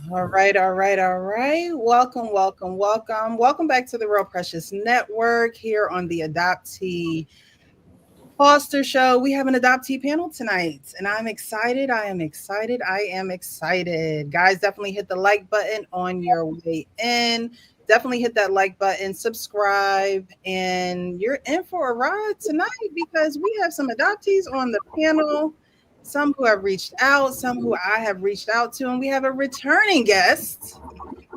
All right, all right, all right. Welcome, welcome, welcome. Welcome back to the Real Precious Network here on the Adoptee Foster Show. We have an adoptee panel tonight, and I'm excited. I am excited. I am excited. Guys, definitely hit the like button on your way in. Definitely hit that like button, subscribe, and you're in for a ride tonight because we have some adoptees on the panel. Some who have reached out, some who I have reached out to, and we have a returning guest.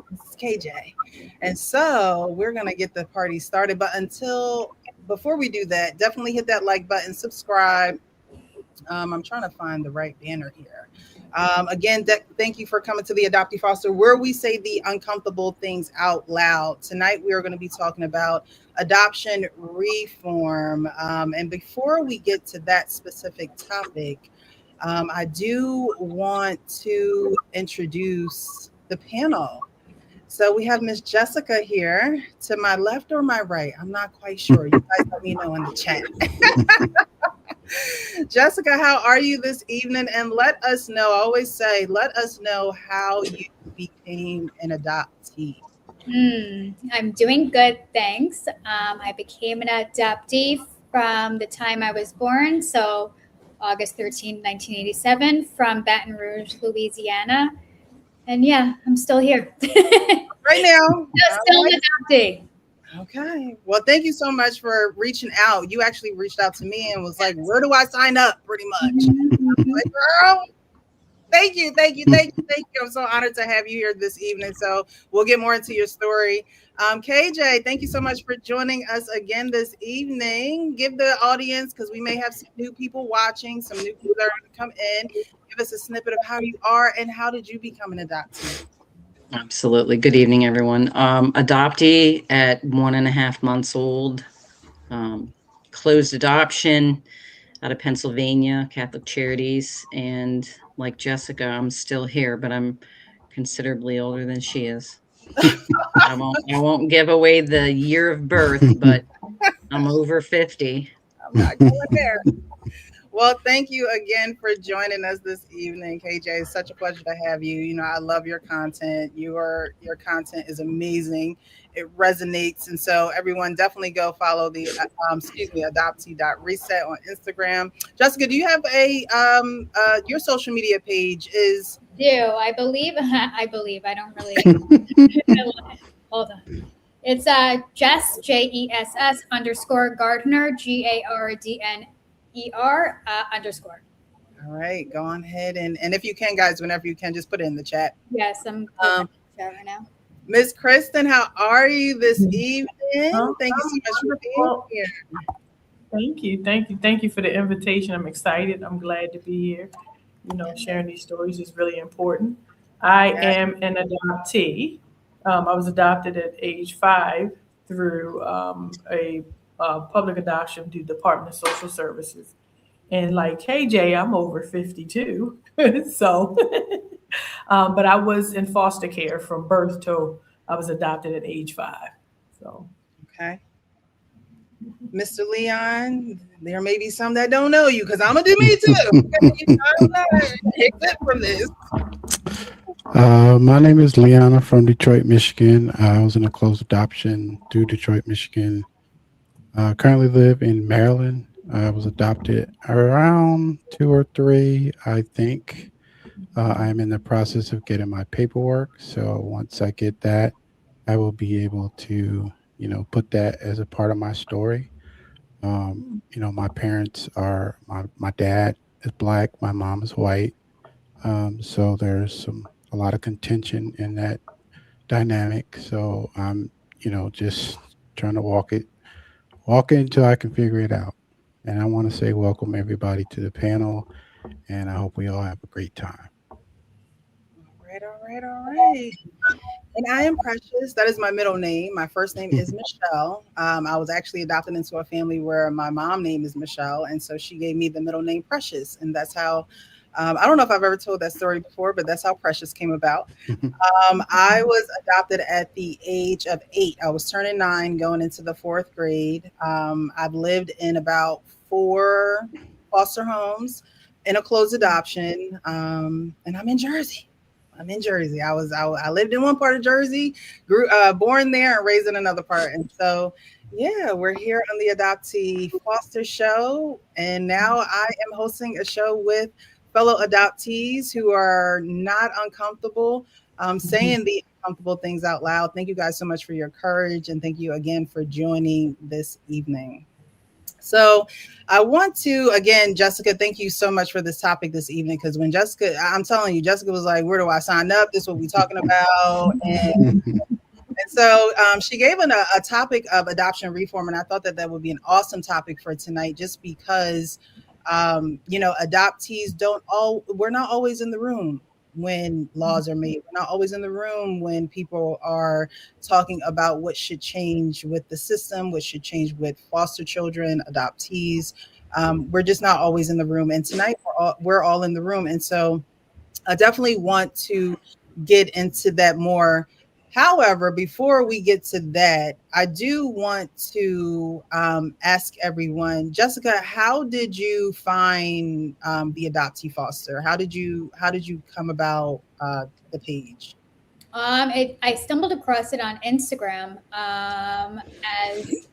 This is KJ. And so we're going to get the party started. But before we do that, definitely hit that like button, subscribe. I'm trying to find the right banner here. Again, thank you for coming to the Adoptee Foster, where we say the uncomfortable things out loud. Tonight, we are going to be talking about adoption reform. And before we get to that specific topic, I do want to introduce the panel. So we have Miss Jessica here to my left or my right. I'm not quite sure. You guys let me know in the chat. Jessica, how are you this evening? And let us know, I always say, let us know how you became an adoptee. I'm doing good, thanks. I became an adoptee from the time I was born, so August 13, 1987, from Baton Rouge, Louisiana. And yeah, I'm still here. Right now. Still adopting. Okay. Well, thank you so much for reaching out. You actually reached out to me and was like, where do I sign up? Pretty much. Like, girl, thank you. I'm so honored to have you here this evening. So we'll get more into your story. KJ, thank you so much for joining us again this evening. Give the audience, because we may have some new people watching, some new people that are going to come in. Give us a snippet of how you are and how did you become an adoptee? Absolutely. Good evening, everyone. Adoptee at 1.5 months old. Closed adoption out of Pennsylvania, Catholic Charities. And like Jessica, I'm still here, but I'm considerably older than she is. I won't give away the year of birth, but I'm over 50. I'm not going there. Well, thank you again for joining us this evening, KJ. It's such a pleasure to have you. You know, I love your content. Your content is amazing. It resonates. And so everyone definitely go follow the, adoptee.reset on Instagram. Jessica, do you have your social media page is? I believe, I don't really, hold on. It's Jess, JESS _Gardner, GARDNER _. All right, go on ahead and if you can, guys, whenever you can, just put it in the chat. Yes, I'm in the chat right now. Miss Kristen, how are you this evening? Thank you so much for being here. Thank you for the invitation. I'm excited. I'm glad to be here. You know, sharing these stories is really important. I am an adoptee. I was adopted at age 5 through a public adoption through Department of Social Services. And like KJ, I'm over 52. So, but I was in foster care from birth till I was adopted at age 5. So, okay. Mr. Leon, there may be some that don't know you because I'm going to do me too. Except from this. My name is Leona from Detroit, Michigan. I was in a closed adoption through Detroit, Michigan. Currently live in Maryland. I was adopted around 2 or 3, I think. I'm in the process of getting my paperwork. So once I get that, I will be able to, put that as a part of my story. My parents are, my dad is Black, my mom is white. So there's a lot of contention in that dynamic. So I'm, just trying to walk it until I can figure it out. And I want to say welcome everybody to the panel, and I hope we all have a great time. All right, all right, all right. And I am Precious. That is my middle name. My first name is Michelle. I was actually adopted into a family where my mom name is Michelle, and so she gave me the middle name Precious, and that's how. I don't know if I've ever told that story before, but that's how Precious came about. I was adopted at the age of 8. I was turning 9, going into the 4th grade. I've lived in about 4 foster homes in a closed adoption, and I'm in Jersey. I'm in Jersey. I lived in one part of Jersey, grew born there and raised in another part. And so yeah, we're here on the Adoptee Foster Show. And now I am hosting a show with fellow adoptees who are not uncomfortable saying the uncomfortable things out loud. Thank you guys so much for your courage. And thank you again for joining this evening. So I want to, again, Jessica, thank you so much for this topic this evening. Because when Jessica, I'm telling you, Jessica was like, where do I sign up? This is what we're talking about. And so she gave a topic of adoption reform. And I thought that would be an awesome topic for tonight, just because, adoptees we're not always in the room when laws are made. We're not always in the room when people are talking about what should change with the system, what should change with foster children, adoptees. We're just not always in the room. And tonight we're all in the room. And so I definitely want to get into that more. However, before we get to that, I do want to ask everyone, Jessica, how did you find the Adoptee Foster? How did you come about the page? I stumbled across it on Instagram as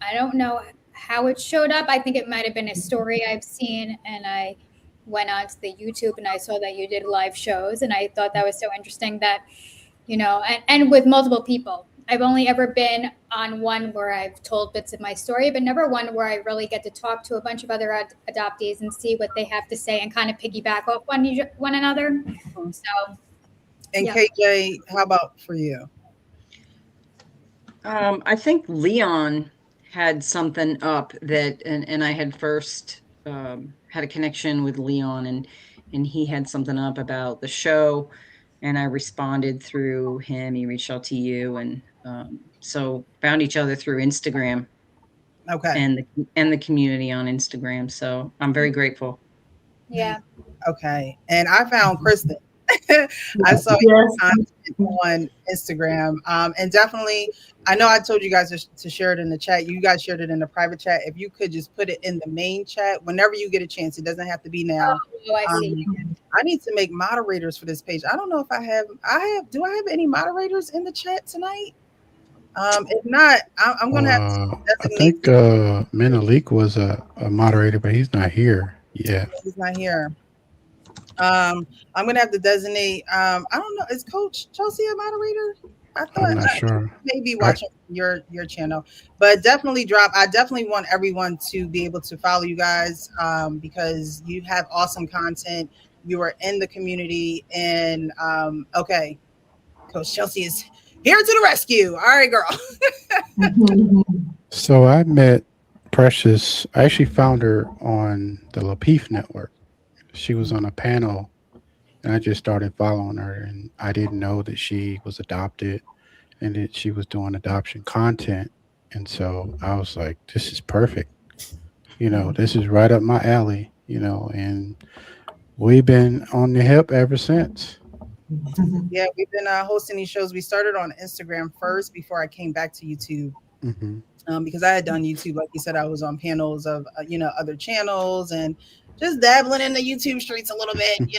I don't know how it showed up. I think it might have been a story I've seen, and I went onto the YouTube and I saw that you did live shows, and I thought that was so interesting that, and with multiple people. I've only ever been on one where I've told bits of my story, but never one where I really get to talk to a bunch of other adoptees and see what they have to say and kind of piggyback off one another. So, and yeah. KJ, how about for you? I think Leon had something up that, and I had first had a connection with Leon, and he had something up about the show, and I responded through him. He reached out to you, and so found each other through Instagram. Okay. And the community on Instagram. So I'm very grateful. Yeah. Okay. And I found Kristen. I saw your content on Instagram. And definitely, I know I told you guys to share it in the chat. You guys shared it in the private chat. If you could just put it in the main chat whenever you get a chance. It doesn't have to be now. Oh, I see. I need to make moderators for this page. I don't know if I have. Do I have any moderators in the chat tonight? If not, I'm going to have to. I think Menelik was a moderator, but he's not here yet. He's not here. I'm going to have to designate. I don't know. Is Coach Chelsea a moderator? I'm not sure. Maybe watching your channel, but definitely drop. I definitely want everyone to be able to follow you guys because you have awesome content. You are in the community, and okay, Coach Chelsea is here to the rescue. All right, girl. So I met Precious. I actually found her on the Lapeef network. She was on a panel, and I just started following her, and I didn't know that she was adopted and that she was doing adoption content. And so I was like, this is perfect. This is right up my alley, and we've been on the hip ever since. Yeah, we've been hosting these shows. We started on Instagram first before I came back to YouTube. Because I had done YouTube, like you said, I was on panels of, other channels and just dabbling in the YouTube streets a little bit, and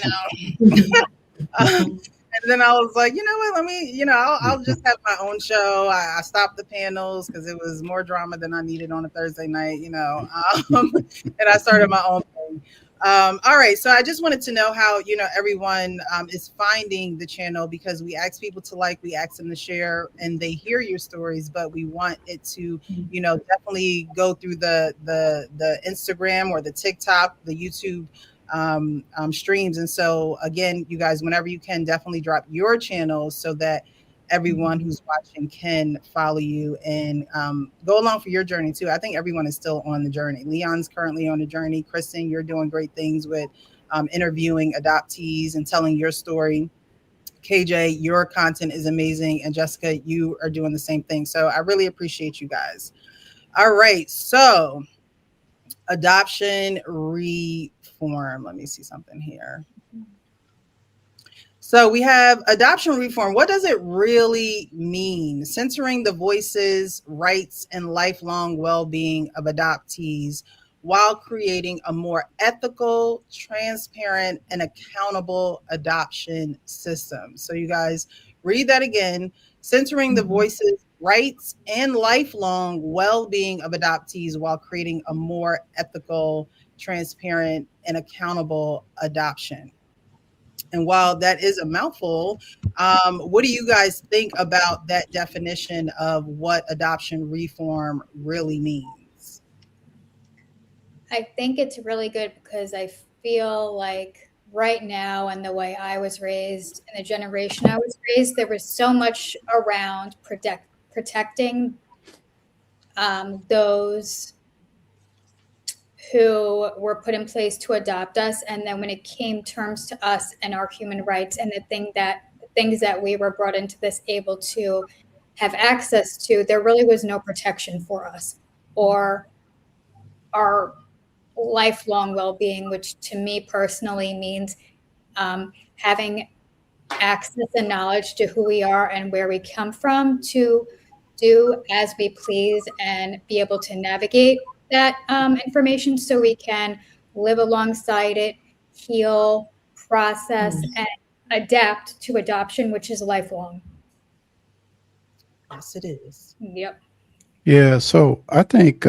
then I was like, you know what, let me, I'll just have my own show. I stopped the panels because it was more drama than I needed on a Thursday night, and I started my own thing. All right. So I just wanted to know how, everyone is finding the channel, because we ask people to we ask them to share, and they hear your stories, but we want it to, definitely go through the Instagram or the TikTok, the YouTube streams. And so again, you guys, whenever you can, definitely drop your channels so that everyone who's watching can follow you and go along for your journey too. I think everyone is still on the journey. Leon's currently on the journey. Kristen, you're doing great things with interviewing adoptees and telling your story. KJ, your content is amazing. And Jessica, you are doing the same thing. So I really appreciate you guys. All right. So adoption reform. Let me see something here. So we have adoption reform. What does it really mean? Censoring the voices, rights, and lifelong well-being of adoptees while creating a more ethical, transparent, and accountable adoption system. So you guys read that again. Censoring the voices, rights, and lifelong well-being of adoptees while creating a more ethical, transparent, and accountable adoption. And while that is a mouthful, what do you guys think about that definition of what adoption reform really means? I think it's really good because I feel like right now and the way I was raised and the generation I was raised, there was so much around protecting those who were put in place to adopt us, and then when it came terms to us and our human rights and things that we were brought into this able to have access to, there really was no protection for us or our lifelong well-being, which to me personally means having access and knowledge to who we are and where we come from to do as we please and be able to navigate that information so we can live alongside it, heal, process, and adapt to adoption, which is lifelong. Yes, it is. Yep. Yeah, so I think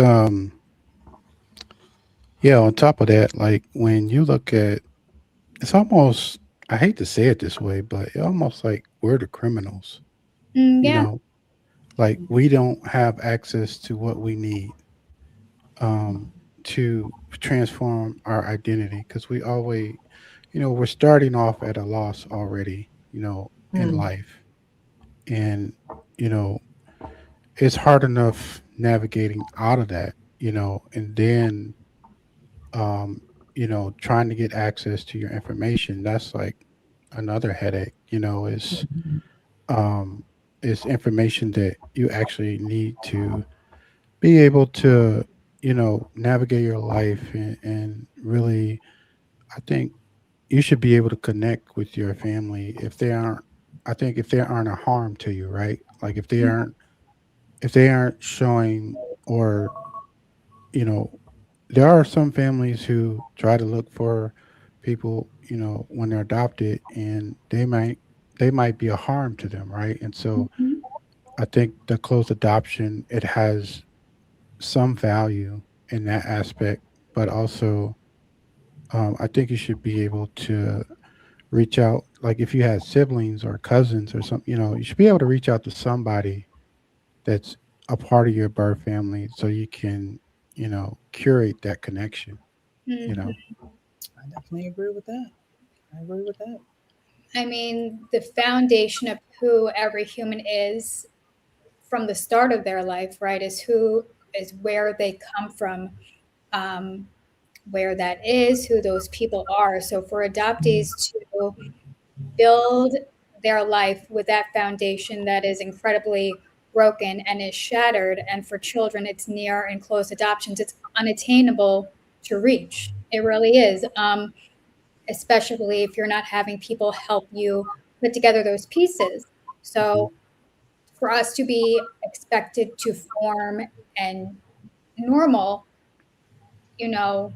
yeah, on top of that, like when you look at it's almost I hate to say it this way, but it almost like we're the criminals. You Yeah. know, like we don't have access to what we need um to transform our identity because we always we're starting off at a loss already, in life. And, you know, it's hard enough navigating out of that, and then trying to get access to your information, that's like another headache, um is information that you actually need to be able to, navigate your life and really I think you should be able to connect with your family if they aren't I think if they aren't a harm to you, right? Like if they aren't showing or you know there are some families who try to look for people, when they're adopted and they might be a harm to them, right? And so Mhm. I think the closed adoption, it has some value in that aspect, but also I think you should be able to reach out. Like if you had siblings or cousins or something, you should be able to reach out to somebody that's a part of your birth family so you can, curate that connection, you Mhm. know. I definitely agree with that. I agree with that. I mean, the foundation of who every human is from the start of their life, right, is where they come from, um, where that is, who those people are. So for adoptees to build their life with that foundation that is incredibly broken and is shattered, and for children, it's near and close adoptions, it's unattainable to reach. It really is. Especially if you're not having people help you put together those pieces. Hmm. So for us to be expected to form and normal, you know,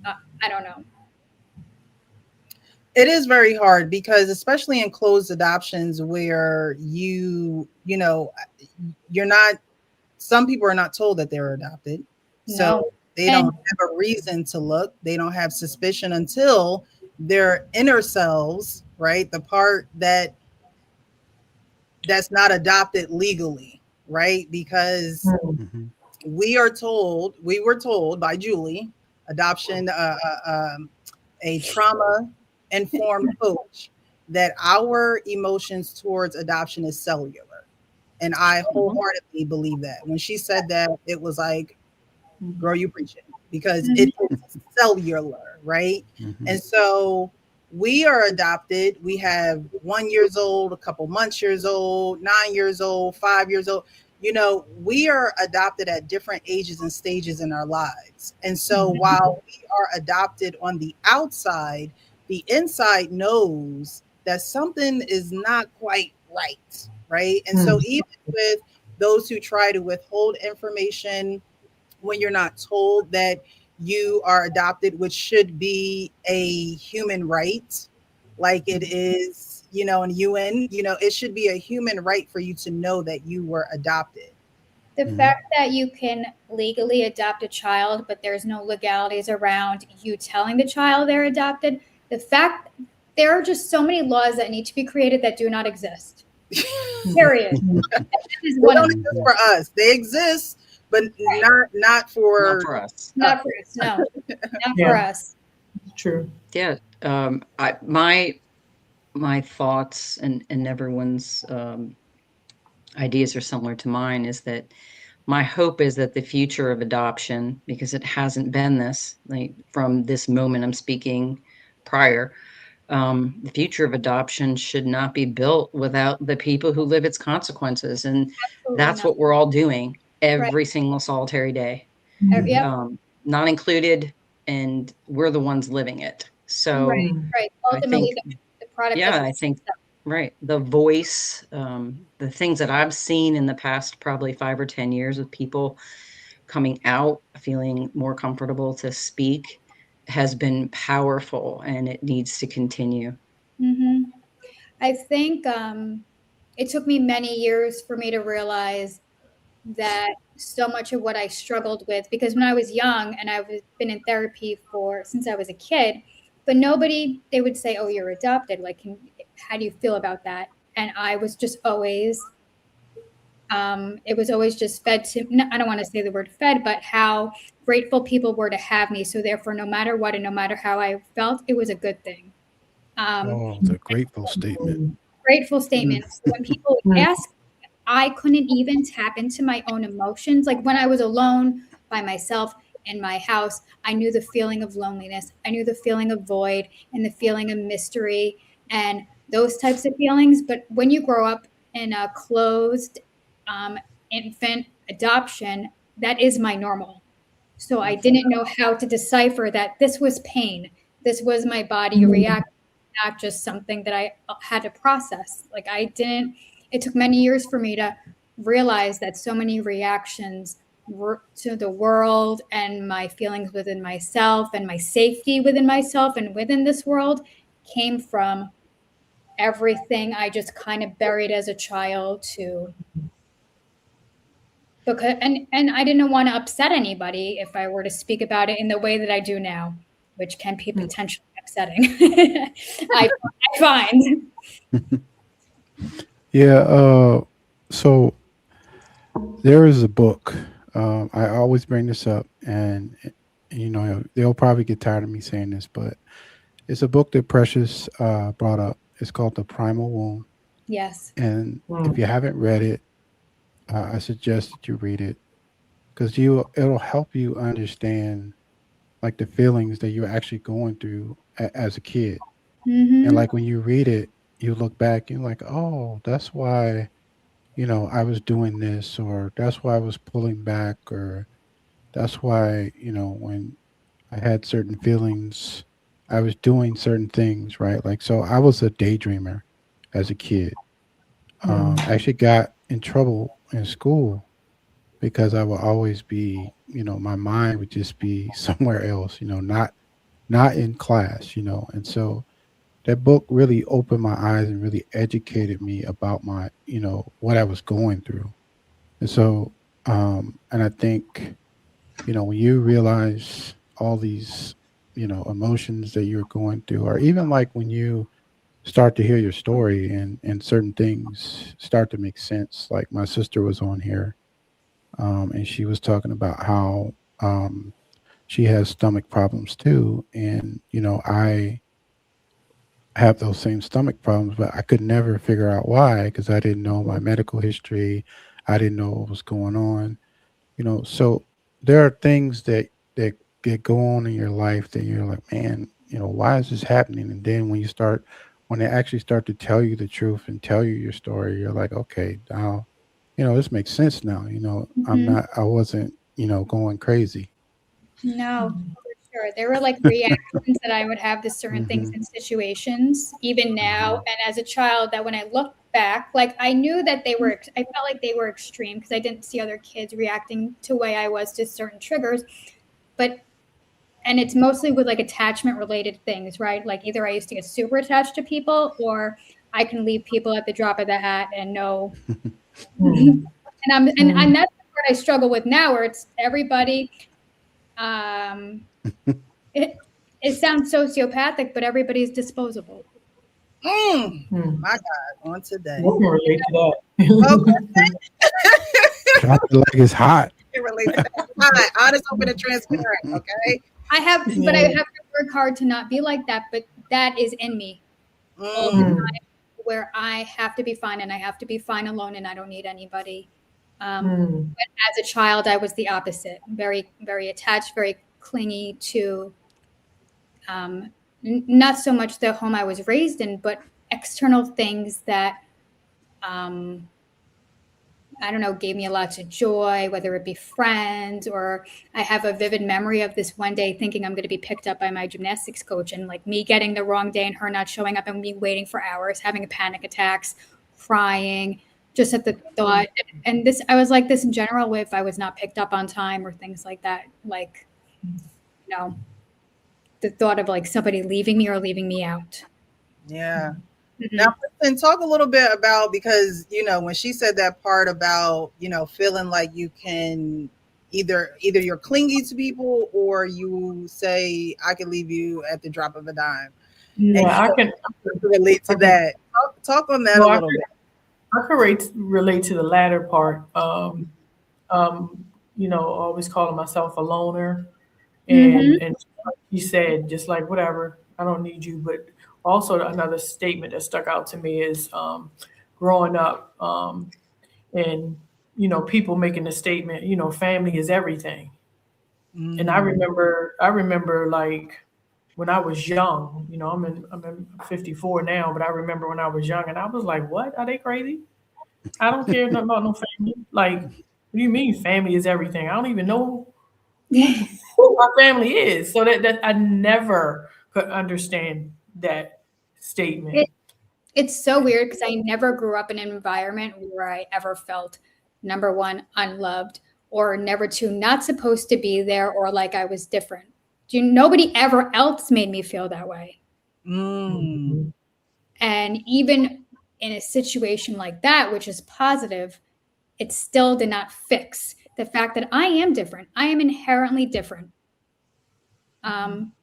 I don't know. It is very hard because especially in closed adoptions where you're not some people are not told that they're adopted. So No. they don't And have a reason to look. They don't have suspicion until their inner selves, right? The part that's not adopted legally, right? Because Hmm. we were told by Julie, adoption, a trauma informed coach, that our emotions towards adoption is cellular. And I wholeheartedly believe that. When she said that, it was like, girl, you preaching, because Mhm. it is cellular, right? Mhm. And so we are adopted. We have 1 years old, a couple months years old, 9 years old, 5 years old. We are adopted at different ages and stages in our lives. And so while we are adopted on the outside, the inside knows that something is not quite right, right? And so even with those who try to withhold information, when you're not told that you are adopted, which should be a human right, like it is, in UN, it should be a human right for you to know that you were adopted. The Mhm. fact that you can legally adopt a child, but there's no legalities around you telling the child they're adopted, the fact there are just so many laws that need to be created that do not exist. Period. That is They one of don't them. exist for us. They exist, but not Not for for us. Not for us. No, not for Yeah, us. true. Yeah. My thoughts and everyone's ideas are similar to mine. Is that my hope is that the future of adoption, because it hasn't been this, like from this moment I'm speaking prior, the future of adoption should not be built without the people who live its consequences. And Absolutely that's not. what we're all doing Right. every single solitary day, Yep. not included. And we're the ones living it. So Right. Right. I think, Ultimately, the product yeah, doesn't. I think, right. The voice, the things that I've seen in the past probably 5 or 10 years of people coming out, feeling more comfortable to speak, has been powerful, and it needs to continue. Mm-hmm. I think it took me many years for me to realize that so much of what I struggled with, because when I was young and I've been in therapy for since I was a kid, but nobody, they would say, "Oh, you're adopted. Like, how do you feel about that?" And I was just always, it was always just fed to. I don't want to say the word fed, but how grateful people were to have me. So therefore, no matter what and no matter how I felt, it was a good thing. Um, Oh, the grateful statement. Grateful statements. So when people would ask, I couldn't even tap into my own emotions. Like when I was alone by myself in my house, I knew the feeling of loneliness. I knew the feeling of void and the feeling of mystery and those types of feelings. But when you grow up in a closed um, infant adoption, that is my normal. So I didn't know how to decipher that this was pain. This was my body reacting, not just something that I had to process. Like I didn't, it took many years for me to realize that so many reactions were to the world and my feelings within myself and my safety within myself and within this world came from everything I just kind of buried as a child to because and I didn't want to upset anybody if I were to speak about it in the way that I do now, which can be potentially upsetting. I find. Yeah. So there is a book. I always bring this up, and they'll probably get tired of me saying this, but it's a book that Precious brought up. It's called The Primal Wound, Yes. and if you haven't read it, I suggest that you read it because it'll help you understand like the feelings that you're actually going through as a kid. And Mm-hmm. like when you read it, you look back and you're like, oh, that's why, I was doing this, or that's why I was pulling back, or that's why, when I had certain feelings, I was doing certain things, right? Like, so I was a daydreamer as a kid. I actually got in trouble in school because I would always be, my mind would just be somewhere else, not in class, and so that book really opened my eyes and really educated me about my, what I was going through. And so, and I think, when you realize all these, emotions that you're going through, or even like when you start to hear your story and certain things start to make sense. Like my sister was on here, and she was talking about how, she has stomach problems too. And, have those same stomach problems, but I could never figure out why because I didn't know my medical history. I didn't know what was going on. So there are things that go on in your life that you're like, man, why is this happening? And then when they actually start to tell you the truth and tell you your story, you're like, okay, now, this makes sense now. Mhm. I wasn't, going crazy. No, for sure. There were like reactions that I would have to certain things Hmm. in situations, even now. Hmm. And as a child, that when I look back, like I knew that I felt like they were extreme because I didn't see other kids reacting to the way I was to certain triggers. But, and it's mostly with like attachment related things, right? Like either I used to get super attached to people or I can leave people at the drop of the hat and know. Mm. And that's the part I struggle with now, where it's everybody. Um, it it sounds sociopathic, but everybody's disposable. Mm, Mm. my God, on today. I can relate to Okay, that. Drop it like it's hot. can relate to that. Hi, honest, open, and transparent. Okay. But I Yeah. have to work hard to not be like that. But that is in me all the Mm, Mm. time, where I have to be fine, and I have to be fine alone, and I don't need anybody. Mm. But as a child, I was the opposite. Very, very attached, very clingy to not so much the home I was raised in, but external things that um, I don't know, gave me a lot of joy, whether it be friends or I have a vivid memory of this one day thinking I'm going to be picked up by my gymnastics coach and like me getting the wrong day and her not showing up and me waiting for hours, having panic attacks, crying, just at the thought. And this, I was like this in general, if I was not picked up on time or things like that, like, you know, the thought of like somebody leaving me or leaving me out. yeah. Now, Hmm. and talk a little bit about, because when she said that part about feeling like you can either you're clingy to people or you say I can leave you at the drop of a dime, and Yeah, relate to I can, that. Talk on that a well, little bit. I can relate to the latter part. Um, always calling myself a loner, Hmm. and like he said, just like whatever, I don't need you. But also another statement that stuck out to me is growing up, and people making the statement, family is everything. And Mm, I remember like when I was young, I'm in 54 now, but I remember when I was young, and I was like, what? Are they crazy? I don't care nothing about no family. Like, what do you mean family is everything? I don't even know who my family is. So that I never could understand that statement. It's so weird because I never grew up in an environment where I ever felt number one, unloved, or number two, not supposed to be there, or like I was different. Nobody ever else made me feel that way. mm, Mhm. And even in a situation like that, which is positive, it still did not fix the fact that I am different. I am inherently different. Um,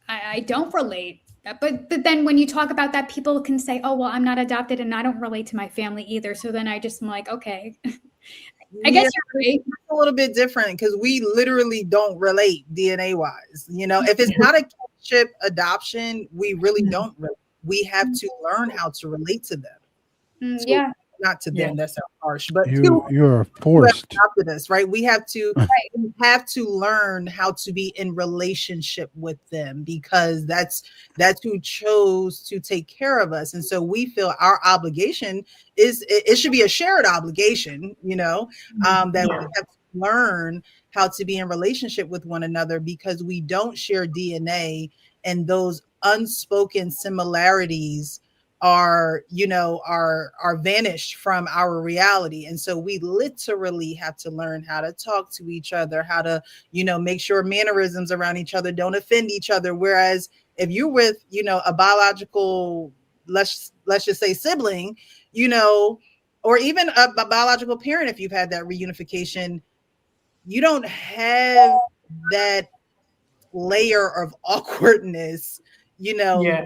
I don't relate. But then when you talk about that, people can say, "Oh, well, I'm not adopted and I don't relate to my family either." So then I just am like, okay, I guess yeah, you're right. a little bit different because we literally don't relate DNA wise. If it's not a kinship adoption, we really don't relate. We have to learn how to relate to them. To Yeah, Not to Yeah. them, that's not harsh, but You to you are who have forced. adopted us, right? We have to right. learn how to be in relationship with them because that's who chose to take care of us. And so we feel our obligation it should be a shared obligation, that we Yeah. have to learn how to be in relationship with one another because we don't share DNA, and those unspoken similarities are vanished from our reality. And so we literally have to learn how to talk to each other, how to make sure mannerisms around each other don't offend each other. Whereas if you're with a biological, let's just say sibling, or even a biological parent, if you've had that reunification, you don't have that layer of awkwardness, Yeah.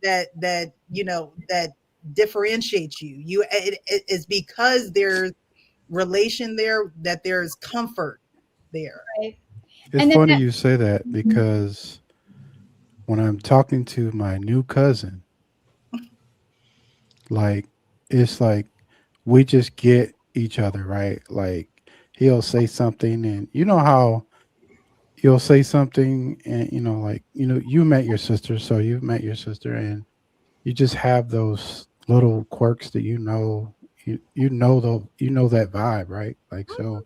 that differentiates you. It's because there's relation there, that there's comfort there. Right. It's And then funny that, you say that because when I'm talking to my new cousin, Like it's like we just get each other, right? Like he'll say something, and you know how you'll say something, and like you met your sister, so you've met your sister, and you just have those little quirks that you know that vibe, right? Like so,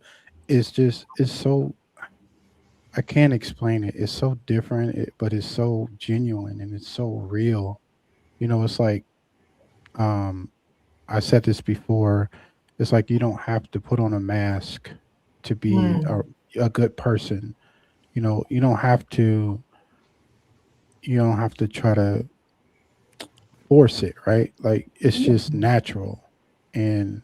it's so I can't explain it. It's so different, but it's so genuine and it's so real. It's like um I said this before. It's like you don't have to put on a mask to be Mm. a good person. You don't have to. You don't have to try to force it, right? Like it's just natural, and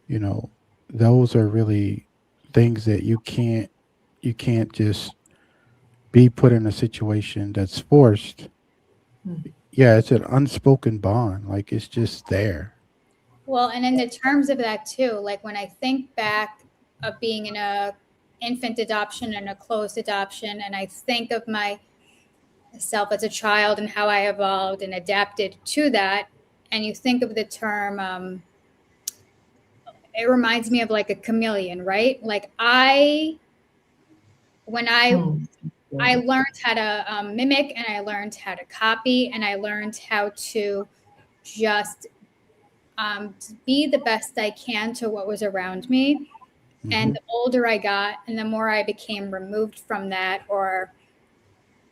you know those are really things that you can't just be put in a situation that's forced. Mm. Yeah, it's an unspoken bond. Like it's just there. Well, and in the terms of that too, like when I think back of being in a infant adoption and a closed adoption, and I think of myself as a child and how I evolved and adapted to that, and you think of the term, it reminds me of like a chameleon, right? Like when Mm. I learned how to mimic, and I learned how to copy, and I learned how to just be the best I can to what was around me. And Hmm. the older I got, and the more I became removed from that, or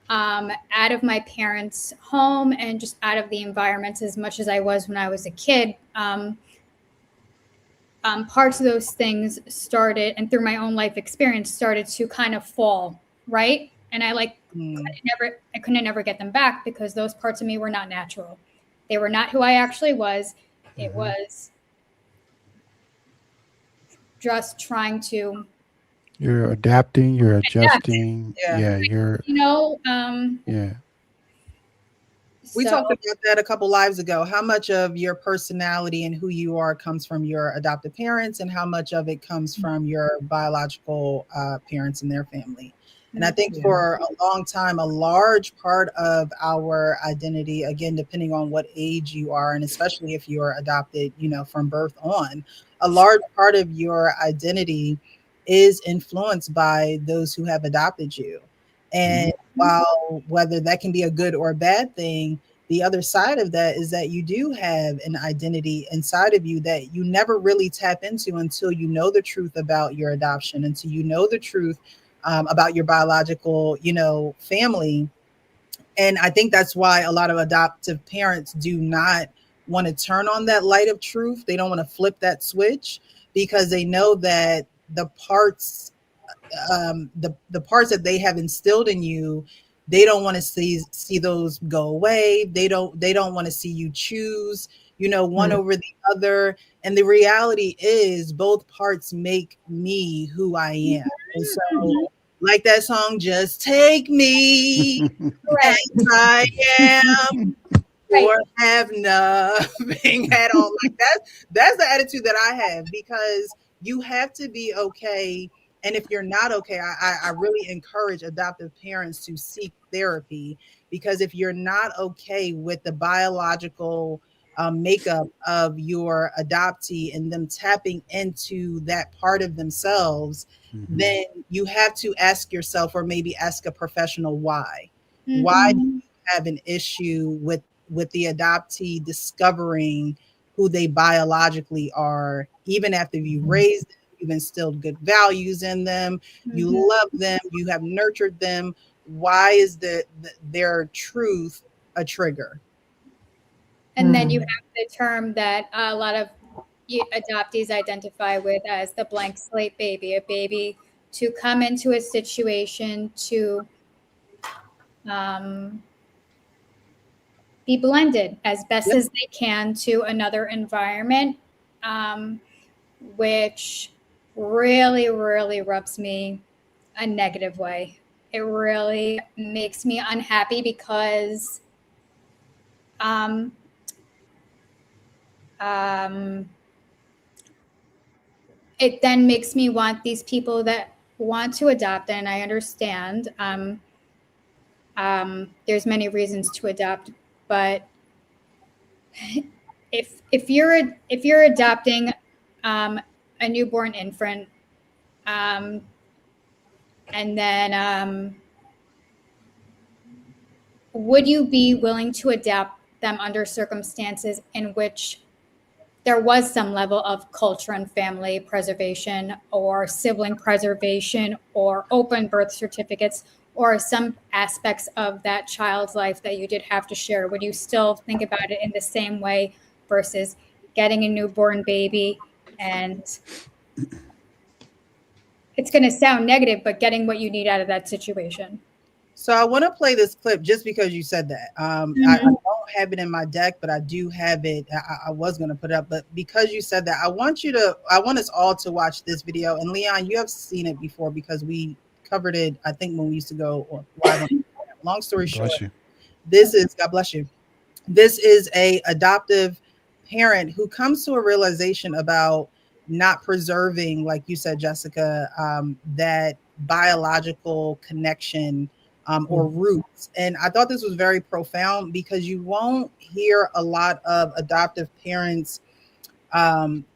out of my parents' home and just out of the environments as much as I was when I was a kid, parts of those things started, and through my own life experience, started to kind of fall, right? And Mm. I couldn't never get them back because those parts of me were not natural. They were not who I actually was. It Hmm. was just trying to You're adapting. You're adapt, adjusting. Yeah. Yeah, you're. you know. Yeah. We So talked about that a couple lives ago. How much of your personality and who you are comes from your adoptive parents, and how much of it comes from your biological parents and their family? And I think Yeah. for a long time, a large part of our identity, again, depending on what age you are, and especially if you are adopted, from birth on, a large part of your identity is influenced by those who have adopted you. Mhm. And while whether that can be a good or a bad thing, the other side of that is that you do have an identity inside of you that you never really tap into until you know the truth about your adoption, until you know the truth about your biological, family. And I think that's why a lot of adoptive parents do not want to turn on that light of truth. They don't want to flip that switch because they know that the parts that they have instilled in you, they don't want to see those go away. They don't want to see you choose one Mm. over the other. And the reality is both parts make me who I am. And so, like that song, just take me as right, I am, right. or have nothing at all. Like that's the attitude that I have, because you have to be okay. And if you're not okay, I really encourage adoptive parents to seek therapy, because if you're not okay with the biological makeup of your adoptee and them tapping into that part of themselves, Mhm. then you have to ask yourself, or maybe ask a professional, why. Why do Hmm. you have an issue with the adoptee discovering who they biologically are, even after you Mhm. raised them, you've instilled good values in them, you Hmm. love them, you have nurtured them. Why is their truth a trigger? And then you Mm. have the term that a lot of adoptees identify with as the blank slate baby, a baby to come into a situation to um, be blended as best Yep. as they can to another environment, which really, really rubs me a negative way. It really makes me unhappy because um, um, it then makes me want these people that want to adopt, and I understand there's many reasons to adopt, but if you're adopting a newborn infant, and then would you be willing to adopt them under circumstances in which there was some level of culture and family preservation or sibling preservation or open birth certificates or some aspects of that child's life that you did have to share? Would you still think about it in the same way versus getting a newborn baby and it's going to sound negative, but getting what you need out of that situation? So I want to play this clip just because you said that. I don't have it in my deck, but I do have it. I was going to put it up, but because you said that, I want us all to watch this video. And Leon, you have seen it before because we covered it, I think, when we used to go live on. Long story short, Bless you. this is, God bless you. This is a adoptive parent who comes to a realization about not preserving, like you said, Jessica, that biological connection or roots. And I thought this was very profound because you won't hear a lot of adoptive parents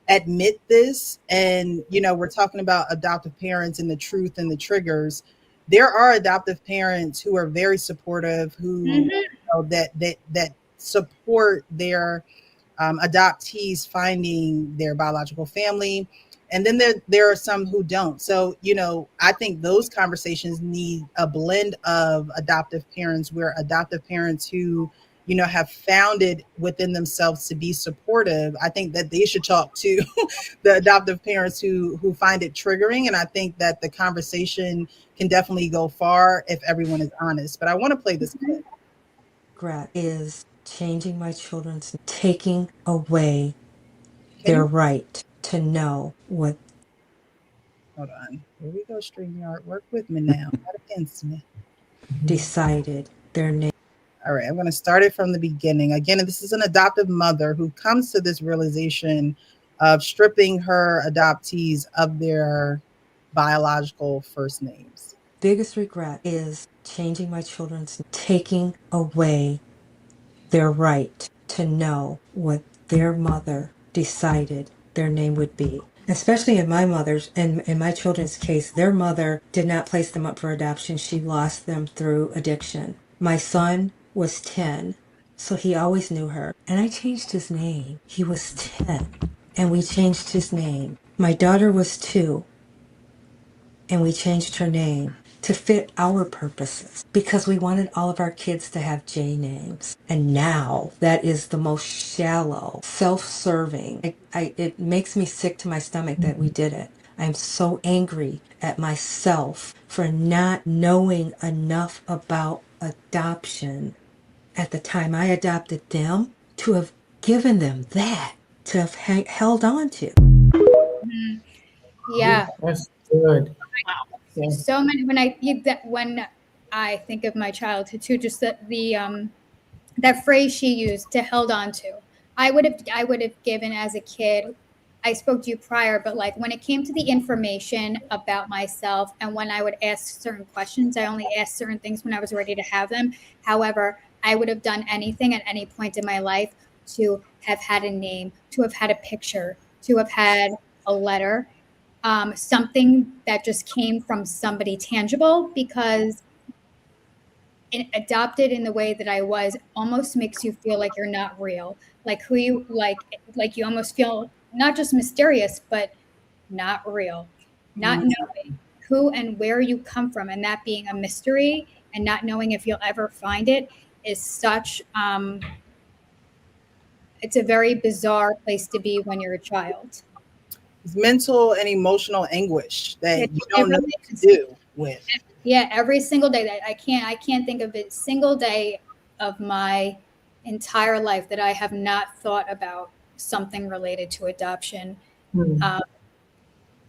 admit this. And, you know, we're talking about adoptive parents and the truth and the triggers. There are adoptive parents who are very supportive, who you know, that support their adoptees finding their biological family. And then there are some who don't. So, you know, I think those conversations need a blend of adoptive parents, where adoptive parents who, you know, have found it within themselves to be supportive. I think that they should talk to the adoptive parents who find it triggering. And I think that the conversation can definitely go far if everyone is honest. But I want to play this clip. Regret is changing my children's, taking away Can their you right to know what hold on? Here we go, StreamYard. Work with me now, not against me. decided their name. All right, I'm going to start it from the beginning. Again, this is an adoptive mother who comes to this realization of stripping her adoptees of their biological first names. Biggest regret is changing my children's, taking away their right to know what their mother decided their name would be. Especially in my mother's and in my children's case, their mother did not place them up for adoption. She lost them through addiction. My son was 10, so he always knew her. And I changed his name. He was 10, and we changed his name. My daughter was 2, and we changed her name to fit our purposes because we wanted all of our kids to have J names. And now that is the most shallow, self-serving. It makes me sick to my stomach that we did it. I'm so angry at myself for not knowing enough about adoption at the time I adopted them, to have given them that, to have held on to. Yeah. That's good. Yeah. So many when I think of my childhood too, just that phrase she used, to held on to. I would have given as a kid. I spoke to you prior, but like when it came to the information about myself and when I would ask certain questions, I only asked certain things when I was ready to have them. However, I would have done anything at any point in my life to have had a name, to have had a picture, to have had a letter, something that just came from somebody tangible, because adopted in the way that I was almost makes you feel like you're not real, like who you like you almost feel not just mysterious, but not real, not knowing who and where you come from, and that being a mystery and not knowing if you'll ever find it is such it's a very bizarre place to be when you're a child. It's mental and emotional anguish that you don't know really what to do with. Yeah, every single day. That I can't think of a single day of my entire life that I have not thought about something related to adoption. And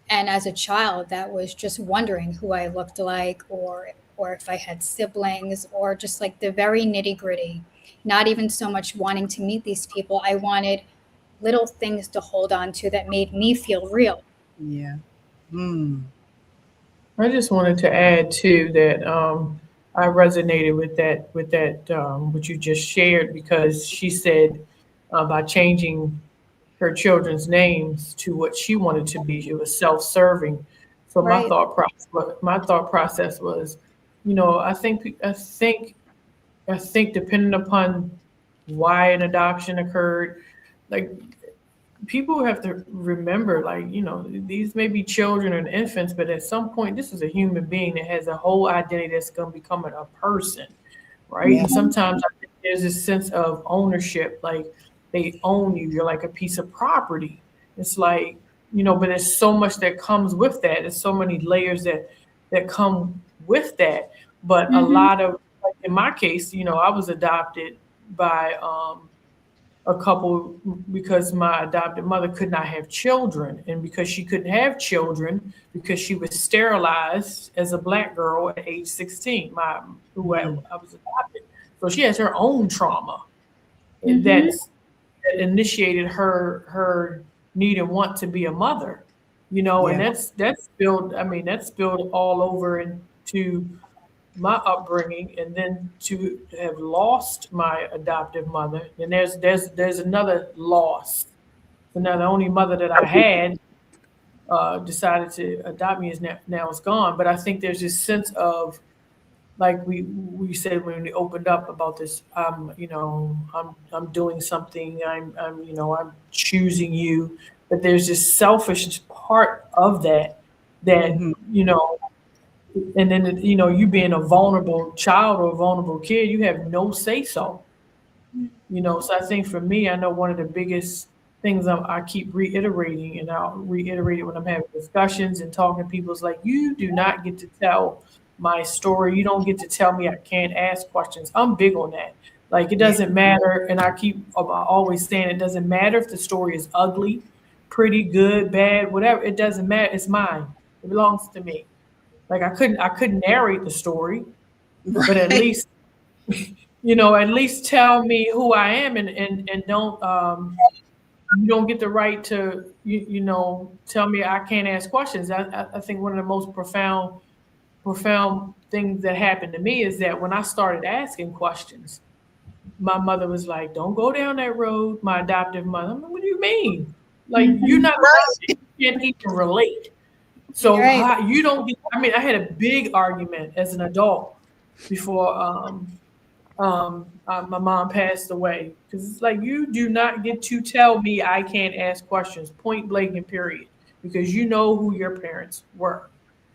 as a child, that was just wondering who I looked like, or if I had siblings, or just like the very nitty gritty. Not even so much wanting to meet these people. I wanted little things to hold on to that made me feel real. Yeah. I just wanted to add too that I resonated with that what you just shared, because she said by changing her children's names to what she wanted to be. It was self-serving. So Right. my thought process was, I think depending upon why an adoption occurred, like people have to remember, like, these may be children and infants, but at some point, this is a human being that has a whole identity that's going to become a person, right? Yeah. And sometimes I think there's this sense of ownership, like they own you. You're like a piece of property. It's like, but there's so much that comes with that. There's so many layers that come with that. But a Mm-hmm. lot of, like in my case, I was adopted by a couple because my adopted mother could not have children, and because she couldn't have children because she was sterilized as a Black girl at age 16. I was adopted, so she has her own trauma Mm-hmm. that initiated her need and want to be a mother, and Yeah. that's spilled. I mean, that's spilled all over into my upbringing, and then to have lost my adoptive mother. And there's another loss. So now the only mother that I had decided to adopt me is now is gone. But I think there's this sense of, like we said when we opened up about this, I'm doing something. I'm choosing you. But there's this selfish part of that Mhm. and then you being a vulnerable child or a vulnerable kid, you have no say so. So I think for me, I know one of the biggest things I keep reiterating, and I'll reiterate it when I'm having discussions and talking to people, is like, you do not get to tell my story. You don't get to tell me I can't ask questions. I'm big on that. Like, it Yeah. doesn't matter, and I keep always saying, it doesn't matter if the story is ugly, pretty, good, bad, whatever. It doesn't matter. It's mine. It belongs to me. Like, I couldn't narrate the story, but at Right. least at least tell me who I am, and don't you don't get the right to tell me I can't ask questions. I think one of the most profound things that happened to me is that when I started asking questions, my mother was like, "Don't go down that road." My adoptive mother, I'm like, "What do you mean? Like, you're Mm-hmm. not adopted, you can't even relate." So Right. how, you don't get, I mean, I had a big argument as an adult before my mom passed away, because it's like, you do not get to tell me I can't ask questions, point blank and period, because you know who your parents were.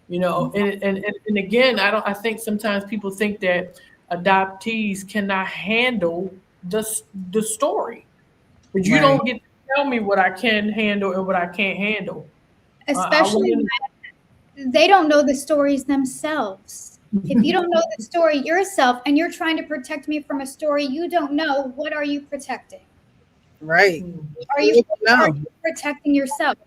And again, I think sometimes people think that adoptees cannot handle the the story, but you Right. don't get to tell me what I can handle and what I can't handle. I Especially want when they don't know the stories themselves. If you don't know the story yourself and you're trying to protect me from a story you don't know, what are you protecting? Right. to. Are You you, don't are know. you protecting yourself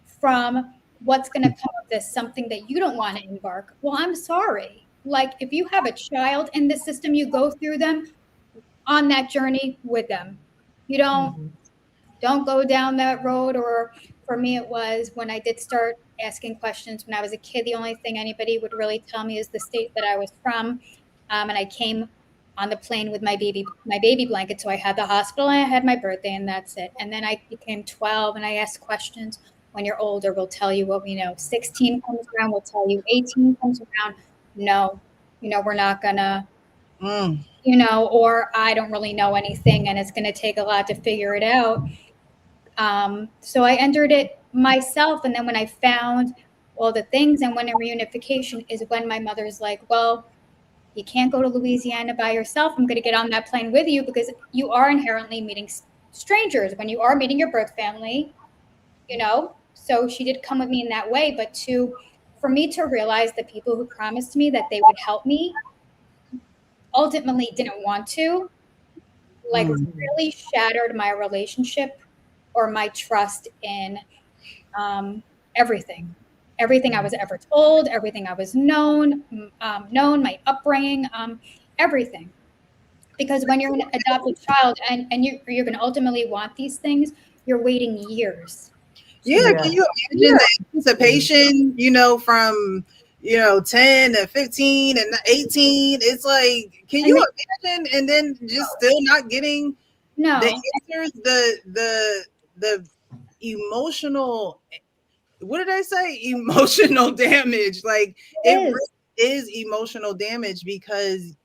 from what's going to come of this, something that you don't want to embark? Well, I'm sorry. Like, if you have a child in the system, you go through them on that journey with them. You don't go down that road. Or for me, it was when I did start asking questions when I was a kid. The only thing anybody would really tell me is the state that I was from, and I came on the plane with my baby blanket. So I had the hospital and I had my birthday, and that's it. And then I became 12 and I asked questions. When you're older, we'll tell you what we know. 16 comes around, we'll tell you. 18 comes around, no, we're not gonna, Mm. or I don't really know anything and it's going to take a lot to figure it out. So I entered it myself. And then when I found all the things and went in reunification is when my mother's like, well, you can't go to Louisiana by yourself. I'm going to get on that plane with you because you are inherently meeting strangers when you are meeting your birth family, So she did come with me in that way. But for me to realize the people who promised me that they would help me ultimately didn't want to, like, Mm. really shattered my relationship or my trust in everything. Everything I was ever told, everything I was known, my upbringing, everything. Because when you're an adopted child and you're going to ultimately want these things, you're waiting years. Yeah, can Yeah. you imagine the anticipation, from 10 and 15 and 18? It's like, can And you then, imagine? And then just still not getting No. The answer is the emotional. What did I say? Emotional damage. Like it is. really is emotional damage because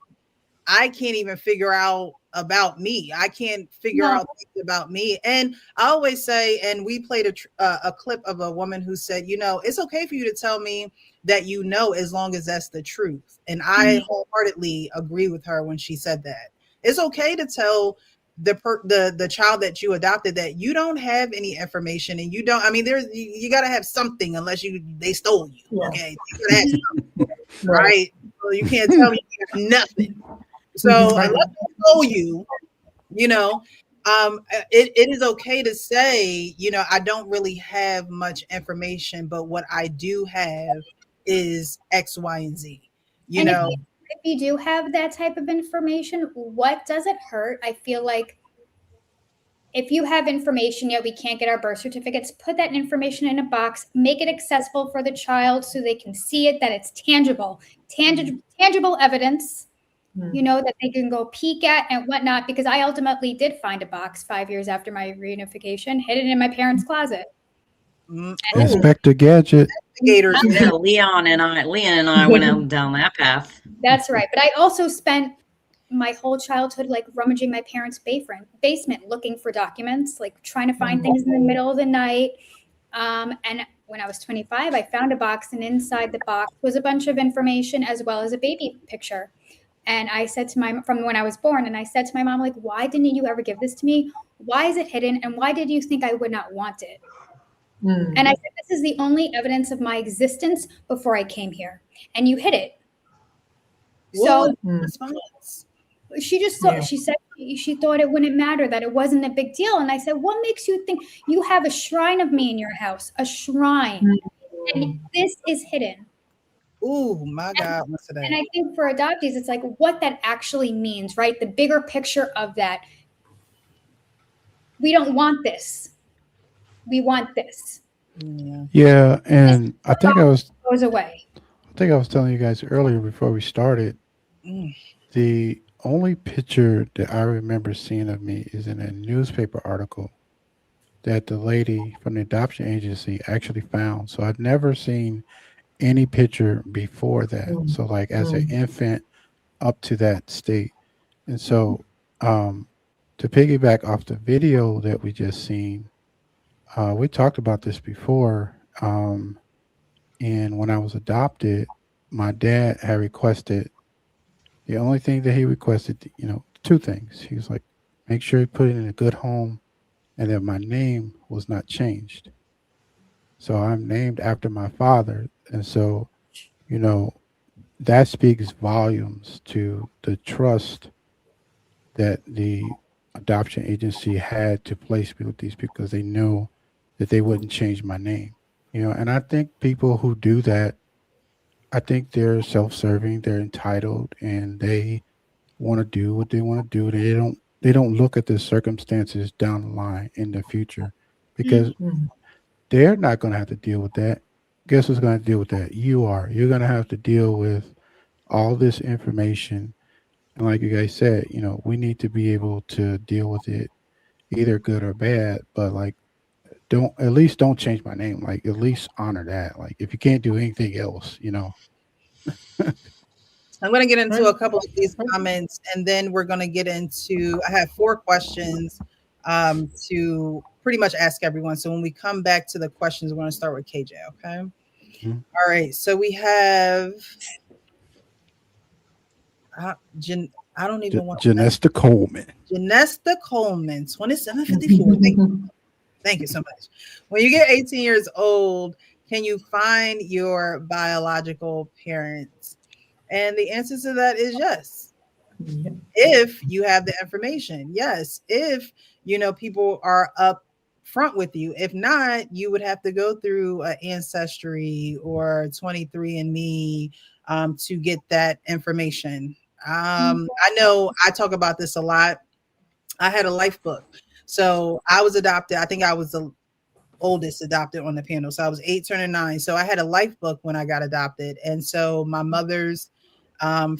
I can't even figure out about me. I can't figure No. out things about me. And I always say, and we played a clip of a woman who said, you know, it's okay for you to tell me that you know, as long as that's the truth. And I wholeheartedly agree with her when she said that. It's okay to tell the child that you adopted that you don't have any information and you don't. I mean, there's you got to have something unless they stole you. Yeah. Okay, you gotta have something, right? So you can't tell me you got nothing. So Right. unless they stole you, you know, it is okay to say, you know, I don't really have much information, but what I do have is X, Y, and Z. You And know, if you do have that type of information, what does it hurt? I feel like if you have information, we can't get our birth certificates, put that information in a box, make it accessible for the child so they can see it, that it's tangible, tangible evidence, that they can go peek at and whatnot. Because I ultimately did find a box 5 years after my reunification, hidden in my parents' closet. oh, Inspector Gadget. investigators. Yeah, Leon and I went out down that path. That's right. But I also spent my whole childhood like rummaging my parents' basement looking for documents, like trying to find things in the middle of the night. And when I was 25, I found a box, and inside the box was a bunch of information as well as a baby picture. And I said to from when I was born, and I said to my mom, like, why didn't you ever give this to me? Why is it hidden? And why did you think I would not want it? And I said, this is the only evidence of my existence before I came here. And you hid it. What So response? she just thought, she said she thought it wouldn't matter, that it wasn't a big deal. And I said, what makes you think you have a shrine of me in your house? A shrine. And this is hidden. Oh my God, what's today? And I think for adoptees, it's like what that actually means, right? The bigger picture of that. We don't want this. We want this. Yeah, and I think goes away. I was telling you guys earlier before we started. The only picture that I remember seeing of me is in a newspaper article that the lady from the adoption agency actually found. So I've never seen any picture before that. So like as an infant up to that state. And so to piggyback off the video that we just seen, we talked about this before. And when I was adopted, my dad had requested the only thing that he requested, two things. He was like, make sure you put it in a good home and that my name was not changed. So I'm named after my father. And so, you know, that speaks volumes to the trust that the adoption agency had to place me with these because they knew that they wouldn't change my name. And I think people who do that, I think they're self-serving, they're entitled, and they want to do what they want to do. They don't look at the circumstances down the line in the future because they're not going to have to deal with that. Guess who's going to deal with that? You are. You're going to have to deal with all this information. And like you guys said, we need to be able to deal with it either good or bad, but like don't change my name. Like at least honor that. Like if you can't do anything else. I'm going to get into a couple of these comments, and then we're going to get into. I have 4 questions to pretty much ask everyone. So when we come back to the questions, we're going to start with KJ. Okay. Mm-hmm. All right. So we have. I don't even want Janesta Coleman. Janesta Coleman, 2754. Thank you so much. When you get 18 years old, can you find your biological parents? And the answer to that is yes. If you have the information, yes. If people are up front with you. If not, you would have to go through Ancestry or 23andMe to get that information. I know I talk about this a lot. I had a life book. So I was adopted. I think I was the oldest adopted on the panel. So I was 8 turning 9. So I had a life book when I got adopted. And so my mother's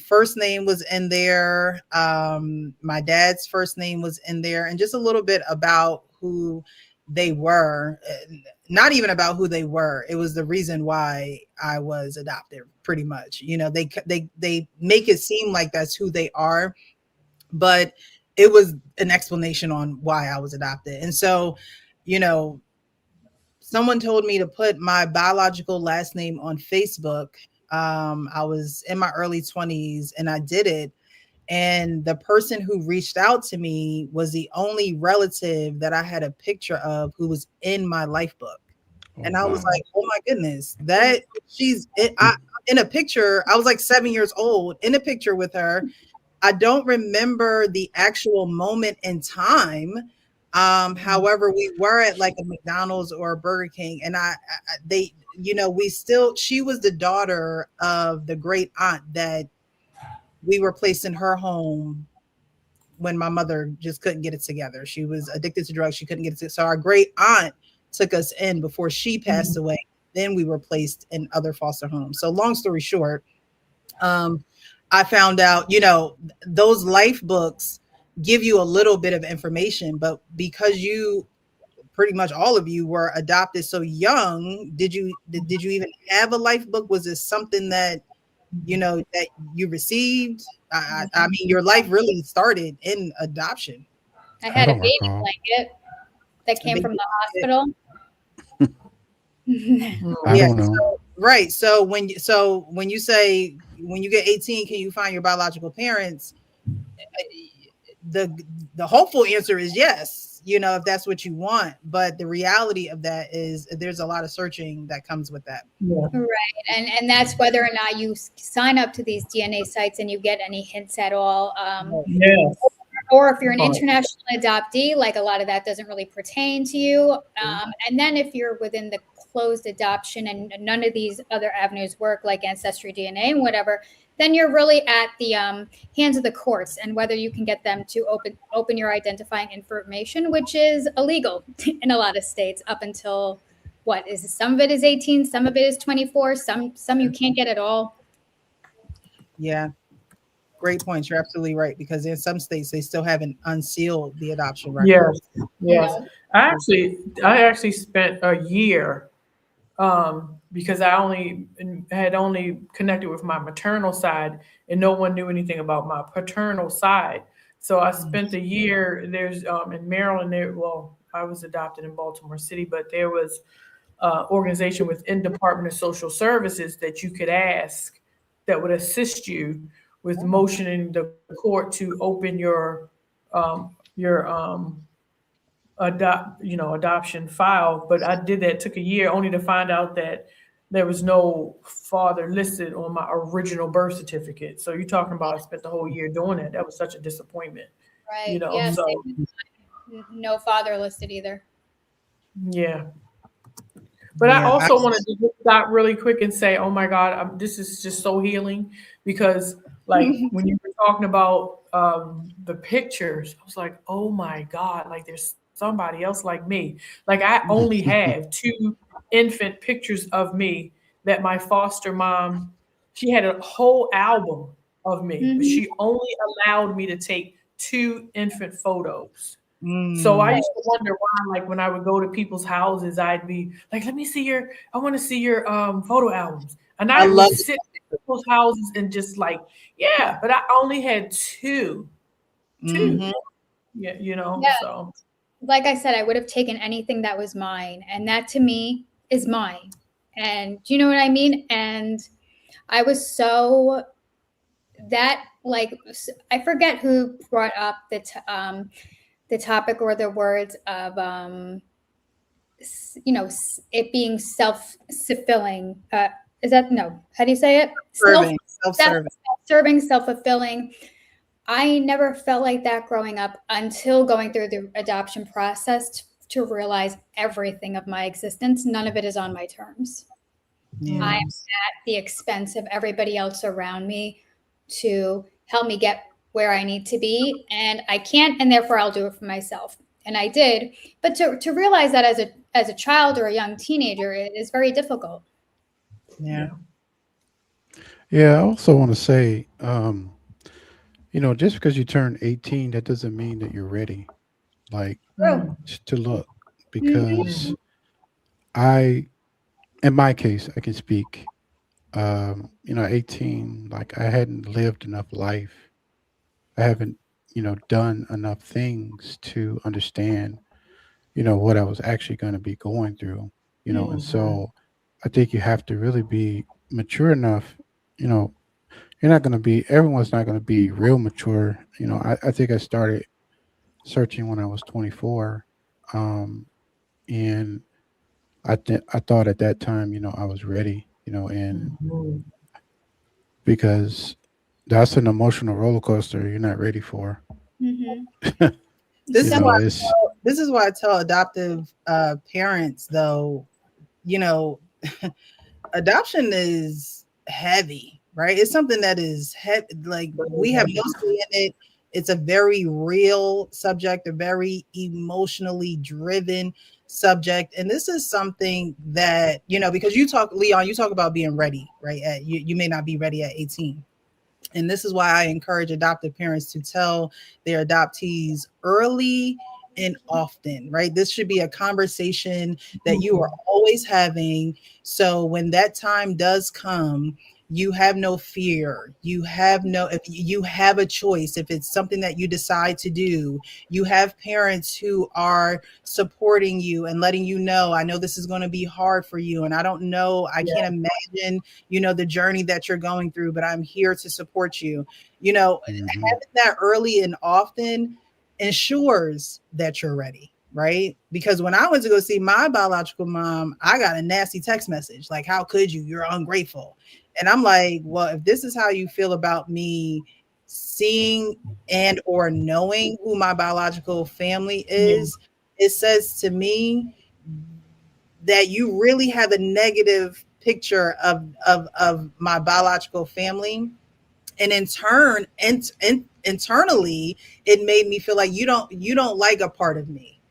First name was in there. My dad's first name was in there, and just a little bit about who they were. Not even about who they were. It was the reason why I was adopted, pretty much. You know, they make it seem like that's who they are, but it was an explanation on why I was adopted. And so, you know, someone told me to put my biological last name on Facebook. I was in my early 20s and I did it. And the person who reached out to me was the only relative that I had a picture of who was in my life book. Oh, And I was wow. like, oh my goodness, that in a picture. I was like 7 years old in a picture with her. I don't remember the actual moment in time. However, we were at like a McDonald's or a Burger King, and they, you know, she was the daughter of the great aunt that we were placed in her home when my mother just couldn't get it together. She was addicted to drugs. She couldn't get it together. So our great aunt took us in before she passed away. Then we were placed in other foster homes. So long story short, I found out, you know, those life books give you a little bit of information, but because you pretty much all of you were adopted so young, did you even have a life book? Was this something that, you know, that you received? I mean, your life really started in adoption. I I had a don't baby recall. blanket that came from the hospital. I Yeah. don't know. So, right. So when you say when you get 18, can you find your biological parents? The hopeful answer is yes, you know, if that's what you want. But the reality of that is there's a lot of searching that comes with that. Yeah. Right. And that's whether or not you sign up to these DNA sites and you get any hints at all. Yes. Or if you're an Right. international adoptee, like a lot of that doesn't really pertain to you. And then if you're within the closed adoption and none of these other avenues work, like ancestry DNA and whatever, then you're really at the hands of the courts and whether you can get them to open your identifying information, which is illegal in a lot of states up until what is it? Some of it is 18, some of it is 24, some you can't get at all. Yeah. Great points. You're absolutely right, because in some states they still haven't unsealed the adoption record. Yes. Yes. I actually spent a year because I had only connected with my maternal side, and no one knew anything about my paternal side. So I spent a year. There's in Maryland. Well, I was adopted in Baltimore City, but there was organization within Department of Social Services that you could ask that would assist you with motioning the court to open your adoption file. But I did that, took a year only to find out that there was no father listed on my original birth certificate. So you're talking about I spent the whole year doing that. That was such a disappointment. Right. Yeah. So No father listed either. yeah. But I Yeah, also wanted to just stop really quick and say, oh my God, this is just so healing, because like when you were talking about the pictures, I was like, oh my God, like there's somebody else like me. Like I only have 2 infant pictures of me that my foster mom, she had a whole album of me, but she only allowed me to take 2 infant photos. So I used to wonder why, like when I would go to people's houses, I'd be like, "Let me see I want to see your photo albums," and I I would love sit in people's houses and just like, yeah, but I only had 2, Mhm. yeah, Yeah. so Like I said, I would have taken anything that was mine, and that to me is mine. And do you know what I mean? And I was so that like I forget who brought up the topic or the words of it being self-fulfilling. Is that no? How do you say it? Self-serving. Self-serving, self-fulfilling. I never felt like that growing up until going through the adoption process to realize everything of my existence, none of it is on my terms. Yeah. I am at the expense of everybody else around me to help me get where I need to be. And I can't, and therefore I'll do it for myself. And I did. But to realize that as a child or a young teenager is very difficult. Yeah. Yeah, I also want to say, just because you turn 18, that doesn't mean that you're ready, like, True. to look. Mm-hmm. Because I, in my case, I can speak, 18, like, I hadn't lived enough life. I haven't, done enough things to understand, what I was actually going to be going through, and so I think you have to really be mature enough, you know, you're not going to be, everyone's not going to be real mature. I think I started searching when I was 24. Um, and I thought at that time, I was ready, and because that's an emotional roller coaster you're not ready for. Mm-hmm. This You is So, why know, it's this is why I tell adoptive parents, though, you know, adoption is heavy, right? It's something that is heavy. Like, we have no say in it. It's a very real subject, a very emotionally driven subject. And this is something that, because you talk, Leon, you talk about being ready, right? You may not be ready at 18. And this is why I encourage adoptive parents to tell their adoptees early and often, right? This should be a conversation that you are always having. So when that time does come, you have no fear. If you have a choice, if it's something that you decide to do, you have parents who are supporting you and letting you know, I know this is going to be hard for you. And I don't know, I can't imagine, the journey that you're going through, but I'm here to support you. hmm Having that early and often ensures that you're ready, right? Because when I went to go see my biological mom, I got a nasty text message like, how could you? You're ungrateful. And I'm like, well, if this is how you feel about me seeing and or knowing who my biological family is, it says to me that you really have a negative picture of my biological family. And in turn, internally, it made me feel like you don't like a part of me.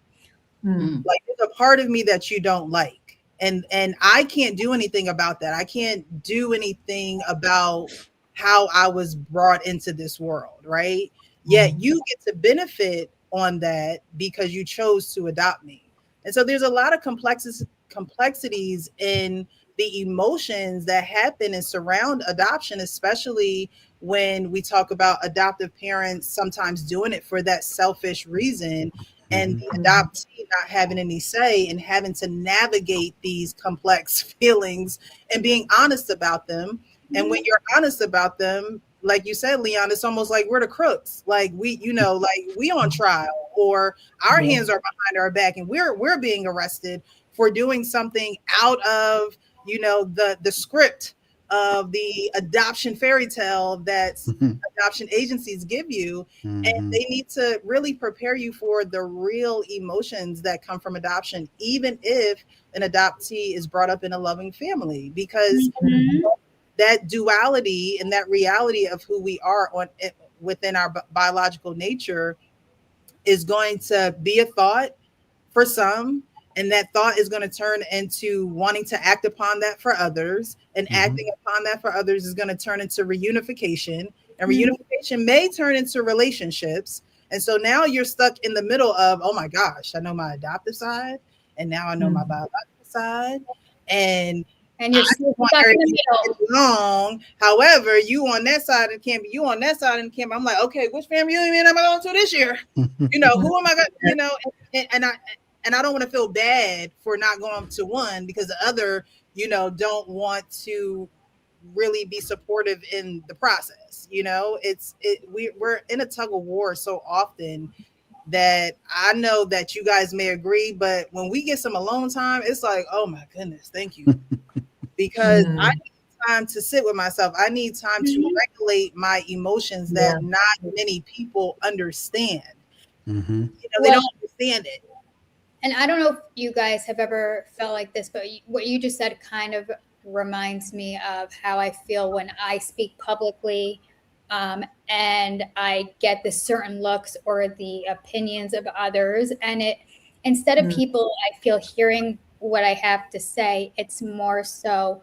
Mm. Like, there's a part of me that you don't like, and I can't do anything about that. I can't do anything about how I was brought into this world, right? Yet you get to benefit on that because you chose to adopt me. And so there's a lot of complexities in the emotions that happen and surround adoption, especially when we talk about adoptive parents sometimes doing it for that selfish reason, and hmm the adoptee not having any say and having to navigate these complex feelings and being honest about them. And when you're honest about them, like you said, Leon, it's almost like we're the crooks. Like, like we on trial, or our hands are behind our back and we're being arrested for doing something out of, the script of the adoption fairy tale that adoption agencies give you. And hmm they need to really prepare you for the real emotions that come from adoption, even if an adoptee is brought up in a loving family, because mm-hmm. that duality and that reality of who we are within our biological nature is going to be a thought for some, and that thought is going to turn into wanting to act upon that for others, and hmm acting upon that for others is going to turn into reunification, and Mm-hmm. reunification may turn into relationships. And so now you're stuck in the middle of, oh my gosh, I know my adoptive side, and now I know my biological side, and And I you're just want stuck in the everything to middle. get along. However, you on that side of the camp, you on that side of the camp. I'm like, okay, which family reunion am I going to this year? Who am I going? And I don't want to feel bad for not going to one because the other, don't want to really be supportive in the process. We're in a tug of war so often that I know that you guys may agree, but when we get some alone time, it's like, oh my goodness, thank you, because I need time to sit with myself. I need time to Mm-hmm. regulate my emotions that not many people understand. hmm They Well, don't understand it. and I don't know if you guys have ever felt like this, but what you just said kind of reminds me of how I feel when I speak publicly, and I get the certain looks or the opinions of others. And instead of people, I feel hearing what I have to say, it's more so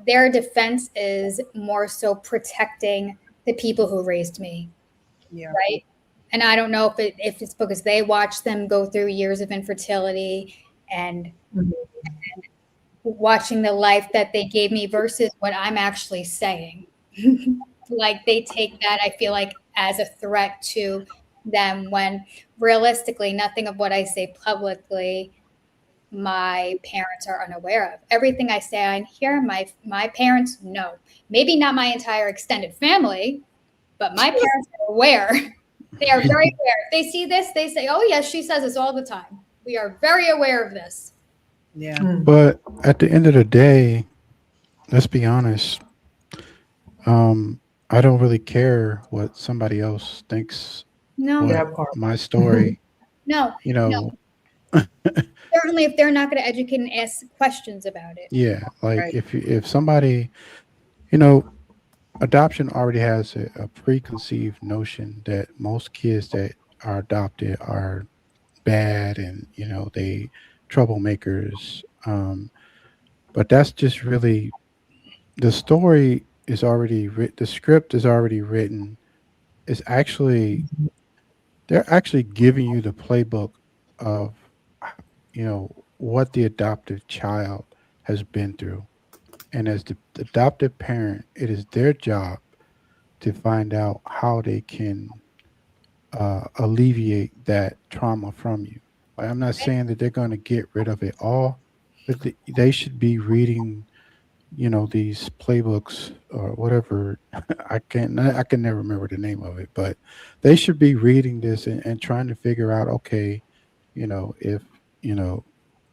their defense is more so protecting the people who raised me, Yeah. right? And I don't know if it's because they watched them go through years of infertility and watching the life that they gave me versus what I'm actually saying. Like they take that, I feel like, as a threat to them when realistically nothing of what I say publicly my parents are unaware of. Everything I say on here, my parents know. Maybe not my entire extended family, but my parents are aware. They are very aware. If they see this, they say, "Oh yes, she says this all the time." We are very aware of this. Yeah. But at the end of the day, let's be honest. Um, I don't really care what somebody else thinks. No, What That part. my story, no, you no. know, Certainly, if they're not going to educate and ask questions about it. yeah. Like Right. if somebody, you know, adoption already has a preconceived notion that most kids that are adopted are bad and they troublemakers. But that's just really the story is already written. The script is already written. It's actually they're actually giving you the playbook of what the adoptive child has been through, and as the adoptive parent, it is their job to find out how they can alleviate that trauma from you. Like, I'm not saying that they're going to get rid of it all, but they should be reading, these playbooks or whatever. I can never remember the name of it, but they should be reading this and trying to figure out, okay, if you know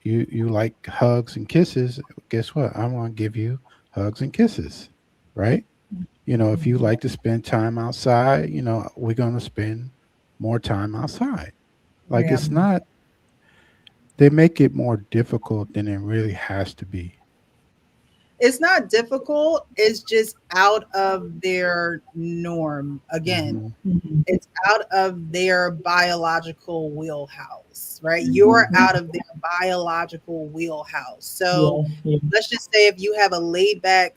you like hugs and kisses, guess what? I'm going to give you hugs and kisses, right? If you like to spend time outside, we're going to spend more time outside. Like, Yeah. it's not, they make it more difficult than it really has to be. It's not difficult. It's just out of their norm. Again, Hmm. it's out of their biological wheelhouse, right? You're out of their biological wheelhouse. So Yeah, yeah. let's just say if you have a laid back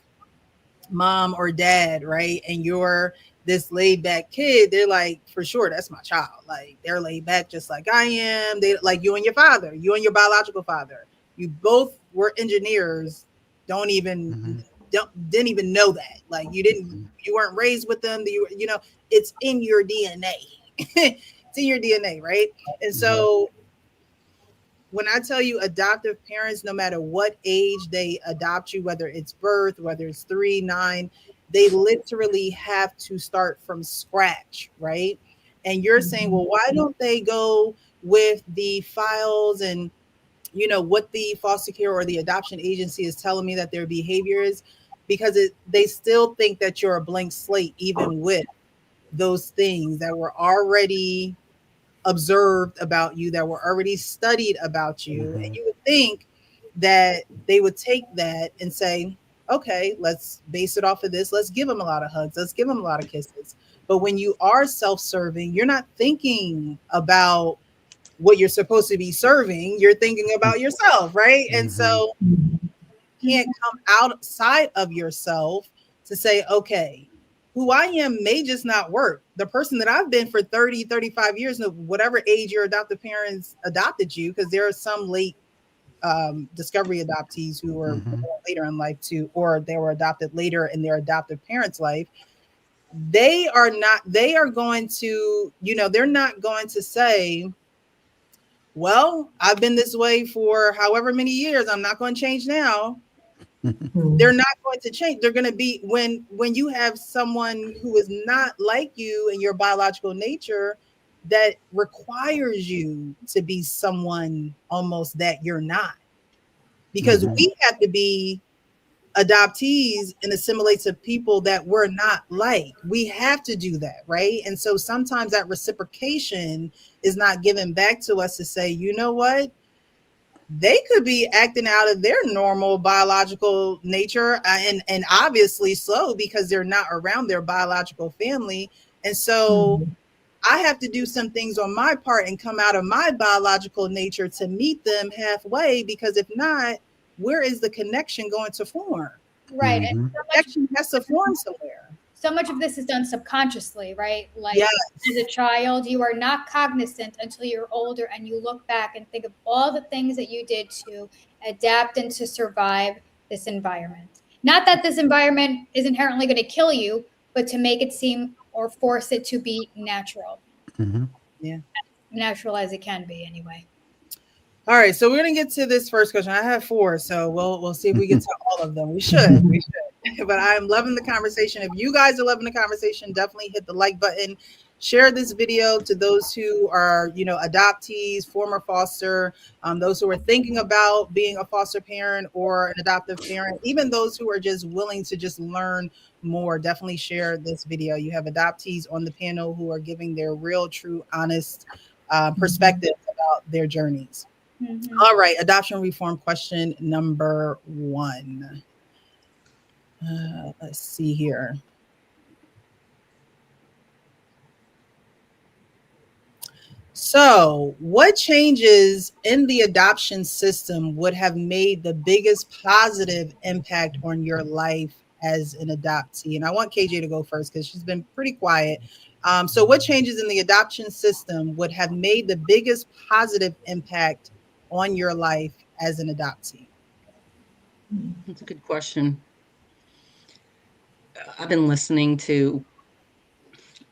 mom or dad, right? And you're this laid back kid, they're like, for sure, that's my child. Like they're laid back just like I am. They like you and your father, you and your biological father. You both were engineers. Don't even Hmm. didn't even know that. Like you weren't raised with them. It's in your DNA. It's in your DNA, right? And Hmm. so when I tell you adoptive parents, no matter what age they adopt you, whether it's birth, whether it's 3, 9, they literally have to start from scratch, right? And you're saying, well, why don't they go with the files and what the foster care or the adoption agency is telling me that their behavior is? Because they still think that you're a blank slate, even with those things that were already observed about you, that were already studied about you. And Hmm. you would think that they would take that and say, okay, let's base it off of this. Let's give them a lot of hugs. Let's give them a lot of kisses. But when you are self serving, you're not thinking about what you're supposed to be serving. You're thinking about yourself, right? And Hmm. so can't come outside of yourself to say, okay, who I am may just not work. The person that I've been for 30, 35 years, whatever age your adoptive parents adopted you, because there are some late discovery adoptees who were Hmm. born later in life too, or they were adopted later in their adoptive parents' life. They are going to, they're not going to say, well, I've been this way for however many years. I'm not going to change now. They're not going to change. They're going to be when you have someone who is not like you in your biological nature, that requires you to be someone almost that you're not, because Hmm. we have to be adoptees and assimilate to people that we're not like. We have to do that, right? And so sometimes that reciprocation is not given back to us to say, you know what, they could be acting out of their normal biological nature, and obviously so, because they're not around their biological family. And so I have to do some things on my part and come out of my biological nature to meet them halfway, because if not, where is the connection going to form? Right. Mhm. And Connection has to form somewhere. so much of this is done subconsciously, right? Like Yes. as a child, you are not cognizant until you're older and you look back and think of all the things that you did to adapt and to survive this environment. Not that this environment is inherently going to kill you, but to make it seem or force it to be natural. Mhm. Yeah. Natural as it can be, anyway. All right, so we're gonna get to this first question. I have four, so we'll see if we get to all of them. We should. But I'm loving the conversation. If you guys are loving the conversation, definitely hit the like button. Share this video to those who are, adoptees, former foster, those who are thinking about being a foster parent or an adoptive parent, even those who are just willing to just learn more. Definitely share this video. You have adoptees on the panel who are giving their real, true, honest perspectives about their journeys. Mm-hmm. All right, adoption reform question number 1. Let's see here. So, what changes in the adoption system would have made the biggest positive impact on your life as an adoptee? And I want KJ to go first because she's been pretty quiet. So, what changes in the adoption system would have made the biggest positive impact on your life as an adoptee? That's a good question. I've been listening to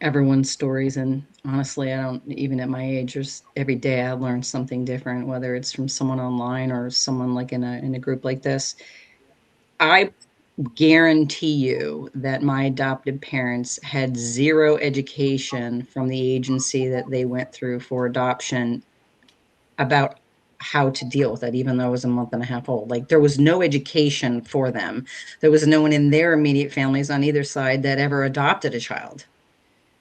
everyone's stories, and honestly, I don't, even at my age, there's every day I learn something different, whether it's from someone online or someone like in a group like this. I guarantee you that my adopted parents had zero education from the agency that they went through for adoption about how to deal with it, even though I was a month and a half old. Like, there was no education for them. There was no one in their immediate families on either side that ever adopted a child.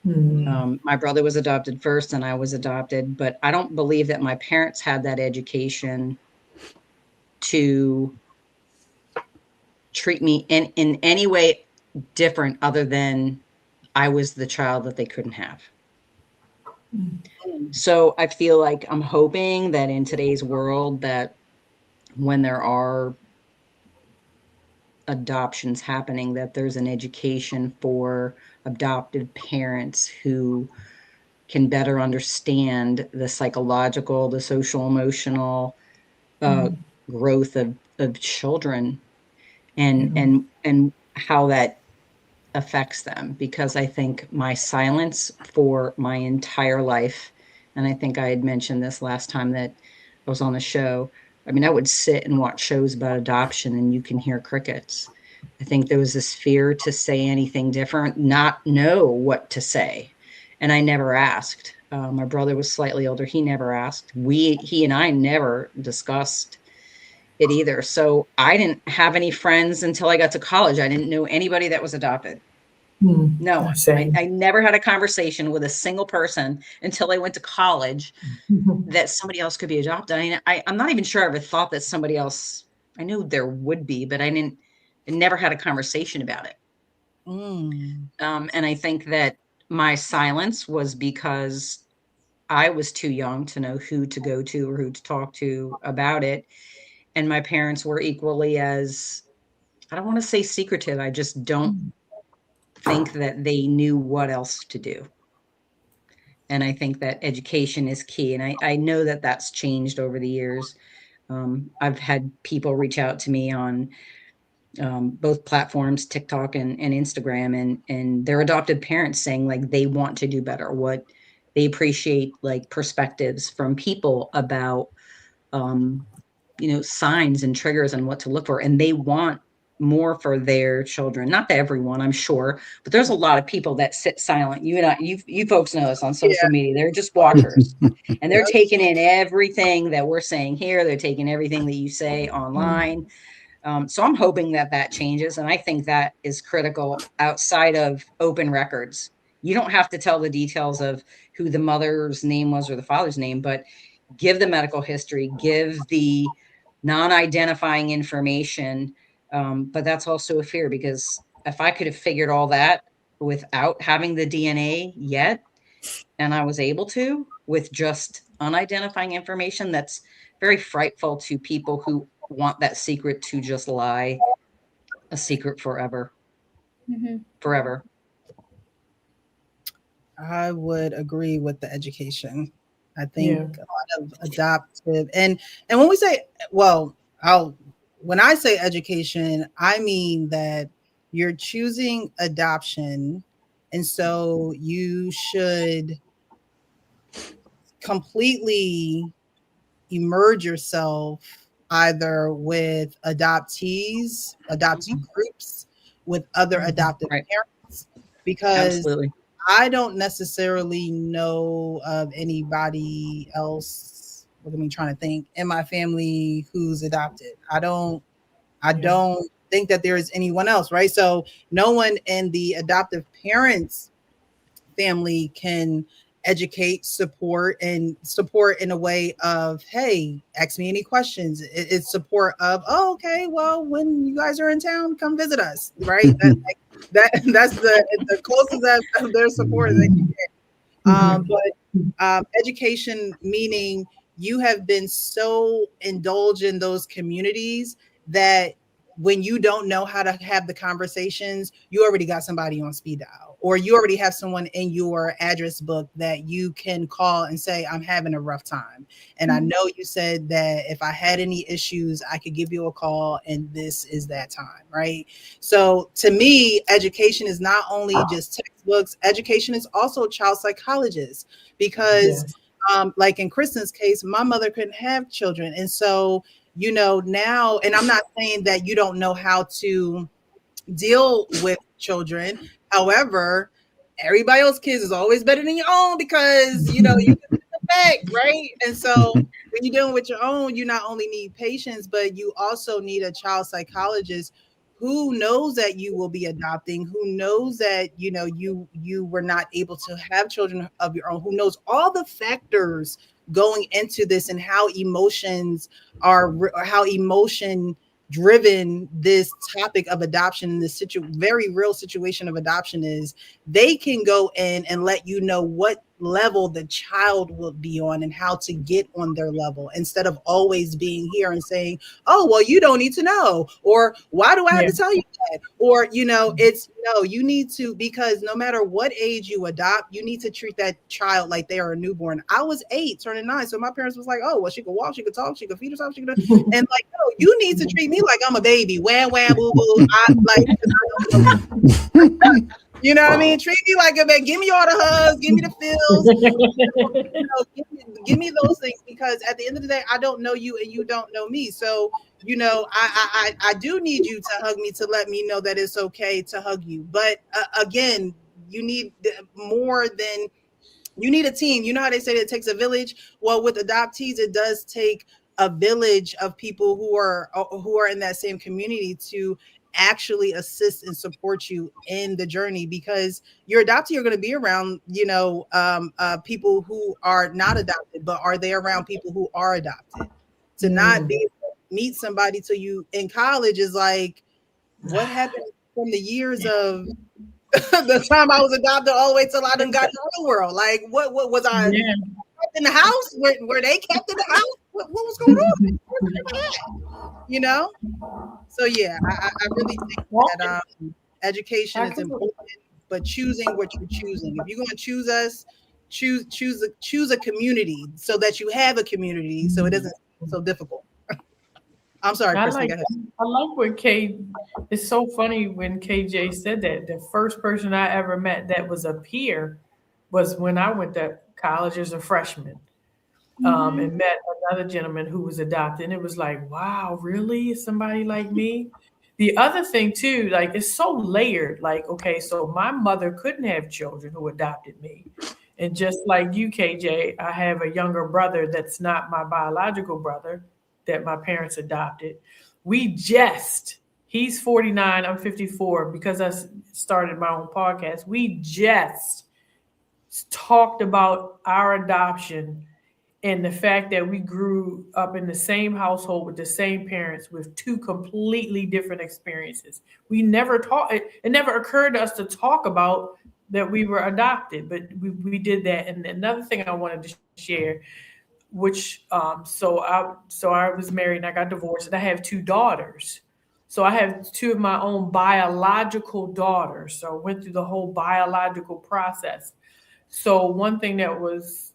My brother was adopted first and I was adopted, but I don't believe that my parents had that education to treat me in any way different other than I was the child that they couldn't have. So I feel like I'm hoping that in today's world, that when there are adoptions happening, that there's an education for adopted parents who can better understand the psychological, the social, emotional growth of children, and how that affects them. Because I think my silence for my entire life, and I think I had mentioned this last time that I was on the show, I mean, I would sit and watch shows about adoption and you can hear crickets. I think there was this fear to say anything different, not know what to say. And I never asked. My brother was slightly older. He never asked. He and I never discussed it either. So I didn't have any friends until I got to college. I didn't know anybody that was adopted. No, I never had a conversation with a single person until I went to college that somebody else could be adopted. I mean, I'm not even sure I ever thought that somebody else, I knew there would be, but I never had a conversation about it. And I think that my silence was because I was too young to know who to go to or who to talk to about it. And my parents were equally as, I don't want to say secretive, I just don't think that they knew what else to do. And I think that education is key. And I know that that's changed over the years. I've had people reach out to me on both platforms, TikTok and Instagram, and their adopted parents saying like they want to do better, what they appreciate, like perspectives from people about signs and triggers and what to look for. And they want more for their children. Not to everyone, I'm sure, but there's a lot of people that sit silent. You folks know this on social media. They're just watchers and they're taking in everything that we're saying here. They're taking everything that you say online. So I'm hoping that changes. And I think that is critical outside of open records. You don't have to tell the details of who the mother's name was or the father's name, but give the medical history, give the non-identifying information. But that's also a fear, because if I could have figured all that without having the DNA yet, and I was able to with just unidentifying information, that's very frightful to people who want that secret to just lie a secret forever. Mm-hmm. Forever. I would agree with the education. I think Yeah. a lot of adoptive and when we say, well, I'll when I say education, I mean that you're choosing adoption, and so you should completely emerge yourself either with adoptees, adoptee groups, with other adoptive Right. parents, because Absolutely. I don't necessarily know of anybody else. What am I trying to think in my family who's adopted? I Yeah. don't think that there is anyone else, right? So no one in the adoptive parents family can educate, support, and support in a way of, hey, ask me any questions. It's support of, oh, okay, well, when you guys are in town, come visit us, right? That's the closest of their support that you get. But education, meaning you have been so indulged in those communities that when you don't know how to have the conversations, you already got somebody on speed dial, or you already have someone in your address book that you can call and say, I'm having a rough time. And I know you said that if I had any issues, I could give you a call, and this is that time, right? So to me, education is not only just textbooks, education is also child psychologists, because Yes. like in Kristen's case, my mother couldn't have children. And so, now, and I'm not saying that you don't know how to deal with children. However, everybody else's kids is always better than your own, because you can back, right? And so when you're dealing with your own, you not only need patience, but you also need a child psychologist who knows that you will be adopting, who knows that you were not able to have children of your own, who knows all the factors going into this, and how emotions or how emotion driven this topic of adoption, this very real situation of adoption is. They can go in and let you know what level the child will be on and how to get on their level, instead of always being here and saying, oh, well, you don't need to know, or why do I have Yeah. to tell you that, or it's no, you need to, because no matter what age you adopt, you need to treat that child like they are a newborn. I was 8 turning 9, so my parents was like, oh, well, she could walk, she could talk, she could feed herself, she could and like, no, you need to treat me like I'm a baby. Wham, wham, boo, boo. I like, 'cause I don't know. You know what I mean? Treat me like a baby. Give me all the hugs, give me the feels, give me those things, because at the end of the day, I don't know you and you don't know me. So, I do need you to hug me, to let me know that it's okay to hug you. But again, you need more than you need a team. You know how they say that it takes a village? Well, with adoptees, it does take a village of people who are in that same community to actually assist and support you in the journey, because your adoptee are going to be around, people who are not adopted, but are they around people who are adopted? To not be meet somebody till you in college is like, what happened from the years of the time I was adopted all the way till I done got in the real world? Like, what was I Yeah. kept in the house? Were they kept in the house? What was going on? You know? So yeah, I really think that education is important, but choosing what you're choosing. If you're going to choose us, choose a community, so that you have a community, so it doesn't seem so difficult. I'm sorry, I Kristen. like Go ahead. I like what K. It's so funny when KJ said that. The first person I ever met that was a peer was when I went to college as a freshman, and met another gentleman who was adopted. And it was like, wow, really? Somebody like me? The other thing too, like it's so layered. Like, okay, so my mother couldn't have children who adopted me. And just like you, KJ, I have a younger brother that's not my biological brother that my parents adopted. We just, he's 49, I'm 54, because I started my own podcast. We just talked about our adoption and the fact that we grew up in the same household with the same parents with two completely different experiences. We never taught it. It never occurred to us to talk about that we were adopted, but we did that. And another thing I wanted to share, which so I was married and I got divorced and I have two daughters. So I have two of my own biological daughters. So I went through the whole biological process. So one thing that was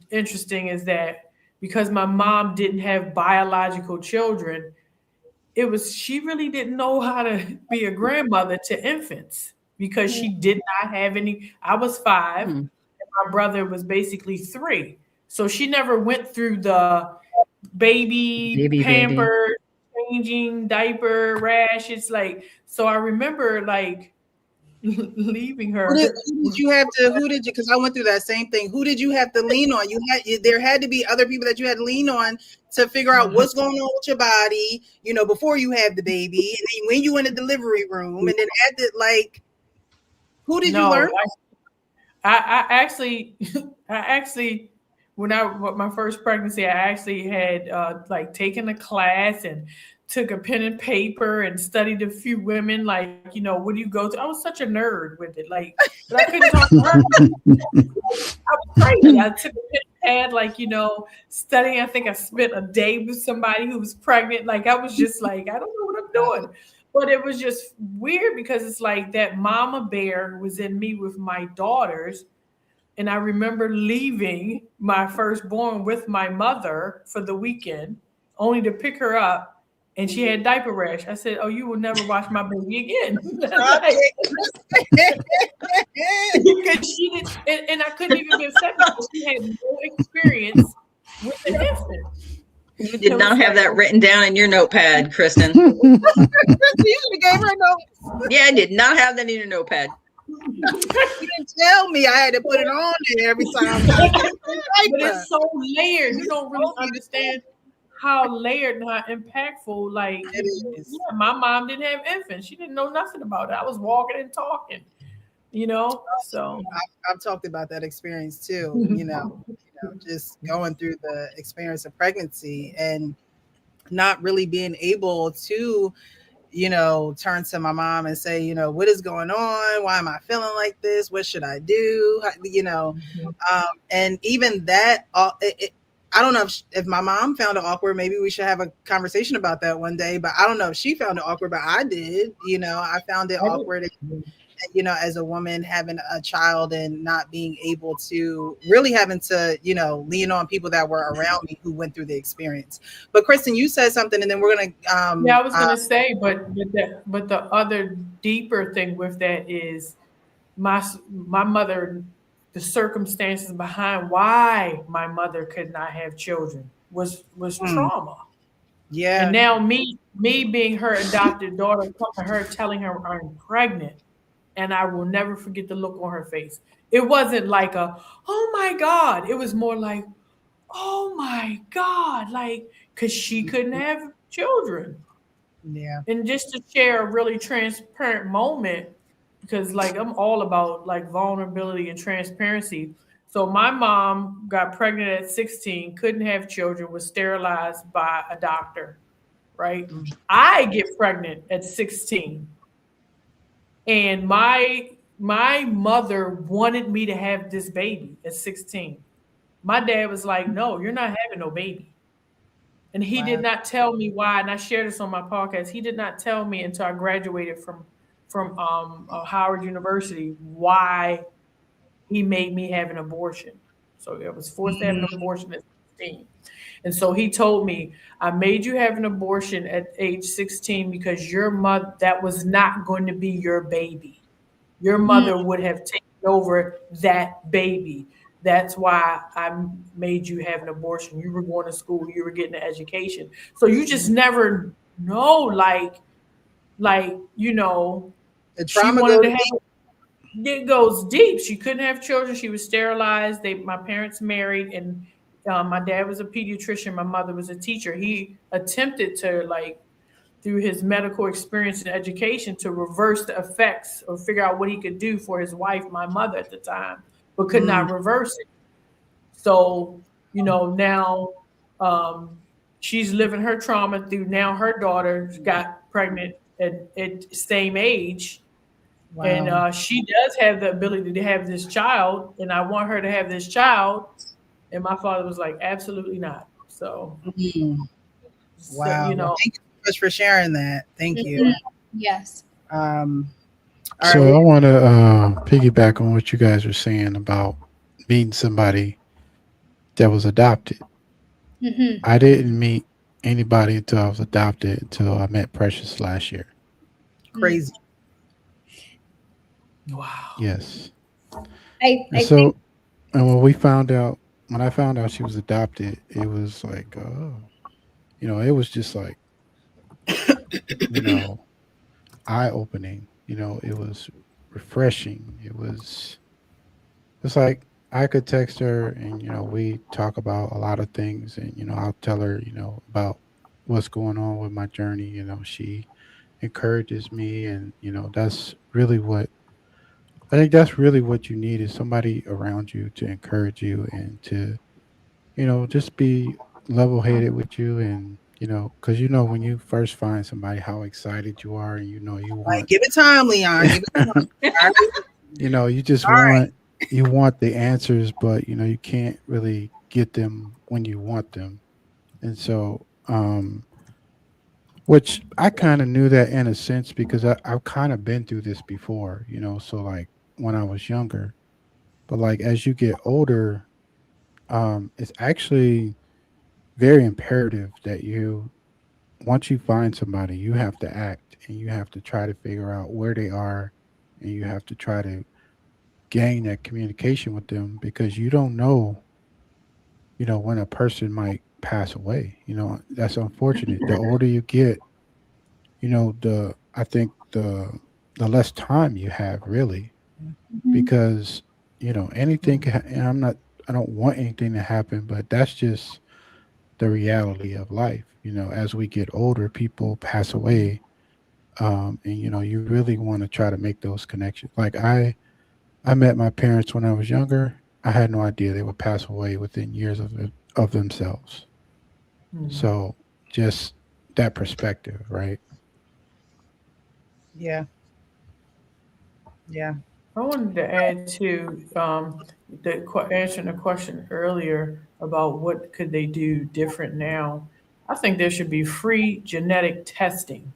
interesting is that because my mom didn't have biological children, she really didn't know how to be a grandmother to infants because she did not have any. I was 5, and my brother was basically 3. So she never went through the baby Baby. pamper, changing diaper, rash. It's like, so I remember like leaving her. Who did you have to? Who did you? Because I went through that same thing. Who did you have to lean on? There had to be other people that you had to lean on to figure out what's going on with your body. Before you have the baby, and then when you in the delivery room, and then at the who did you learn? I actually, when my first pregnancy, I actually had like taken a class and took a pen and paper and studied a few women. Like, what do you go to? I was such a nerd with it. Like, but I couldn't talk to her. I was crazy. I took a pen and pad, like, studying. I think I spent a day with somebody who was pregnant. Like, I was just like, I don't know what I'm doing. But it was just weird because it's like that mama bear was in me with my daughters. And I remember leaving my firstborn with my mother for the weekend, only to pick her up. And she had diaper rash. I said, "Oh, you will never watch my baby again." Because she didn't, and I couldn't even be upset because she had no experience with an infant. You did not have that written down in your notepad, Kristen. You should have gave her a note. Yeah, I did not have that in your notepad. You didn't tell me I had to put it on there every time. But it's so layered. You don't really understand how layered and how impactful. Like, my mom didn't have infants. She didn't know nothing about it. I was walking and talking, So I've talked about that experience too. Just going through the experience of pregnancy and not really being able to turn to my mom and say, what is going on? Why am I feeling like this? What should I do? And even that, I don't know if my mom found it awkward. Maybe we should have a conversation about that one day, but I don't know if she found it awkward, but I did. I found it awkward, as a woman having a child and not being able to really having to, lean on people that were around me who went through the experience. But Kristen, you said something, and then we're going to. I was going to say, but the other deeper thing with that is my mother, the circumstances behind why my mother could not have children was trauma. Yeah. And now me being her adopted daughter, coming to her telling her I'm pregnant. And I will never forget the look on her face. It wasn't like oh my God. It was more like, oh my God. Like, because she couldn't have children. Yeah. And just to share a really transparent moment, because like I'm all about like vulnerability and transparency. So my mom got pregnant at 16, couldn't have children, was sterilized by a doctor, right? Mm-hmm. I get pregnant at 16. And my mother wanted me to have this baby at 16. My dad was like, "No, you're not having no baby." And he did not tell me why. And I shared this on my podcast. He did not tell me until I graduated from Howard University why he made me have an abortion. So I was forced to have an abortion at 16. And so he told me, I made you have an abortion at age 16 because your mother, that was not going to be your baby. Your mother would have taken over that baby. That's why I made you have an abortion. You were going to school, you were getting an education. So you just never know, like, the trauma it goes deep. She couldn't have children. She was sterilized. My parents married, and my dad was a pediatrician. My mother was a teacher. He attempted to, like, through his medical experience and education, to reverse the effects or figure out what he could do for his wife, my mother at the time, but could not reverse it. So, now she's living her trauma through now her daughter got pregnant at same age. Wow. And she does have the ability to have this child, and I want her to have this child. And my father was like, absolutely not. So, wow. So, Thank you much for sharing that. Thank you. Mhm. Yes. All So right. I want to piggyback on what you guys were saying about meeting somebody that was adopted. Hmm. I didn't meet anybody until I was adopted until I met Precious last year. Crazy. Wow. Yes. And I think. so, and when I found out she was adopted, it was like, it was just like, you know, eye opening. It was refreshing. It's like I could text her and, we talk about a lot of things and, I'll tell her, about what's going on with my journey. She encourages me and, I think that's really what you need is somebody around you to encourage you and to, just be level headed with you and, because when you first find somebody how excited you are and you Like, want give it time, Leon. Give it time. All right. you just All right. want the answers, but you can't really get them when you want them. And so, which I kind of knew that in a sense because I've kind of been through this before, so like when I was younger, but like as you get older, it's actually very imperative that once you find somebody, you have to act and you have to try to figure out where they are and you have to try to gain that communication with them because you don't know, when a person might pass away. That's unfortunate. The older you get, I think the less time you have really Mhm. because, anything and I don't want anything to happen, but that's just the reality of life. As we get older, people pass away. And you really want to try to make those connections. Like I met my parents when I was younger. I had no idea they would pass away within years of themselves. Mhm. So just that perspective, right? Yeah. Yeah. I wanted to add to answering the question earlier about what could they do different now. I think there should be free genetic testing.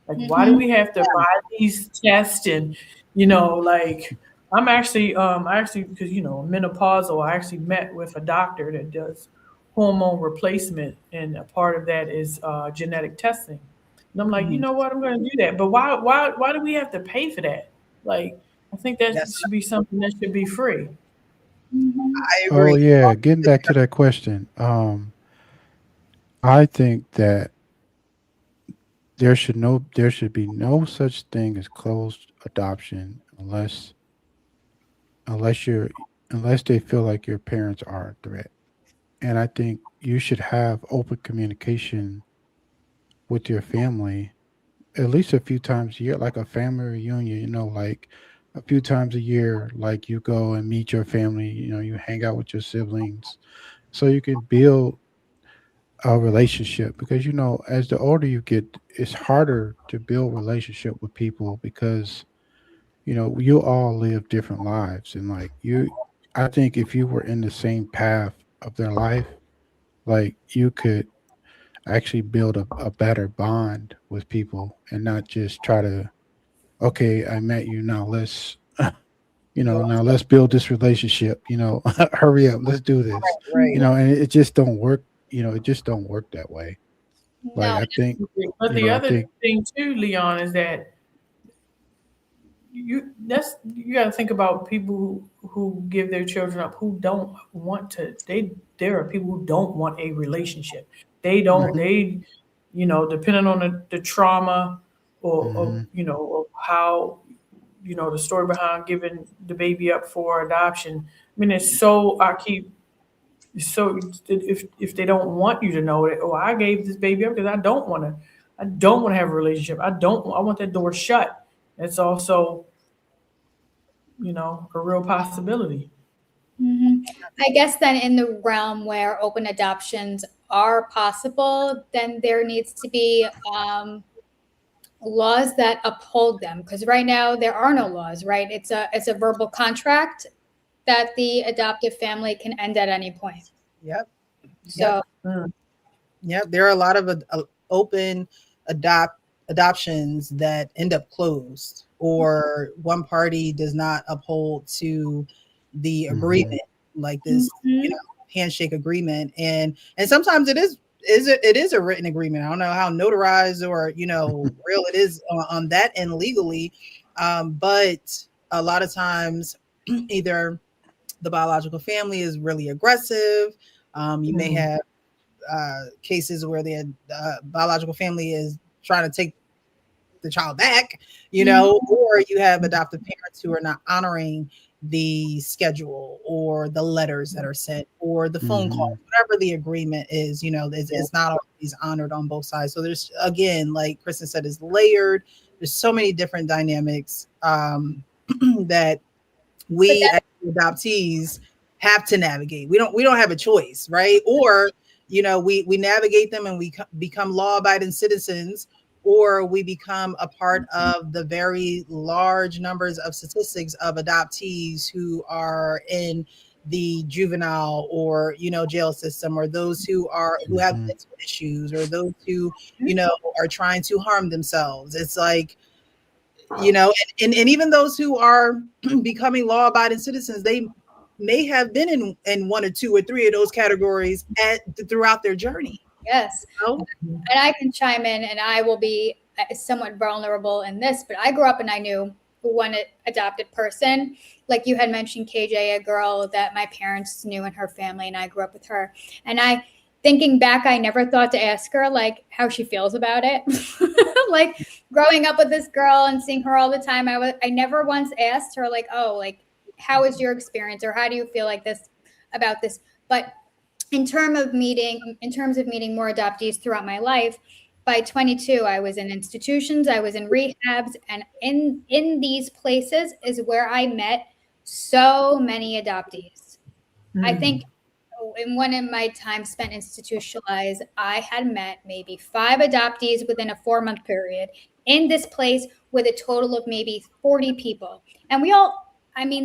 Like, why do Mhm. we have to buy these tests? And like I actually because menopausal. I actually met with a doctor that does hormone replacement, and a part of that is genetic testing. And I'm like, you Mhm. know what, I'm going to do that. But why do we have to pay for that? Like, I think that That's should be something that should be free. Mhm. I Oh agree. yeah, getting back to that question. I think that there should be no such thing as closed adoption unless you're unless they feel like your parents are a threat. And I think you should have open communication with your family at least a few times a year, like a family reunion, like a few times a year, like you go and meet your family, you hang out with your siblings so you can build a relationship because as the older you get it's harder to build relationship with people because you all live different lives and like I think if you were in the same path of their life like you could actually build a better bond with people and not just try to okay I met you now let's go. now let's build this relationship hurry up let's do this Right. and it just don't work it just don't work that way like No. I think But the I other think thing too, Leon, is that you got to think about people who give their children up who don't want to. There are people who don't want a relationship. They don't. Right. mhm, Depending on the trauma or mhm, of how the story behind giving the baby up for adoption. I mean, it's so I keep so if they don't want you to know that, oh, I gave this baby up because I don't want to have a relationship. I want that door shut. It's also a real possibility. Mhm. I guess then in the realm where open adoptions are possible, then there needs to be laws that uphold them. Because right now there are no laws, right? It's a verbal contract that the adoptive family can end at any point. Yep. Yep. So Mm. Yep. There are a lot of open adoptions that end up closed, or one party does not uphold to the agreement, like this, handshake agreement, and sometimes it is a written agreement. I don't know how notarized or real it is on that end legally, but a lot of times either the biological family is really aggressive. You may have cases where the biological family is trying to take the child back, or you have adoptive parents who are not honoring the schedule or the letters that are sent or the phone calls, whatever the agreement is, it's not always honored on both sides. So there's, again, like Kristen said, is layered. There's so many different dynamics that we as adoptees have to navigate. We don't have a choice, right? Or we navigate them and we become law-abiding citizens, or we become a part of the very large numbers of statistics of adoptees who are in the juvenile or jail system, or those who have mental issues, or those who are trying to harm themselves. It's like, and even those who are becoming law-abiding citizens, they may have been in one or two or three of those categories throughout their journey. Yes. And I can chime in, and I will be somewhat vulnerable in this, but I grew up and I knew one adopted person. Like you had mentioned, KJ, a girl that my parents knew in her family, and I grew up with her. And thinking back, I never thought to ask her like how she feels about it. Like growing up with this girl and seeing her all the time, I never once asked her like, oh, like how is your experience, or how do you feel like this about this? But in terms of meeting more adoptees throughout my life, by 22, I was in institutions, I was in rehabs, and in these places is where I met so many adoptees. I think in one of my time spent institutionalized, I had met maybe 5 adoptees within a 4-month period in this place with a total of maybe 40 people. And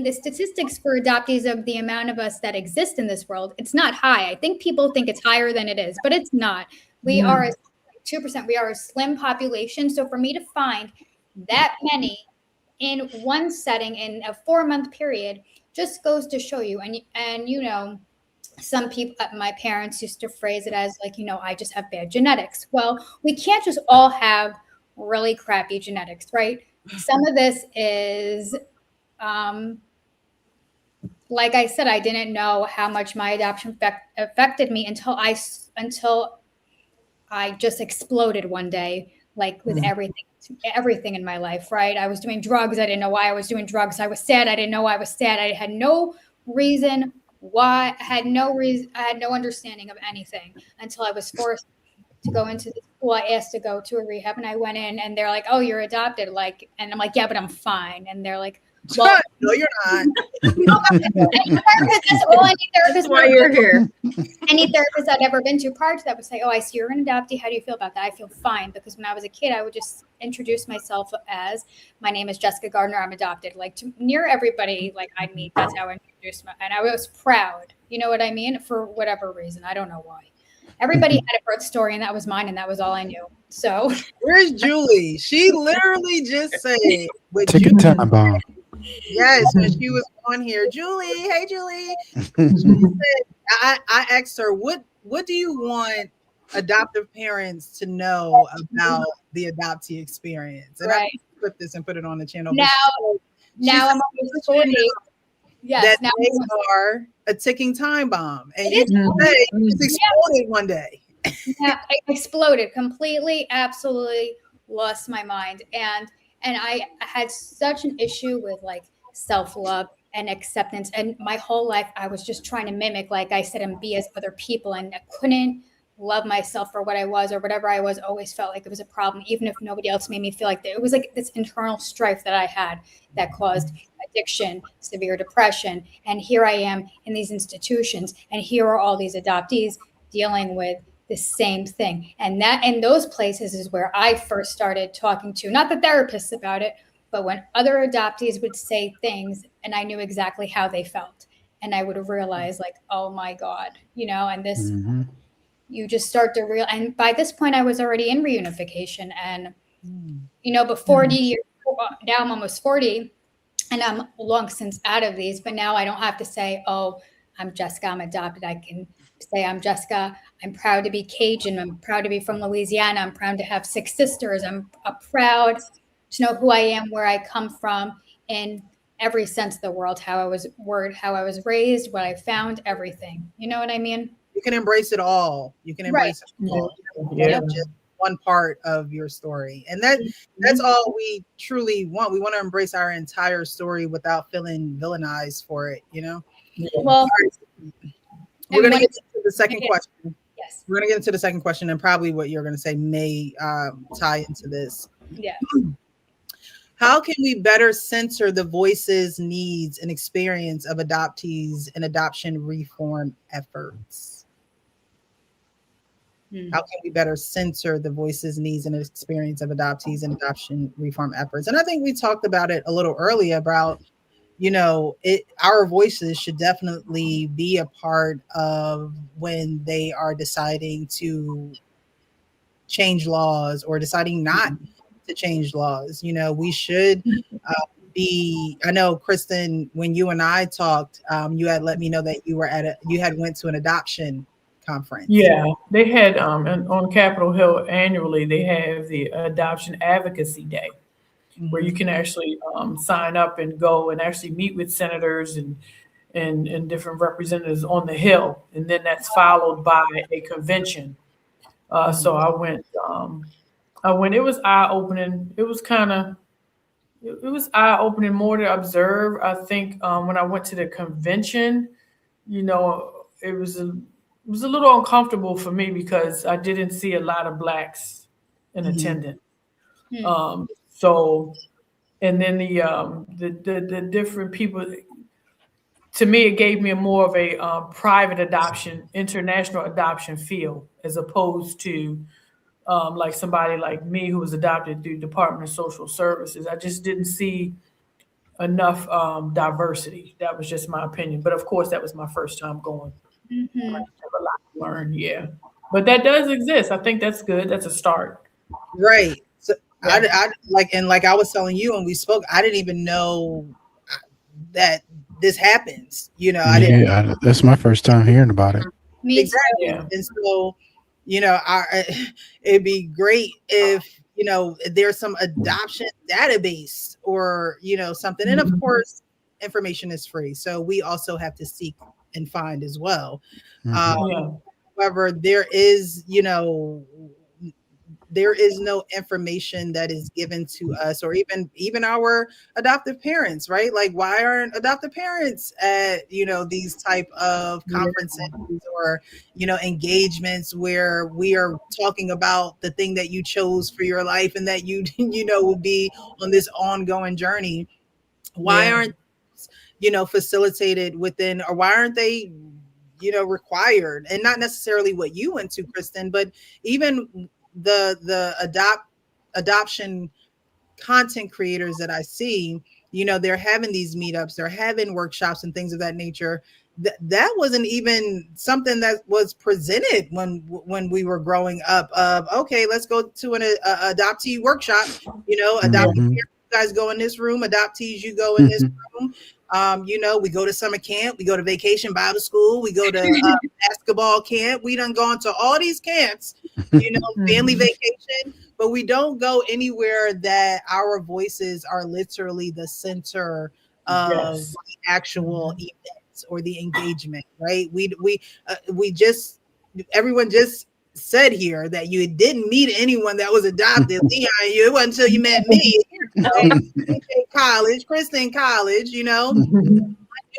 the statistics for adoptees of the amount of us that exist in this world, it's not high. I think people think it's higher than it is, but it's not. We are 2%. We are a slim population. So for me to find that many in one setting in a 4-month period just goes to show you. And some people, my parents used to phrase it as like, I just have bad genetics. Well, we can't just all have really crappy genetics, right? Some of this is, like I said, I didn't know how much my adoption affected me until I just exploded one day, like with everything in my life, right? I was doing drugs. I didn't know why I was doing drugs. I was sad. I didn't know why I was sad. I had no reason why. I had no understanding of anything until I was forced to go into the school. I asked to go to a rehab, and I went in, and they're like, "Oh, you're adopted." And I'm like, "Yeah, but I'm fine." And they're like, "Well, no, you're not." That's all any therapist. That's why you're here. Any therapist I'd ever been to prior to that would say, "Oh, I see you're an adoptee. How do you feel about that?" I feel fine, because when I was a kid, I would just introduce myself as, "My name is Jessica Gardner. I'm adopted." Like to near everybody, like I meet. That's how I introduced and I was proud. You know what I mean? For whatever reason, I don't know why. Everybody had a birth story, and that was mine, and that was all I knew. So where's Julie? She literally just said, "Ticking time bomb." Yes, when she was on here, Julie. Hey, Julie. She said, I asked her, what do you want adoptive parents to know about the adoptee experience? And right. I put this and put it on the channel. Now I'm almost 40. Yes, that now they are a ticking time bomb, and you just exploded one day. Yeah, I exploded completely, absolutely lost my mind, and I had such an issue with like self-love and acceptance, and my whole life I was just trying to mimic, like I said, and be as other people, and I couldn't love myself for what I was, or whatever I was. Always felt like it was a problem, even if nobody else made me feel like that. It was like this internal strife that I had that caused addiction, severe depression, and here I am in these institutions, and here are all these adoptees dealing with the same thing. And that in those places is where I first started talking to, not the therapists about it, but when other adoptees would say things and I knew exactly how they felt. And I would have realized like, oh my God, and this, you just start to real. And by this point, I was already in reunification, and but 40 years now, I'm almost 40, and I'm long since out of these. But now I don't have to say, "Oh, I'm Jessica, I'm adopted." I can say, "I'm Jessica. I'm proud to be Cajun. I'm proud to be from Louisiana. I'm proud to have 6 sisters. I'm proud to know who I am, where I come from, in every sense of the world. How I was raised, what I found, everything. You know what I mean?" You can embrace it all. You can embrace it all. Just one part of your story, and that's all we truly want. We want to embrace our entire story without feeling villainized for it. Well, we're going to get to the second question. Yes, we're going to get into the second question, and probably what you're going to say may tie into this. Yeah. How can we better censor the voices, needs, and experience of adoptees in adoption reform efforts? How can we better censor the voices, needs, and experience of adoptees in adoption reform efforts? And I think we talked about it a little earlier about, our voices should definitely be a part of when they are deciding to change laws or deciding not to change laws. We should I know, Kristen, when you and I talked, you had let me know that you had went to an adoption conference. Yeah, they had on Capitol Hill annually, they have the Adoption Advocacy Day, where you can actually sign up and go and actually meet with senators and different representatives on the Hill, and then that's followed by a convention. So I went. It was eye opening. It was eye opening more to observe. I think when I went to the convention, it was a little uncomfortable for me because I didn't see a lot of Blacks in attendance. So, and then the different people, to me, it gave me more of a private adoption, international adoption feel, as opposed to like somebody like me who was adopted through Department of Social Services. I just didn't see enough diversity. That was just my opinion. But of course, that was my first time going. I have a lot to learn, yeah. But that does exist. I think that's good. That's a start. Right. So I like I was telling you when we spoke, I didn't even know that this happens. I didn't. That's my first time hearing about it. Exactly. Yeah. And so, it'd be great if there's some adoption database or something. And of course, information is free, so we also have to seek and find as well. However, there is no information that is given to us, or even our adoptive parents, right? Like, why aren't adoptive parents at these type of conferences or engagements where we are talking about the thing that you chose for your life and that you will be on this ongoing journey? Why aren't facilitated within, or why aren't they required? And not necessarily what you went to, Kristen, but even the adoption content creators that I see, they're having these meetups, they're having workshops and things of that nature. That wasn't even something that was presented when we were growing up. Okay, let's go to an adoptee workshop. Adoptee parents, you guys go in this room. Adoptees, you go in this room. We go to summer camp, we go to vacation Bible school, we go to basketball camp. We done gone to all these camps, family vacation, but we don't go anywhere that our voices are literally the center of the actual events or the engagement, right? Everyone just said here that you didn't meet anyone that was adopted. Leon, it wasn't until you met me. College, Kristen college, I knew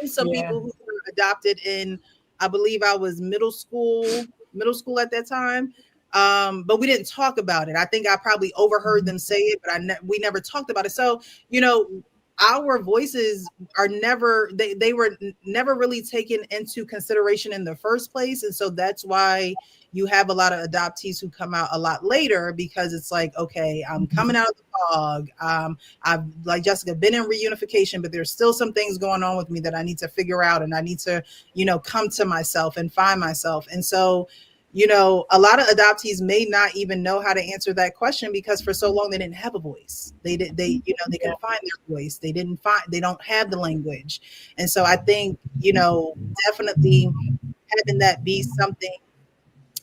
some people who were adopted in, I believe I was middle school at that time. But we didn't talk about it. I think I probably overheard them say it, but we never talked about it. So, our voices are they were never really taken into consideration in the first place. And so that's why you have a lot of adoptees who come out a lot later, because it's like, okay, I'm coming out of the fog. I've, like Jessica, been in reunification, but there's still some things going on with me that I need to figure out, and I need to, come to myself and find myself. And so, you know, a lot of adoptees may not even know how to answer that question because for so long they didn't have a voice. They couldn't find their voice. They don't have the language. And so I think, you know, definitely having that be something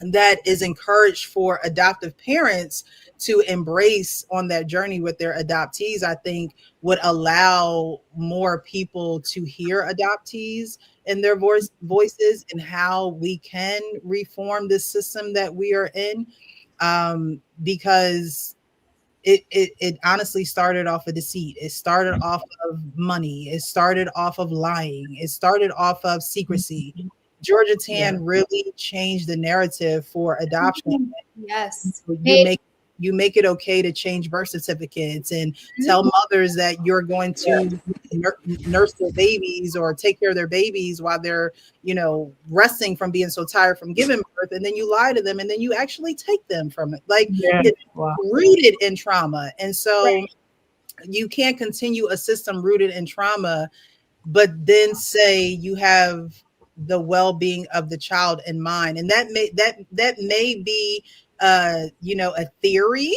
that is encouraged for adoptive parents to embrace on that journey with their adoptees, I think would allow more people to hear adoptees and their voices and how we can reform this system that we are in. Because it honestly started off of deceit. It started off of money. It started off of lying. It started off of secrecy. Georgia Tan really changed the narrative for adoption. Yes. You make it okay to change birth certificates and tell mothers that you're going to nurse their babies or take care of their babies while they're, you know, resting from being so tired from giving birth, and then you lie to them and then you actually take them from it. Like it's rooted in trauma. And so you can't continue a system rooted in trauma but then say you have the well-being of the child in mind. And that may be you know, a theory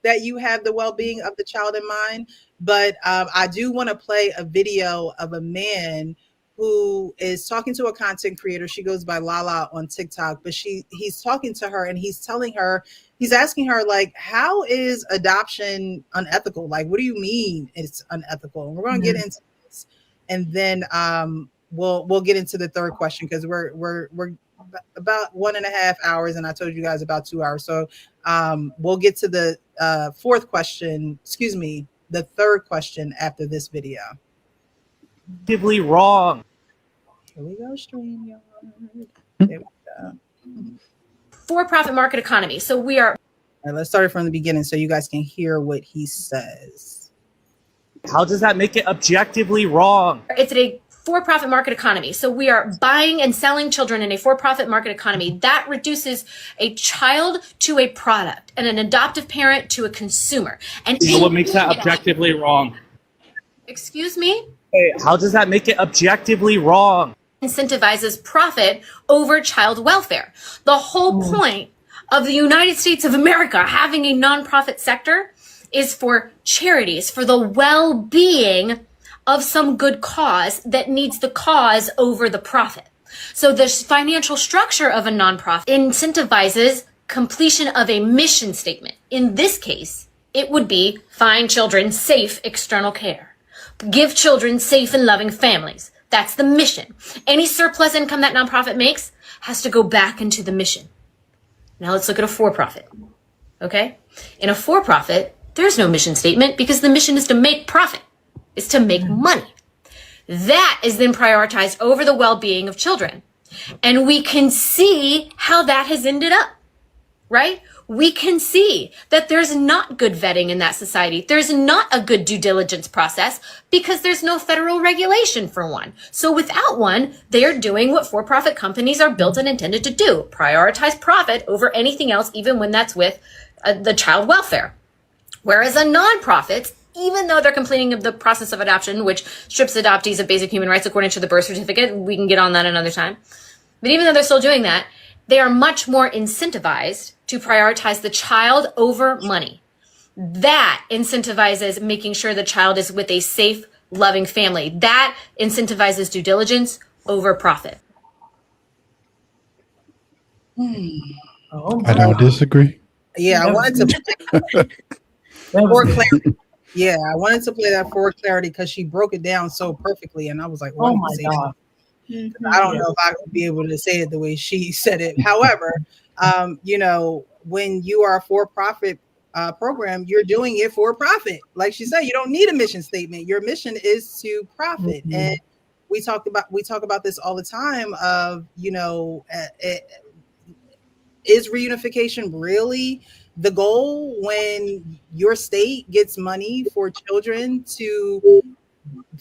that you have the well-being of the child in mind. But I do want to play a video of a man who is talking to a content creator. She goes by Lala on TikTok, but he's talking to her and he's asking her, like, how is adoption unethical? Like, what do you mean it's unethical? And we're going to get into this. And then we'll get into the third question because we're about 1.5 hours, and I told you guys about 2 hours. So we'll get to the the third question after this video. Wrong. Here we go, StreamYard. There we go. For-profit market economy. So we are. All right, let's start it from the beginning so you guys can hear what he says. How does that make it objectively wrong? It's a for-profit market economy. So we are buying and selling children in a for-profit market economy. That reduces a child to a product and an adoptive parent to a consumer. And you know what makes that objectively wrong? Excuse me? Hey, how does that make it objectively wrong? Incentivizes profit over child welfare. The whole point of the United States of America having a nonprofit sector is for charities, for the well-being of some good cause that needs the cause over the profit. So the financial structure of a nonprofit incentivizes completion of a mission statement. In this case, it would be find children safe external care. Give children safe and loving families. That's the mission. Any surplus income that nonprofit makes has to go back into the mission. Now let's look at a for-profit. Okay? In a for-profit, there's no mission statement because the mission is to make profit, is to make money. That is then prioritized over the well-being of children. And we can see how that has ended up, right? We can see that there's not good vetting in that society. There's not a good due diligence process because there's no federal regulation for one. So without one, they're doing what for-profit companies are built and intended to do, prioritize profit over anything else, even when that's with the child welfare. Whereas a nonprofit, even though they're completing the process of adoption, which strips adoptees of basic human rights according to the birth certificate, we can get on that another time. But even though they're still doing that, they are much more incentivized to prioritize the child over money. That incentivizes making sure the child is with a safe, loving family. That incentivizes due diligence over profit. I don't disagree. Yeah, I wanted to for clarity. Yeah, I wanted to play that for clarity because she broke it down so perfectly, and I was like, "Oh my God!" I don't know if I would be able to say it the way she said it. However, you know, when you are a for-profit program, you're doing it for profit. Like she said, you don't need a mission statement. Your mission is to profit, and we talk about this all the time. Of, you know, is reunification really the goal when your state gets money for children to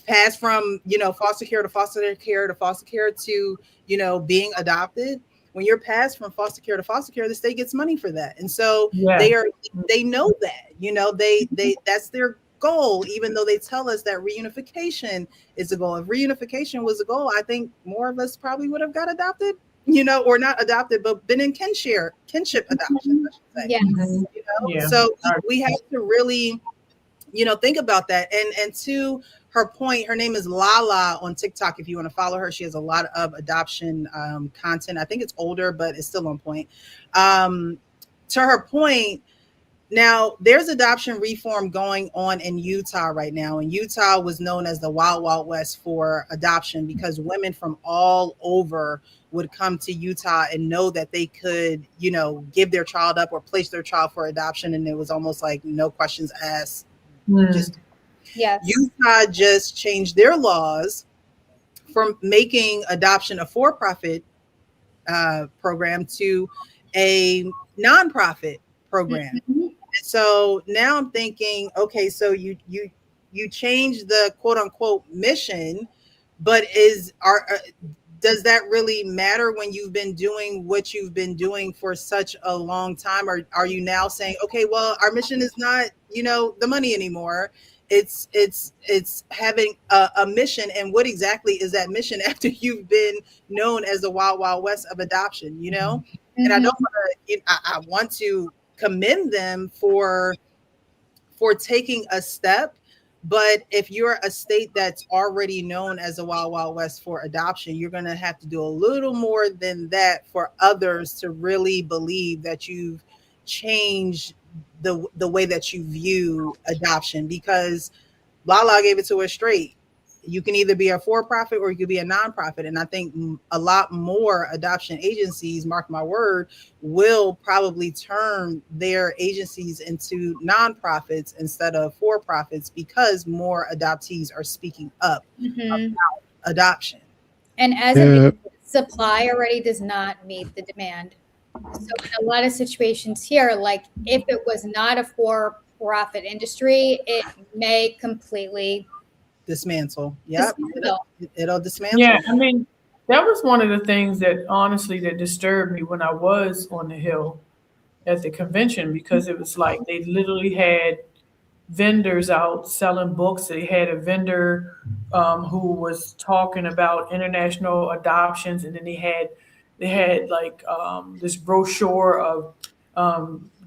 pass from, you know, foster care to foster care to foster care to, you know, being adopted? When you're passed from foster care to foster care, the state gets money for that. And so they know that, you know, they that's their goal, even though they tell us that reunification is the goal. If reunification was the goal, I think more of us probably would have got adopted or not adopted, but been in kinship adoption, I should say. Yes. Yeah. So we have to really, think about that. And to her point, her name is Lala on TikTok. If you want to follow her, she has a lot of adoption content. I think it's older, but it's still on point. To her point, now there's adoption reform going on in Utah right now. And Utah was known as the Wild Wild West for adoption because women from all over would come to Utah and know that they could, give their child up or place their child for adoption. And it was almost like no questions asked. Just Yes. Utah just changed their laws from making adoption a for-profit program to a nonprofit program. Mhm. So now I'm thinking, okay, so you change the quote unquote mission, but does that really matter when you've been doing what you've been doing for such a long time? Or are you now saying, okay, well, our mission is not, the money anymore. It's having a mission. And what exactly is that mission after you've been known as the Wild Wild West of adoption, And I don't want to, I want to commend them for taking a step. But if you're a state that's already known as a Wild Wild West for adoption, you're going to have to do a little more than that for others to really believe that you've changed the way that you view adoption. Because Lala gave it to us straight. You can either be a for-profit or you could be a nonprofit. And I think a lot more adoption agencies, mark my word, will probably turn their agencies into nonprofits instead of for-profits because more adoptees are speaking up about adoption. And as Yeah. supply already does not meet the demand. So in a lot of situations here, like if it was not a for-profit industry, it may completely Dismantle. Yep. dismantle. It'll dismantle. Yeah, I mean, that was one of the things that honestly that disturbed me when I was on the Hill at the convention, because it was like they literally had vendors out selling books. They had a vendor who was talking about international adoptions, and then they had like this brochure of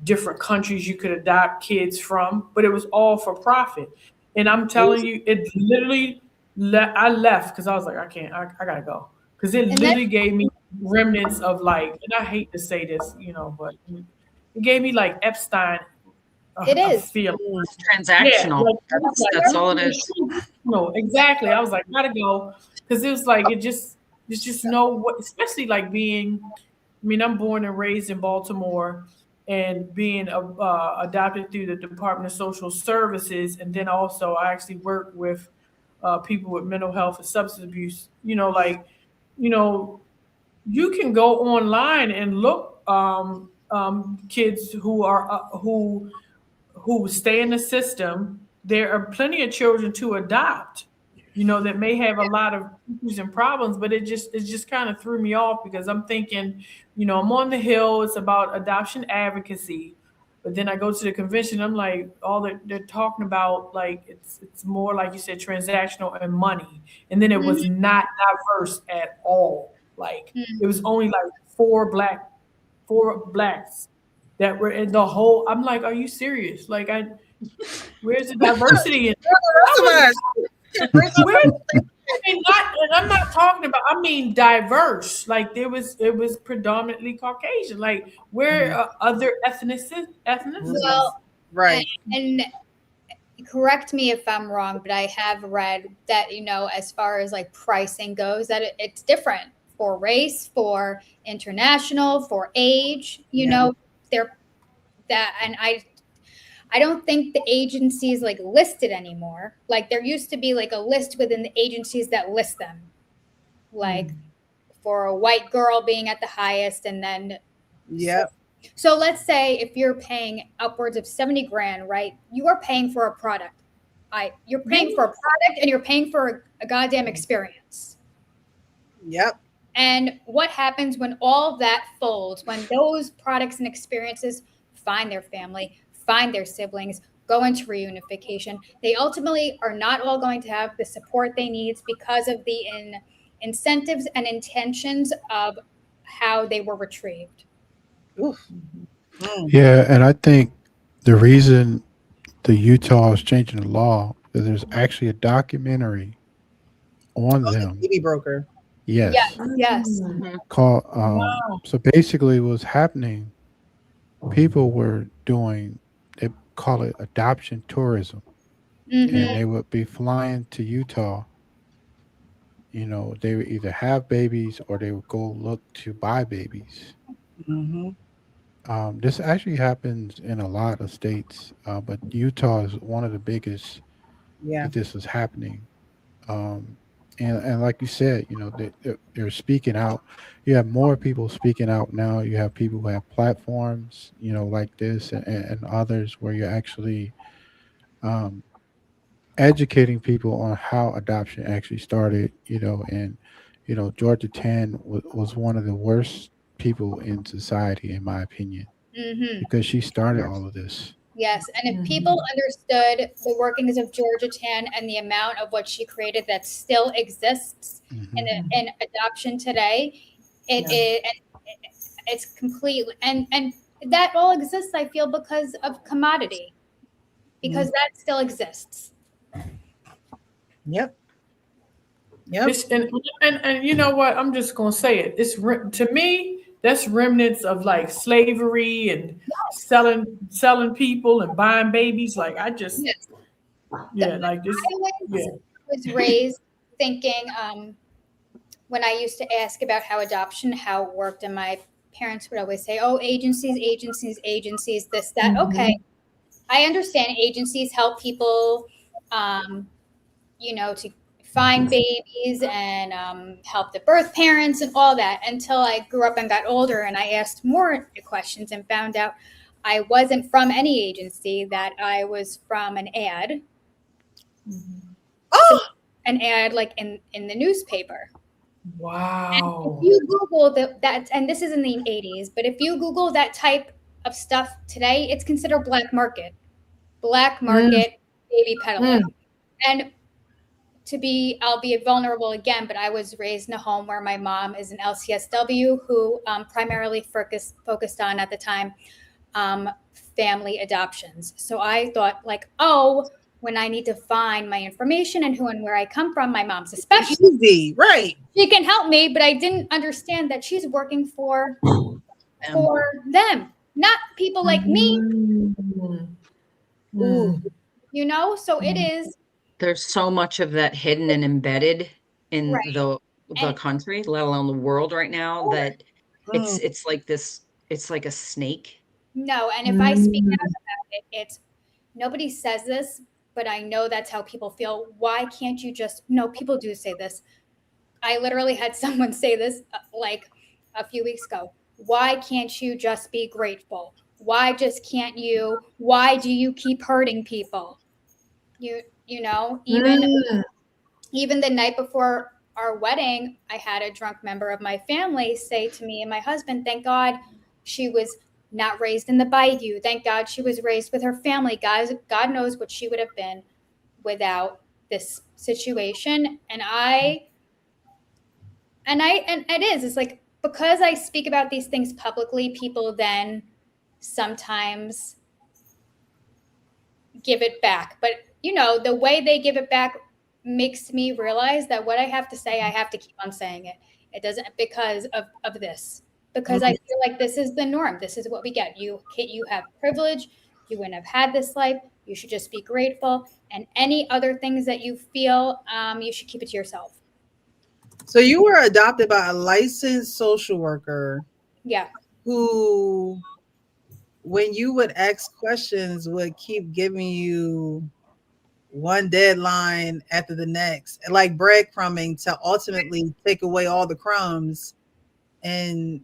different countries you could adopt kids from, but it was all for profit. And I'm telling you, it literally, I left because I was like, I can't, I gotta go. Because it literally gave me remnants of like, and I hate to say this, but it gave me like Epstein. It is. Feeling. It's transactional. Yeah, That's all it is. No, exactly. I was like, gotta go. Because it was like, it's just no what, especially like I'm born and raised in Baltimore, and being adopted through the Department of Social Services. And then also I actually work with people with mental health and substance abuse, you can go online and look kids who are who stay in the system. There are plenty of children to adopt, that may have a lot of issues and problems, but it just kind of threw me off because I'm thinking, I'm on the Hill, it's about adoption advocacy. But then I go to the convention, I'm like, all that they're talking about, like it's more like you said, transactional and money. And then it was not diverse at all. Like it was only like four blacks that were in the whole. I'm like, are you serious? Like where's the diversity in I'm not talking about, I mean diverse. Like it was predominantly Caucasian. Like where are other ethnicities? Well, Right. And correct me if I'm wrong, but I have read that, as far as like pricing goes, that it's different for race, for international, for age, they're that, and I don't think the agency is like listed anymore. Like there used to be like a list within the agencies that list them, like for a white girl being at the highest, and then So let's say if you're paying upwards of 70 grand, right? You are paying for a product. You're paying for a product, and you're paying for a goddamn experience. Yep. And what happens when all of that folds, when those products and experiences find their family, find their siblings, go into reunification? They ultimately are not all going to have the support they need because of the incentives and intentions of how they were retrieved. Oof. Mm. Yeah, and I think the reason the Utah is changing the law is there's actually a documentary on Oh, the them. baby broker. Yes, Yes, yes. called. Wow. So basically, what's happening? People were doing. They call it adoption tourism, and Mm-hmm. they would be flying to Utah. They would either have babies or they would go look to buy babies. Mm-hmm. This actually happens in a lot of states, but Utah is one of the biggest Yeah. that this is happening. Um, and like you said, they're speaking out. You have more people speaking out now. You have people who have platforms, like this and others where you're actually um, educating people on how adoption actually started. And Georgia Tan was one of the worst people in society, in my opinion, Mm-hmm. because she started all of this. Yes, and if people understood the workings of Georgia Tan and the amount of what she created that still exists Hmm. in adoption today, it is it's completely and that all exists. I feel because of commodity, because that still exists. Yep. Yep. It's, and you know what? I'm just gonna say it. To me, that's remnants of like slavery and selling people and buying babies. Like I just Yes. like this. I always Yeah. was raised thinking when I used to ask about how it worked, and my parents would always say, "Oh, agencies, agencies, agencies, this, that." Okay, I understand agencies help people, to find babies and help the birth parents and all that. Until I grew up and got older, and I asked more questions and found out I wasn't from any agency; that I was from an ad. So Oh, an ad like in the newspaper. And if Wow. you Google that, and this is in the 80s, but if you Google that type of stuff today, it's considered black Mm, market baby mm, peddling. And I'll be vulnerable again, but I was raised in a home where my mom is an LCSW who primarily focused on at the time um, family adoptions. So I thought, like, oh, when I need to find my information and who and where I come from, my mom's especially, easy. Right. she can help me, but I didn't understand that she's working for Um, them, not people like me, mm, ooh. So it is There's so much of that hidden and embedded in right. the And country, let alone the world right now, that Mm. it's like this, it's like a snake. no, and if I speak mm, out about it, it's nobody says this, but I know that's how people feel. Why can't you just, no, people do say this. I literally had someone say this like a few weeks ago. Why can't you just be grateful? Why do you keep hurting people? Even mm. the night before our wedding, I had a drunk member of my family say to me and my husband, "Thank God she was not raised in the bayou. Thank God she was raised with her family. God knows what she would have been without this situation." And it is. It's like because I speak about these things publicly, people then sometimes give it back. But the way they give it back makes me realize that what I have to say, I have to keep on saying it. It doesn't because of this. Because I feel like this is the norm. This is what we get. You have privilege. You wouldn't have had this life. You should just be grateful. And any other things that you feel, you should keep it to yourself. So you were adopted by a licensed social worker Yeah. who, when you would ask questions, would keep giving you one deadline after the next, like breadcrumbing to ultimately take away all the crumbs and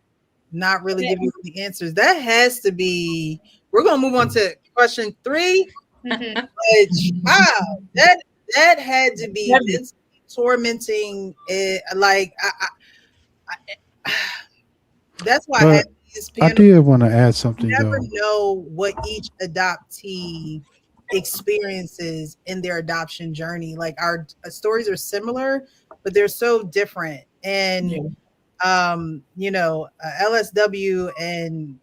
not really give you the answers. That has to be. We're gonna move on to question 3. Mm-hmm. Which, wow, that had to be Heavy. tormenting. Like that's why I have But these I panels. did want to add You something never though. know what each adoptee experiences in their adoption journey. Like our stories are similar, but they're so different. Yeah. And LSW, and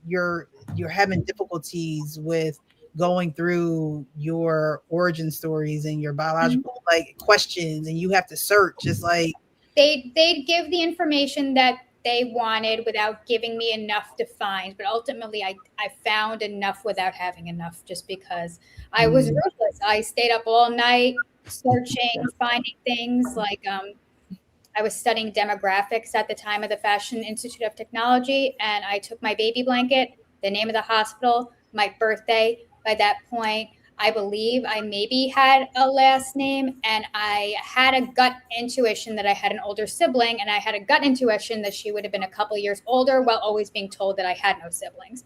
you're having difficulties with going through your origin stories and your biological like questions, and you have to search. It's like they'd give the information that they wanted without giving me enough to find, but ultimately I found enough without having enough, just because I was ruthless. I stayed up all night searching, finding things like I was studying demographics at the time of the Fashion Institute of Technology, and I took my baby blanket, the name of the hospital, my birthday. By that point, I believe I maybe had a last name, and I had a gut intuition that I had an older sibling, and I had a gut intuition that she would have been a couple years older, while always being told that I had no siblings.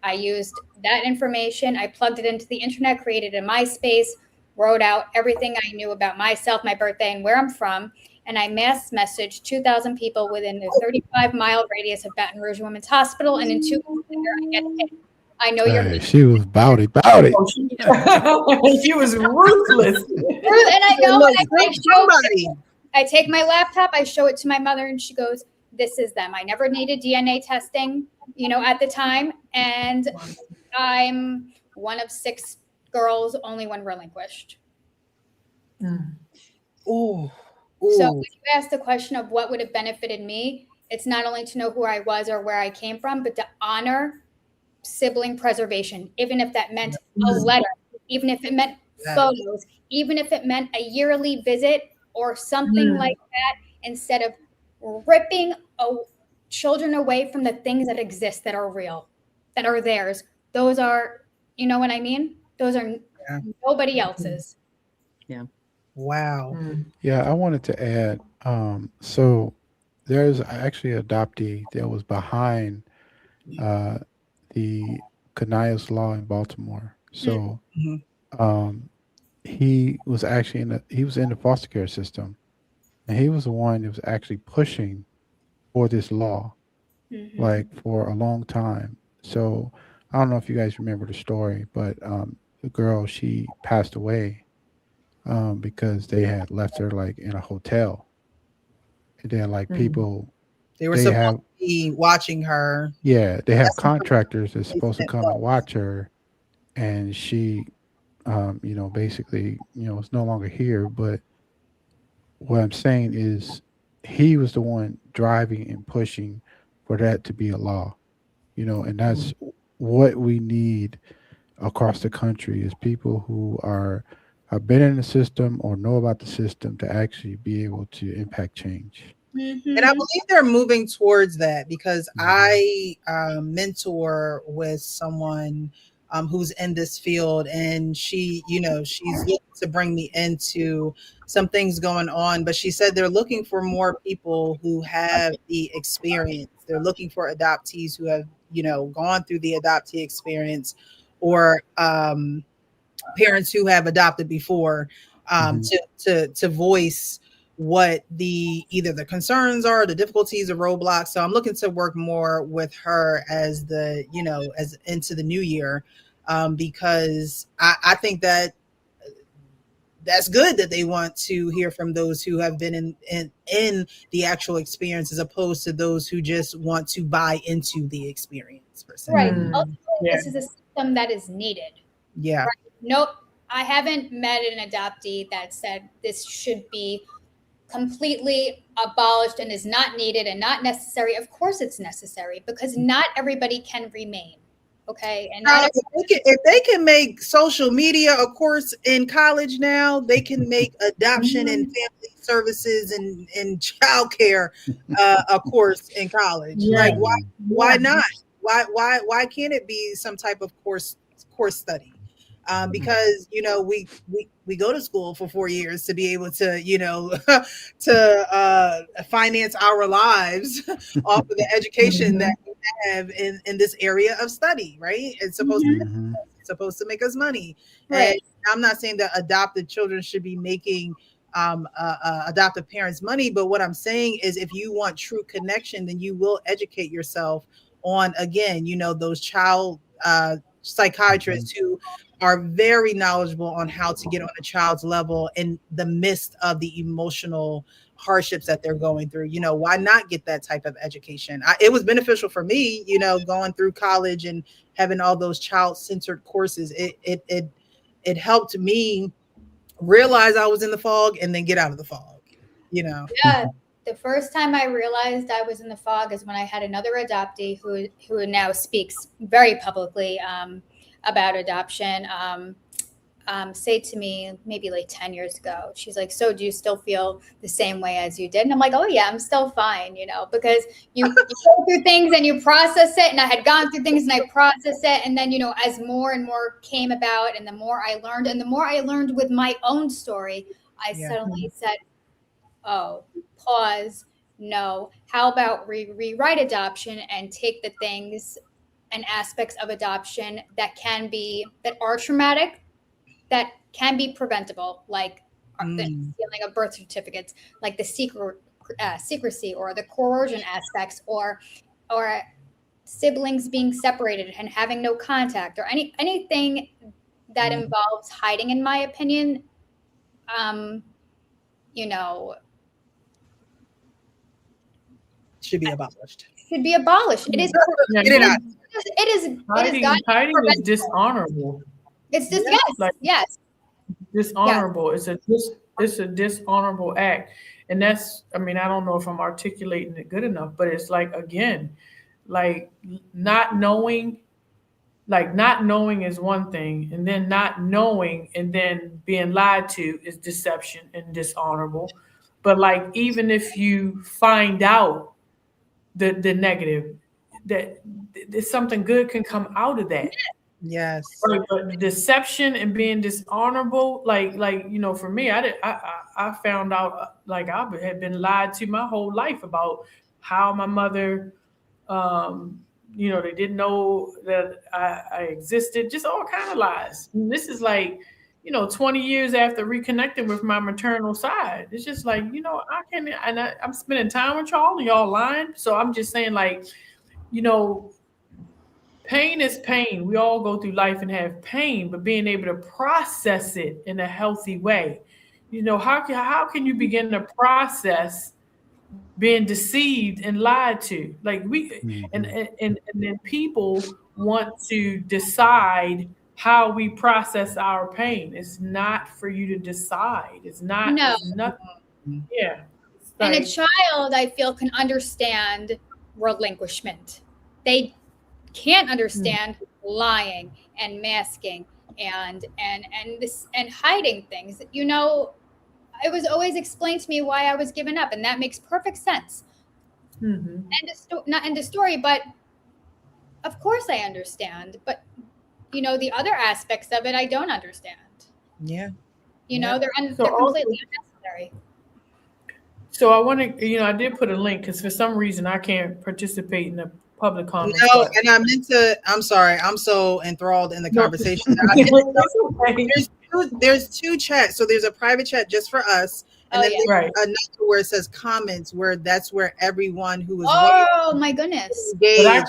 I used that information, I plugged it into the internet, created a MySpace, wrote out everything I knew about myself, my birthday, and where I'm from, and I mass messaged 2,000 people within the 35-mile radius of Baton Rouge Women's Hospital, and in 2 weeks later, I get hit. I know you're. Hey, she was bouty. Oh, she was ruthless. And I go, and I show somebody. I take my laptop, I show it to my mother, and she goes, "This is them." I never needed DNA testing, at the time, and I'm one of 6 girls, only one relinquished. Ooh. So when you ask the question of what would have benefited me, it's not only to know who I was or where I came from, but to honor sibling preservation, even if that meant a letter, even if it meant photos, even if it meant a yearly visit or something like that, instead of ripping children away from the things that exist, that are real, that are theirs. Those are, you know what I mean? Those are nobody else's. Yeah. Wow. Yeah, I wanted to add. So there's actually an adoptee that was behind uh, the Canales law in Baltimore. So um, he was actually he was in the foster care system, and he was the one that was actually pushing for this law, like for a long time. So I don't know if you guys remember the story, but the girl, she passed away because they had left her like in a hotel, and then like people They were they supposed have to be watching her. yeah they have That's the contractors that's supposed to placement come and was. watch her, and she basically is no longer here. But what I'm saying is he was the one driving and pushing for that to be a law, and that's what we need across the country is people who have been in the system or know about the system to actually be able to impact change. And I believe they're moving towards that, because Mhm. I mentor with someone who's in this field, and she's looking to bring me into some things going on. But she said they're looking for more people who have the experience. They're looking for adoptees who have, gone through the adoptee experience, or parents who have adopted before, Mhm. to voice what either the concerns are, the difficulties, or roadblocks. So I'm looking to work more with her as as into the new year, because I think that's good that they want to hear from those who have been in the actual experience, as opposed to those who just want to buy into the experience per se. Right. Ultimately, this is a system that is needed. Yeah. Right? Nope. I haven't met an adoptee that said this should be completely abolished and is not needed and not necessary. Of course it's necessary, because not everybody can remain. Okay. And not If they can make social media a course in college now, they can make adoption and family services and childcare a course in college. Like why not? Why can't it be some type of course study? Because we go to school for 4 years to be able to to finance our lives off of the education that we have in this area of study, right? It's Mhm. supposed to make us money. Right. And I'm not saying that adopted children should be making adoptive parents money, but what I'm saying is, if you want true connection, then you will educate yourself on, again, those child psychiatrists who are very knowledgeable on how to get on a child's level in the midst of the emotional hardships that they're going through. Why not get that type of education? It was beneficial for me, going through college and having all those child-centered courses. It helped me realize I was in the fog and then get out of the fog. Yeah. The first time I realized I was in the fog is when I had another adoptee who now speaks very publicly about adoption. Say to me maybe like 10 years ago, she's like, so do you still feel the same way as you did? And I'm like, oh yeah, I'm still fine, because you go through things and you process it. And I had gone through things and I processed it. And then, as more and more came about and the more I learned and the more I learned with my own story, I suddenly said, oh, pause, no. How about rewrite adoption and take the things and aspects of adoption that are traumatic, that can be preventable, like the stealing of birth certificates, like the secrecy or the coercion aspects, or siblings being separated and having no contact, or anything that involves hiding, in my opinion, should be abolished. It is. Hiding is dishonorable. It's just yes. Dishonorable. Yes. It's a dishonorable act, and that's. I don't know if I'm articulating it good enough, but it's like, again, like not knowing. Like not knowing is one thing, and then not knowing and then being lied to is deception and dishonorable. But like even if you find out the negative, that something good can come out of that. Yes. But deception and being dishonorable, like for me, I found out like I had been lied to my whole life about how my mother, they didn't know that I existed, just all kind of lies. And this is like, 20 years after reconnecting with my maternal side. It's just like, I'm spending time with y'all and y'all lying. So I'm just saying, like, pain is pain. We all go through life and have pain, but being able to process it in a healthy way. How can you begin to process being deceived and lied to? Like and then people want to decide how we process our pain. It's not for you to decide. It's not. No. It's nothing. Yeah. And a child, I feel, can understand relinquishment. They can't understand lying and masking and hiding things. It was always explained to me why I was given up, and that makes perfect sense. Not end of story, but of course I understand. But the other aspects of it, I don't understand. Yeah. They're completely unnecessary. So I want to, I did put a link because for some reason I can't participate in the public comments. No, and I meant to. I'm sorry. I'm so enthralled in the conversation. There's two chats. So there's a private chat just for us, and then there's another where it says comments, where that's where everyone who is my goodness engaged. And I'm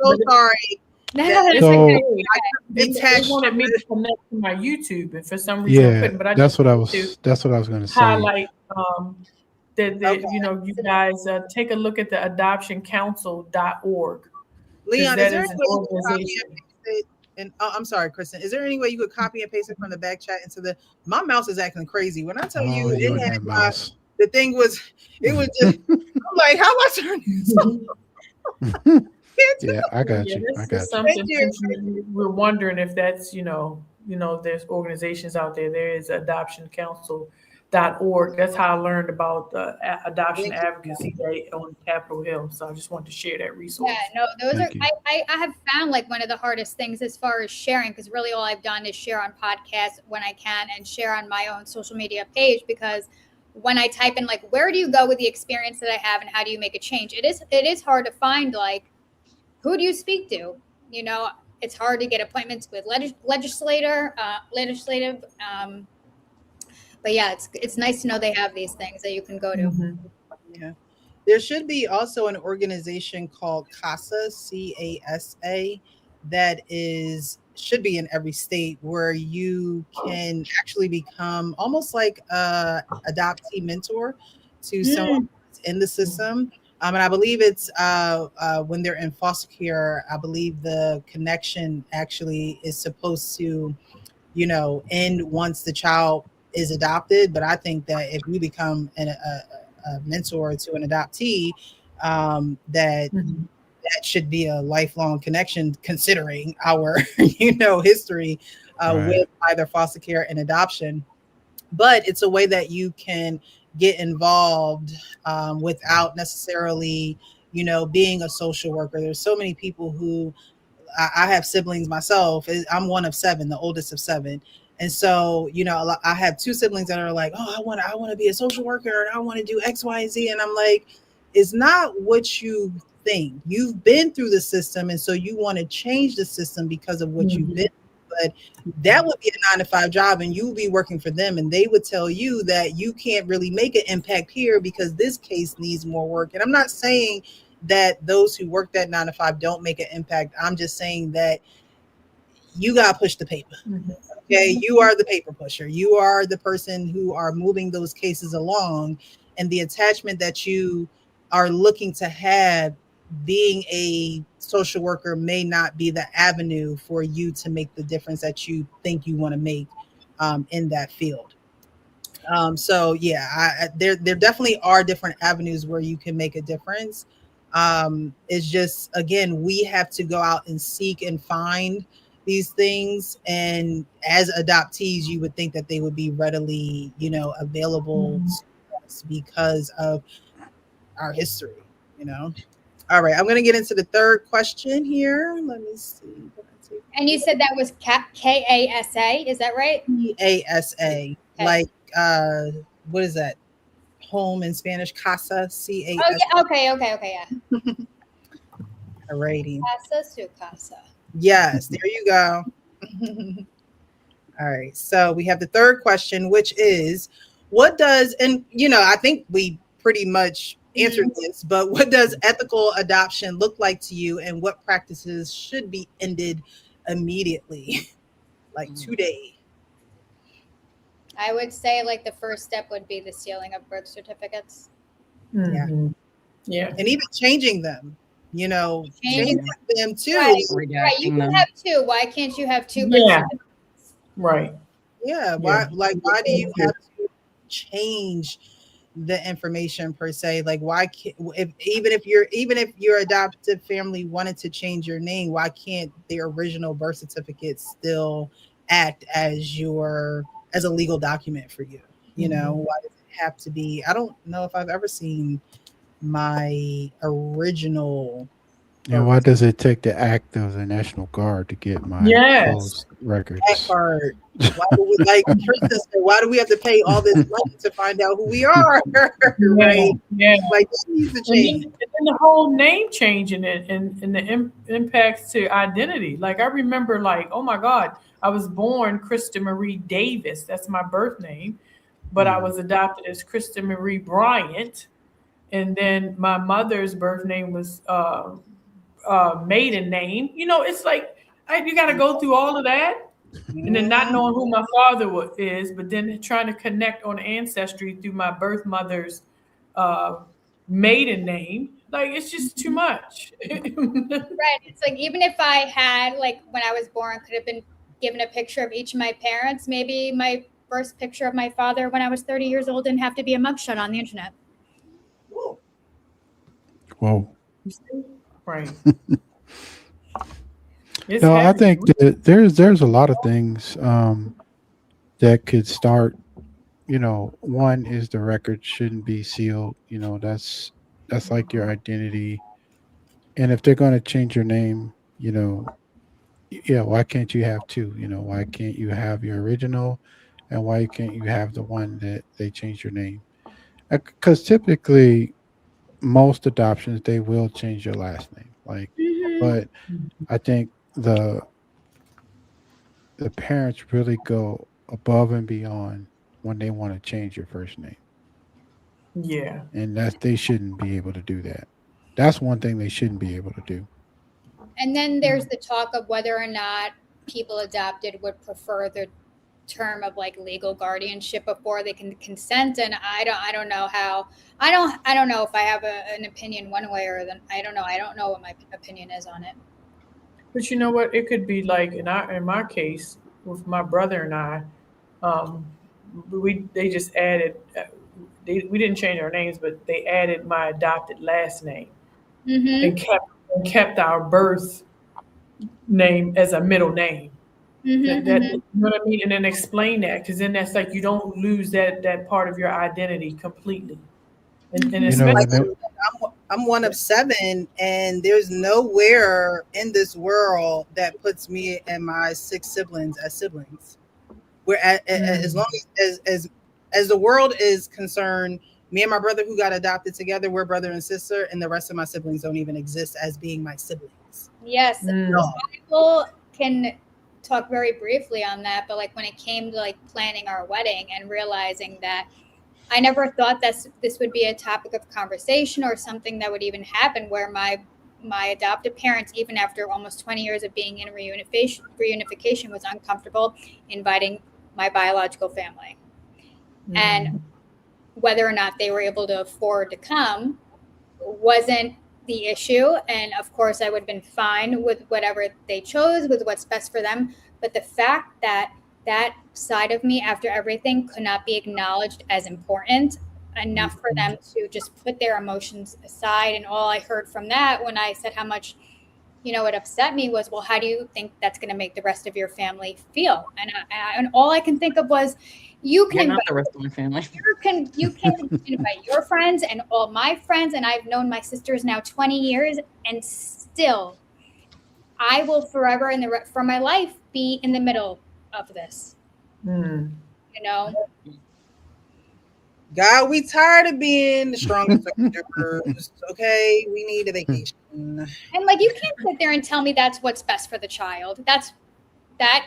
so sorry. They wanted me to connect to my YouTube, and for some reason I couldn't. But that's what I was going to say. Highlight you guys take a look at the adoptioncouncil.org. Leon, is there any way you could copy and paste it? And I'm sorry, Kristen. Is there any way you could copy and paste it from the back chat into the? My mouse is acting crazy. When I tell you, it had the thing was, it was just. I'm like, how I turn this off? Yeah, I got you. I got you. We're wondering if that's there's organizations out there. There is adoptioncouncil.org. That's how I learned about the Adoption Advocacy Day on Capitol Hill. So I just wanted to share that resource. Yeah, no, those I have found like one of the hardest things as far as sharing, because really all I've done is share on podcasts when I can and share on my own social media page, because when I type in like, where do you go with the experience that I have and how do you make a change? It is hard to find like, who do you speak to? It's hard to get appointments with legislative. But yeah, it's nice to know they have these things that you can go to. Mm-hmm. Yeah, there should be also an organization called CASA, CASA, that should be in every state, where you can actually become almost like a adoptee mentor. to someone in the system. And I believe it's when they're in foster care, I believe the connection actually is supposed to, end once the child is adopted. But I think that if you become a mentor to an adoptee, that that should be a lifelong connection, considering our history Right. with either foster care and adoption. But it's a way that you can get involved without necessarily being a social worker. There's so many people who I have siblings myself. I'm one of seven, the oldest of seven. And so, I have two siblings that are like, oh, I want to be a social worker and I want to do X, Y, and Z. And I'm like, it's not what you think. You've been through the system. And so you want to change the system because of what you've been. But that would be a 9 to 5 job and you would be working for them. And they would tell you that you can't really make an impact here because this case needs more work. And I'm not saying that those who work that 9 to 5 don't make an impact. I'm just saying that you got to push the paper. Okay. You are the paper pusher. You are the person who are moving those cases along, and the attachment that you are looking to have being a social worker may not be the avenue for you to make the difference that you think you want to make in that field. So yeah, there definitely are different avenues where you can make a difference. It's just, again, we have to go out and seek and find these things. And as adoptees, you would think that they would be readily, available to us because of our history, All right, I'm going to get into the third question here. Let me see. And you said that was KASA, is that right? CASA, like what is that? Home in Spanish, casa, CASA. Oh yeah, okay, yeah. Alrighty. Casa su casa. Yes, there you go. All right, so we have the third question, which is, what does, and I think we pretty much answered this, but what does ethical adoption look like to you, and what practices should be ended immediately, like today? I would say like the first step would be the sealing of birth certificates. Yeah. And even changing them, changing them too. Right. You can have two. Why can't you have two birth certificates? Right. Yeah. Why do you have to change the information per se? Like, why can't, even if your adoptive family wanted to change your name, why can't the original birth certificate still act as a legal document for you? Why does it have to be? I don't know if I've ever seen my original. Yeah, why does it take the act of the National Guard to get my closed records? That part. Why do we, like Tristan said, why do we have to pay all this money to find out who we are? Right? Yeah. Like, this needs to change. And then the whole name changing it and the impacts to identity. Like, I remember, like, oh my God, I was born Krista Marie Davis. That's my birth name. But I was adopted as Krista Marie Bryant. And then my mother's birth name was maiden name. It's like you got to go through all of that, and then not knowing who my father is, but then trying to connect on ancestry through my birth mother's maiden name. Like, it's just too much. Right. It's like, even if I had, like, when I was born, could have been given a picture of each of my parents, maybe my first picture of my father when I was 30 years old didn't have to be a mugshot on the internet. Whoa. Right. No, I think that there's a lot of things that could start. One is the record shouldn't be sealed. That's like your identity. And if they're going to change your name, yeah, why can't you have two? Why can't you have your original, and why can't you have the one that they changed your name? Because typically, most adoptions they will change your last name. Like, but I think the parents really go above and beyond when they want to change your first name. Yeah. And they shouldn't be able to do that. That's one thing they shouldn't be able to do. And then there's the talk of whether or not people adopted would prefer the term of like legal guardianship before they can consent, and I don't know how. I don't know if I have an opinion one way or the I don't know. I don't know what my opinion is on it. But you know what? It could be like in my case with my brother and I, um, they just added. We didn't change our names, but they added my adopted last name Mm-hmm. and kept our birth name as a middle name. That Mm-hmm. you know what I mean, and then explain that, because then that's like you don't lose that part of your identity completely, and You know, Like and especially that, I'm one of seven, and there's nowhere in this world that puts me and my six siblings as siblings. We're as long as the world is concerned, me and my brother who got adopted together, we're brother and sister, and the rest of my siblings don't even exist as being my siblings. Yes, No. people can talk very briefly on that, but like when it came to like planning our wedding and realizing that I never thought that this would be a topic of conversation or something that would even happen where my adoptive parents, even after almost 20 years of being in reunification was uncomfortable inviting my biological family. And whether or not they were able to afford to come wasn't the issue. And of course, I would have been fine with whatever they chose, with what's best for them. But the fact that that side of me, after everything, could not be acknowledged as important enough for them to just put their emotions aside. And all I heard from that when I said how much, it upset me was, well, how do you think that's going to make the rest of your family feel? And all I can think of was, you You're can not the rest of my family. you can invite your friends and all my friends, and I've known my sisters now 20 years, and still I will forever for my life be in the middle of this. You know, God, we tired of being the strongest soldiers. Okay, we need a vacation. and like you can't sit there and tell me that's what's best for the child. That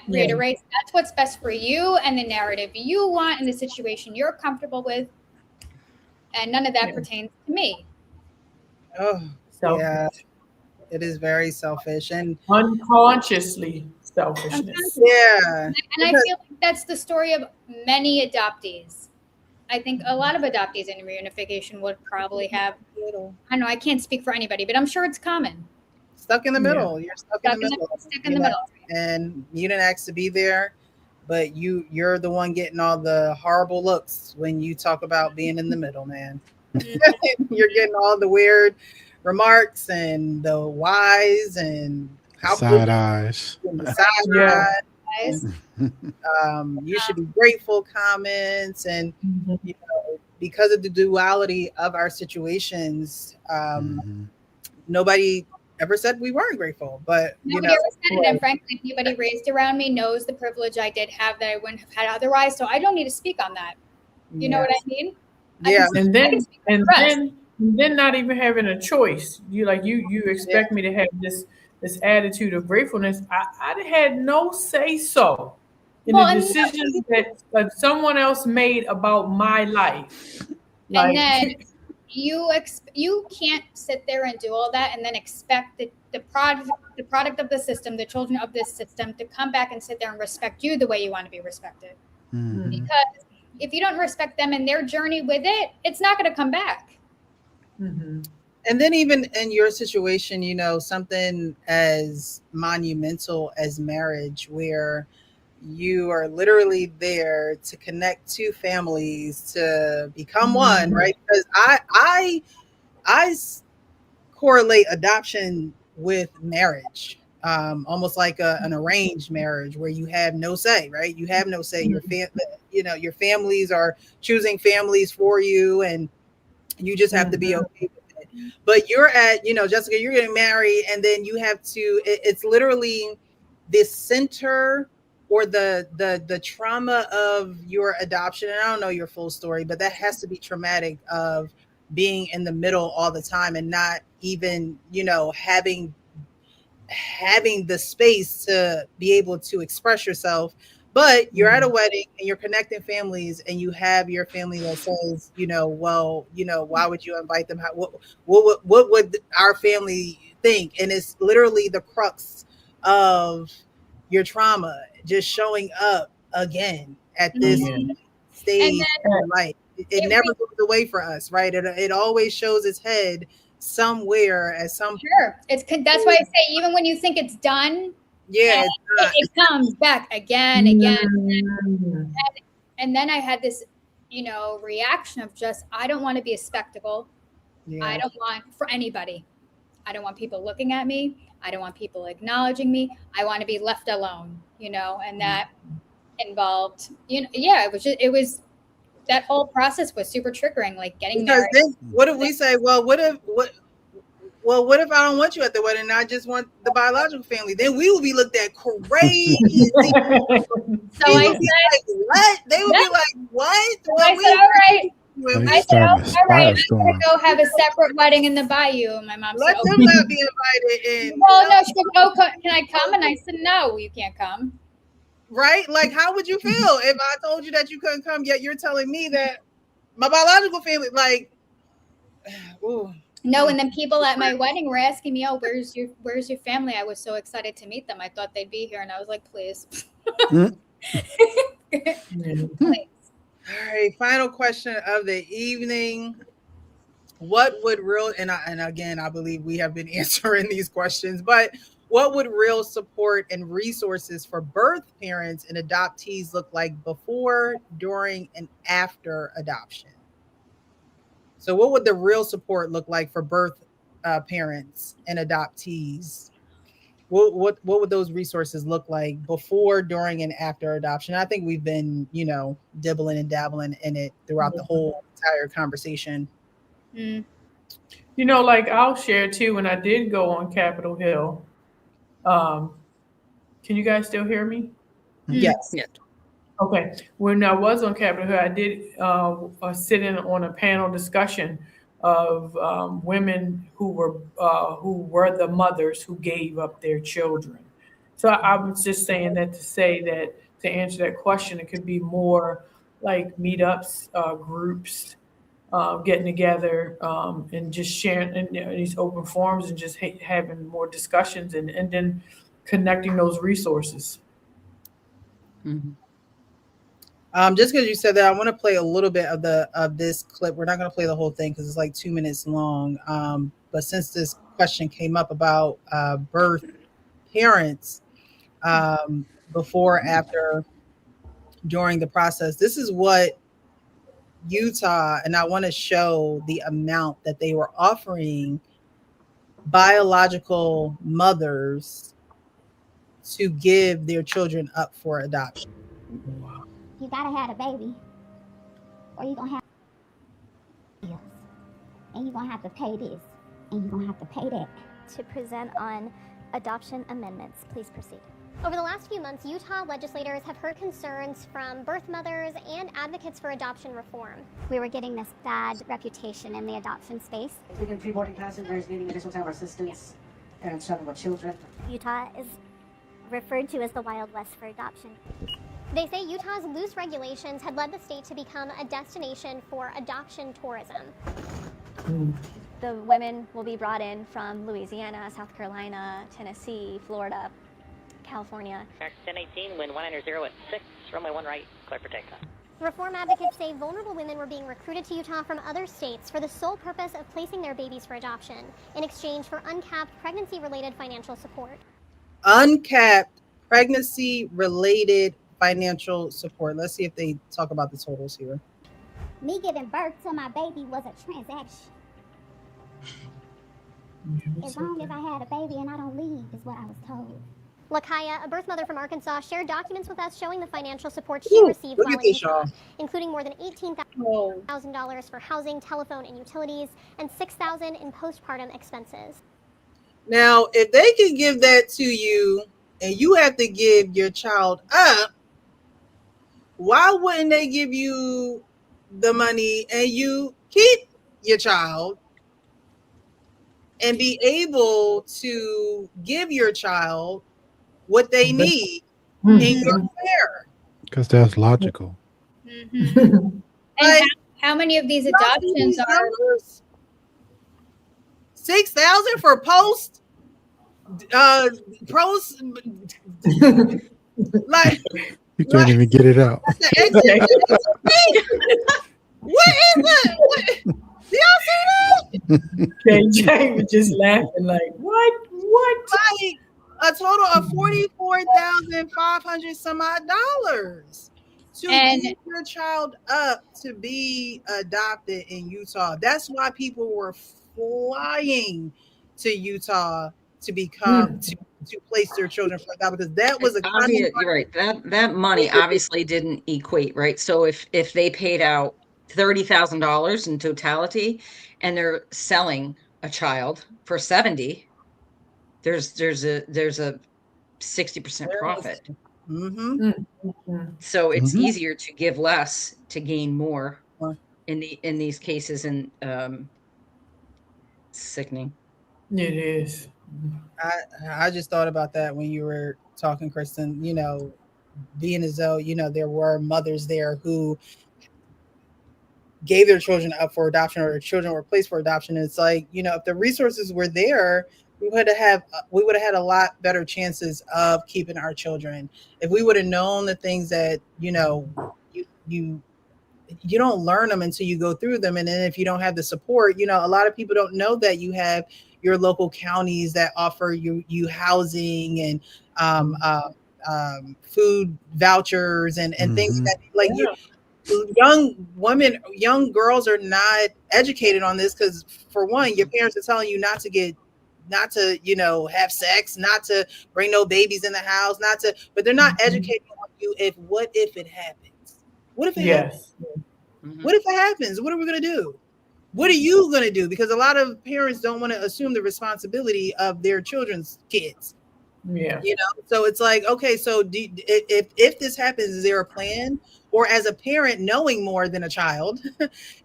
reiterates that's what's best for you and the narrative you want in the situation you're comfortable with, and none of that pertains to me. Oh, selfish, yeah, it is very selfish, and unconsciously selfishness. yeah, And I because feel like that's the story of many adoptees. I think a lot of adoptees in reunification would probably have, little I don't know, I can't speak for anybody, but I'm sure it's common. stuck in the Yeah. middle. You're stuck in the middle, Stuck in the middle. and you didn't ask to be there, but you're the one getting all the horrible looks when you talk about being in the middle, man. You're getting all the weird remarks and the whys and how could side eyes. you and the side Yeah. eye, Guys. and you should be grateful comments, and because of the duality of our situations, Mhm. nobody ever said we weren't grateful, but Nobody ever said it, and frankly, anybody raised around me knows the privilege I did have that I wouldn't have had otherwise. So I don't need to speak on that. You know what I mean? Yeah, And I can then speak for the and rest. then not even having a choice. You expect me to have this attitude of gratefulness. I had no say so in Well, the and decisions that someone else made about my life. and Like then you can't sit there and do all that and then expect the product of the system, the children of this system, to come back and sit there and respect you the way you want to be respected. Mhm. Because if you don't respect them and their journey with it, it's not going to come back. and then even in your situation, something as monumental as marriage, where you are literally there to connect two families to become one, right? Because I correlate adoption with marriage, almost like an arranged marriage where you have no say, right? You have no say. Your families are choosing families for you, and you just have to be okay with it. But you're at, Jessica, you're getting married, and then you have to. It's literally this center or the trauma of your adoption. And I don't know your full story, but that has to be traumatic of being in the middle all the time and not even, having the space to be able to express yourself. But you're at a wedding and you're connecting families, and you have your family that says, well, why would you invite them? What would our family think? And it's literally the crux of your trauma just showing up again at this stage in life. It never goes away for us, right? It always shows its head somewhere at some point. Sure. That's why I say even when you think it's done, Yeah, it comes back again. And then I had this, reaction of just, I don't want to be a spectacle. yeah. I don't want for anybody. I don't want people looking at me. I don't want people acknowledging me. I want to be left alone, and that involved, it was that whole process was super triggering, like getting because married. then what if we say, well, what if I don't want you at the wedding and I just want the biological family? Then we will be looked at crazy. So I said, like, what? They would be like, what? I said, all right. I said, Starting all right, a I'm gonna go have a separate wedding in the bayou. And my mom let said, them not be invited in. well, no, she goes, oh, can I come? And I said, no, you can't come. Right? Like, how would you feel if I told you that you couldn't come, yet you're telling me that my biological family, like, ooh. No, and then people at my wedding were asking me, oh, where's your family? I was so excited to meet them. I thought they'd be here. And I was like, please. Please. All right, final question of the evening. What would real, and again, I believe we have been answering these questions, but what would real support and resources for birth parents and adoptees look like before, during, and after adoption? So what would the real support look like for birth parents and adoptees? What would those resources look like before, during, and after adoption? I think we've been, dibbling and dabbling in it throughout the whole entire conversation. Like I'll share too, when I did go on Capitol Hill, can you guys still hear me? Yes. Yeah. Okay. When I was on Capitol Hill, I did sit in on a panel discussion of women who were the mothers who gave up their children. So I was just saying that to say that to answer that question, it could be more like meetups, groups, getting together and just sharing in these open forums and just having more discussions and then connecting those resources. Mm-hmm. Just because you said that, I want to play a little bit of this clip. We're not going to play the whole thing because it's like 2 minutes long. But since this question came up about birth parents before, after, during the process, this is what Utah, and I want to show the amount that they were offering biological mothers to give their children up for adoption. You gotta have a baby, or you're gonna have bills, and you're gonna have to pay this, and you're gonna have to pay that. To present on adoption amendments. Please proceed. Over the last few months, Utah legislators have heard concerns from birth mothers and advocates for adoption reform. We were getting this bad reputation in the adoption space. We've been pre-boarding passengers, needing additional time for assistance, parents traveling with children. Utah is referred to as the Wild West for adoption. They say Utah's loose regulations had led the state to become a destination for adoption tourism. The women will be brought in from Louisiana, South Carolina, Tennessee, Florida, California. 1018, wind 190 at 6, runway 1 right, clear for takeoff. Reform advocates say vulnerable women were being recruited to Utah from other states for the sole purpose of placing their babies for adoption in exchange for uncapped pregnancy-related financial support. Uncapped pregnancy-related financial support. Let's see if they talk about the totals here. Me giving birth to my baby was a transaction. As long as I had a baby and I don't leave, is what I was told. Lakaya, a birth mother from Arkansas, shared documents with us showing the financial support she received while in Utah, including more than $18,000 for housing, telephone, and utilities, and $6,000 in postpartum expenses. Now, if they can give that to you and you have to give your child up, why wouldn't they give you the money and you keep your child and be able to give your child what they need in your care? Because that's logical. And how many of these adoptions are 6,000 for like You can't even get it out. The exit. What is it? What? Do y'all see that? KJ was just laughing like, what? Like a total of $44,500 some odd dollars to give your child up to be adopted in Utah. That's why people were flying to Utah to become to place their children for adoption, because that was a obvious. You're right. That money obviously didn't equate, right? So if they paid out $30,000 in totality, and they're selling a child for 70, there's a 60% profit. So it's easier to give less to gain more in these cases, and sickening. It is. I just thought about that when you were talking, Kristen, you know, being as though, you know, there were mothers there who gave their children up for adoption, or their children were placed for adoption. It's like, you know, if the resources were there, we would have had a lot better chances of keeping our children. If we would have known the things that, you know, you don't learn them until you go through them. And then if you don't have the support, you know, a lot of people don't know that you have your local counties that offer you housing and food vouchers and things like that. Like young women, young girls are not educated on this, because for one, your parents are telling you not to, you know, have sex, not to bring no babies in the house, but they're not educating on you what if it happens? What if it happens? What if it happens? What are we going to do? What are you going to do? Because a lot of parents don't want to assume the responsibility of their children's kids. Yeah. You know, so it's like, okay, so if this happens, is there a plan? Or as a parent knowing more than a child,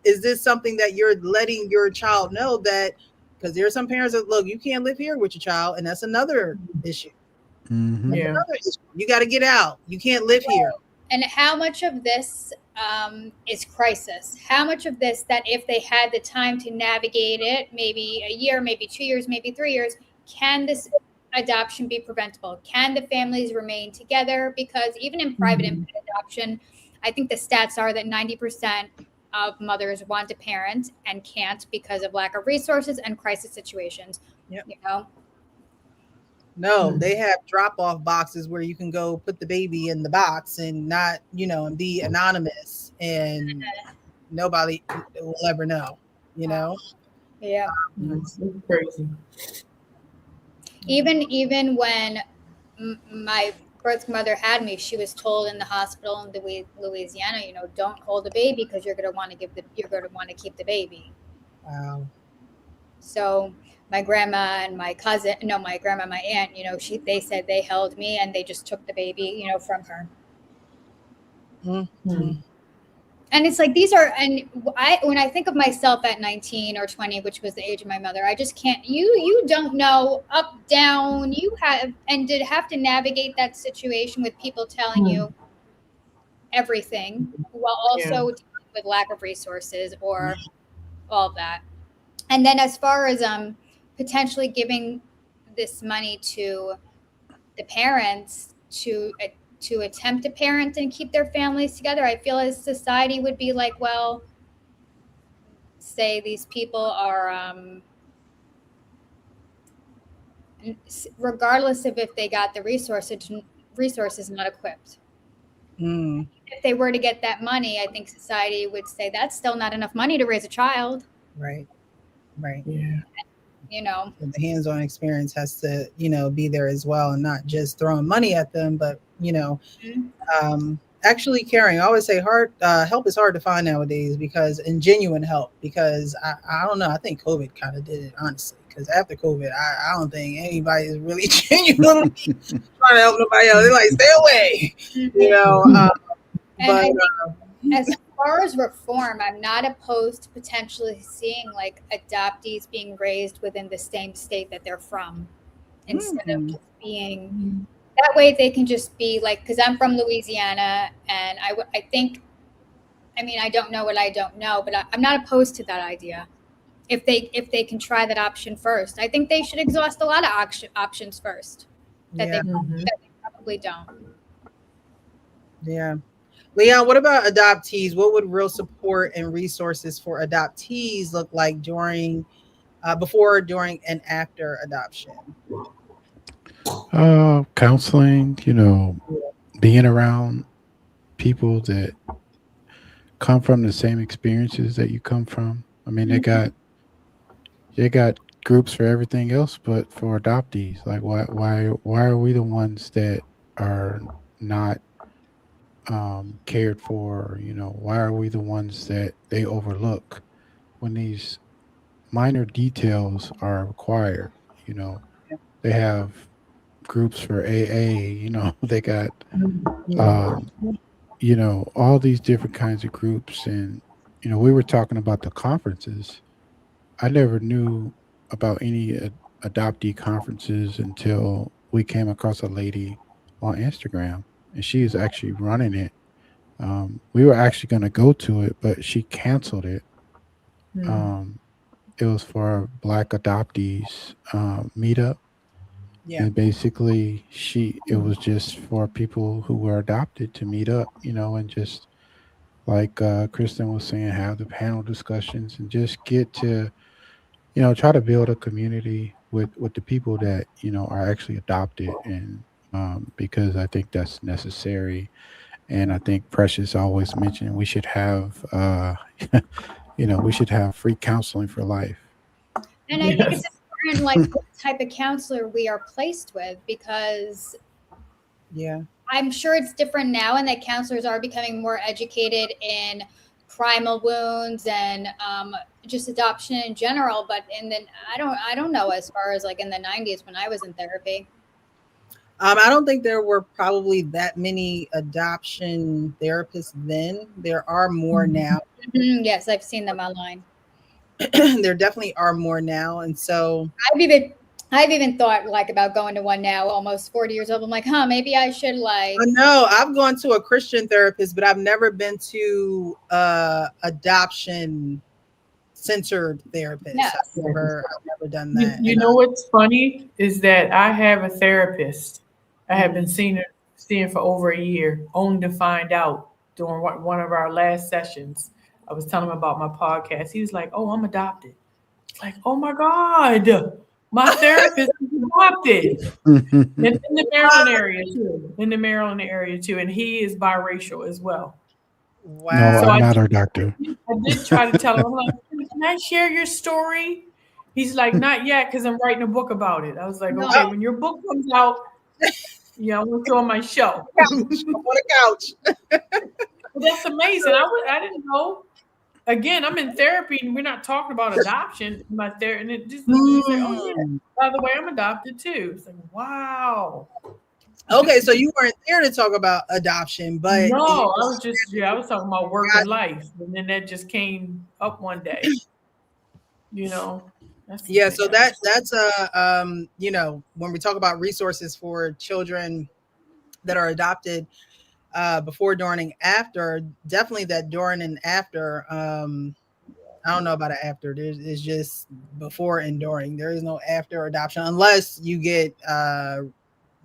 is this something that you're letting your child know that, because there are some parents that, look, you can't live here with your child, and that's another issue. Another issue. You got to get out. You can't live here. And how much of this is crisis? How much of this, that if they had the time to navigate it, maybe a year, maybe 2 years, maybe 3 years, can this adoption be preventable? Can the families remain together? Because even in private infant adoption, I think the stats are that 90% of mothers want to parent and can't because of lack of resources and crisis situations. You know? No, they have drop-off boxes where you can go put the baby in the box and not, you know, and be anonymous, and nobody will ever know, you know? Yeah. It's crazy. Even when my birth mother had me, she was told in the hospital in Louisiana, you know, don't hold the baby because you're going to want to keep the baby. Wow. So my grandma and my aunt, you know, they said they held me and they just took the baby, you know, from her. And it's like, when I think of myself at 19 or 20, which was the age of my mother, I just can't, you don't know up, down, you have to navigate that situation with people telling you everything, while also dealing with lack of resources or all of that. And then as far as potentially giving this money to the parents to attempt to parent and keep their families together, I feel as society would be like, well, say these people are, regardless of if they got the resources not equipped. If they were to get that money, I think society would say that's still not enough money to raise a child. Right. Yeah. You know, the hands-on experience has to, you know, be there as well, and not just throwing money at them, but, you know, actually caring. I always say help is hard to find nowadays, and genuine help, because I don't know, I think COVID kind of did it, honestly, because after COVID, I don't think anybody is really genuinely trying to help nobody else. They're like, stay away, you know. But as far as reform, I'm not opposed to potentially seeing like adoptees being raised within the same state that they're from, instead of just being that way. They can just be like, because I'm from Louisiana, and I think, I mean, I don't know what I don't know, but I'm not opposed to that idea. If they can try that option first, I think they should exhaust a lot of options first that they probably don't. Yeah. Leon, what about adoptees? What would real support and resources for adoptees look like during, before, during, and after adoption? Counseling, being around people that come from the same experiences that you come from. I mean, they got groups for everything else, but for adoptees, like why are we the ones that are not cared for? Why are we the ones that they overlook when these minor details are required? You know, they have groups for AA. They got um, all these different kinds of groups, and we were talking about the conferences. I never knew about any adoptee conferences until we came across a lady on Instagram, and she is actually running it. We were actually going to go to it, but she canceled it. Um, it was for a Black adoptees meetup, Yeah. and basically, it was just for people who were adopted to meet up, and just like Kristen was saying, have the panel discussions and just get to try to build a community with the people that are actually adopted, and because I think that's necessary. And I think Precious always mentioned we should have we should have free counseling for life. And I think it's important, like what type of counselor we are placed with, because Yeah. I'm sure it's different now, and that counselors are becoming more educated in primal wounds and just adoption in general. But I don't know, as far as like in the 90s when I was in therapy. I don't think there were probably that many adoption therapists then. There are more now. Yes, I've seen them online. There definitely are more now, and so I've even thought like about going to one now, almost 40 years old. I'm like, maybe I should like. I know I've gone to a Christian therapist, but I've never been to adoption centered therapist. Yes. I've never done that. You know what's funny is that I have a therapist. I have been seeing for over a year, only to find out during one of our last sessions. I was telling him about my podcast. He was like, "Oh, I'm adopted." It's like, "Oh my God, my therapist is adopted." In the Maryland area too. In the Maryland area too, and he is biracial as well. No, Wow. So I'm not her doctor. I did try to tell him, I'm like, "Can I share your story?" He's like, "Not yet, because I'm writing a book about it." I was like, No. "Okay, when your book comes out, I want you on my show." On a couch. But that's amazing. I didn't know. Again, I'm in therapy, and we're not talking about adoption. My therapist, and it just he said, "Oh yeah, by the way, I'm adopted too." It's like, wow. Okay, so you weren't there to talk about adoption, but No, I was talking about work and life, and then that just came up one day. Yeah, so that's when we talk about resources for children that are adopted, before, during, and after, definitely that during and after. I don't know about an after. It's just before and during. There is no after adoption unless you get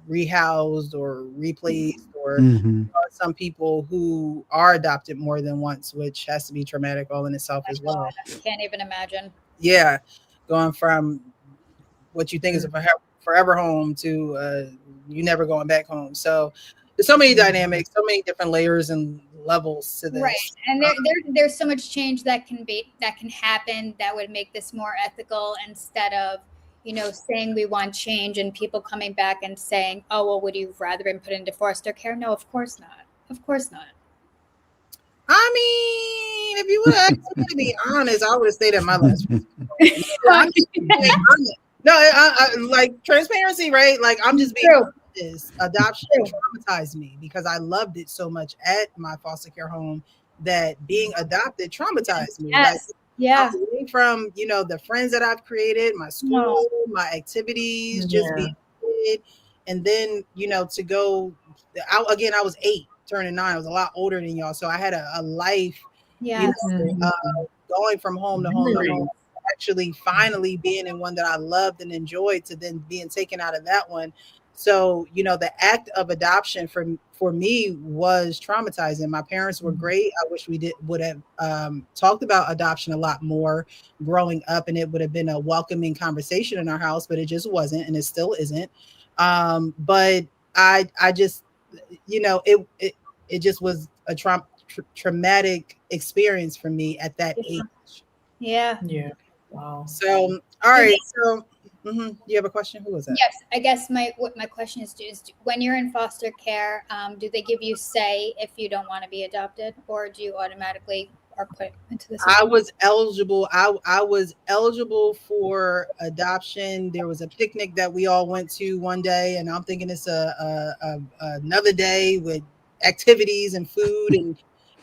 rehoused or replaced, or Hmm. some people who are adopted more than once, which has to be traumatic all in itself as well. I can't even imagine. Yeah, going from what you think is a forever home to you never going back home. So there's so many dynamics, so many different layers and levels to this. Right, and there's so much change that can happen that would make this more ethical, instead of saying we want change and people coming back and saying, "Oh, well, would you rather been put into foster care?" No, of course not. Of course not. I mean, if you would have asked me to be honest, I would have stayed at my last. No, I like transparency, right? Like I'm just being honest. Adoption traumatized me because I loved it so much at my foster care home that being adopted traumatized me. Yes. Like, yeah. away from the friends that I've created, my school, my activities, just being a kid, and then to go. I was 8, turning 9. I was a lot older than y'all, so I had a life. Yeah. Going from home to home to home. Actually finally being in one that I loved and enjoyed, to then being taken out of that one So, the act of adoption for me was traumatizing. My parents were great. I wish we would have talked about adoption a lot more growing up, and it would have been a welcoming conversation in our house, but it just wasn't, and it still isn't. But I just, it just was a traumatic experience for me at that age. Yeah. Yeah. Wow. So, all right. So, you have a question? Who was that? Yes, I guess my question is when you're in foster care, do they give you say if you don't want to be adopted, or do you automatically are put into the system? I was eligible. I was eligible for adoption. There was a picnic that we all went to one day, and I'm thinking it's another day with activities and food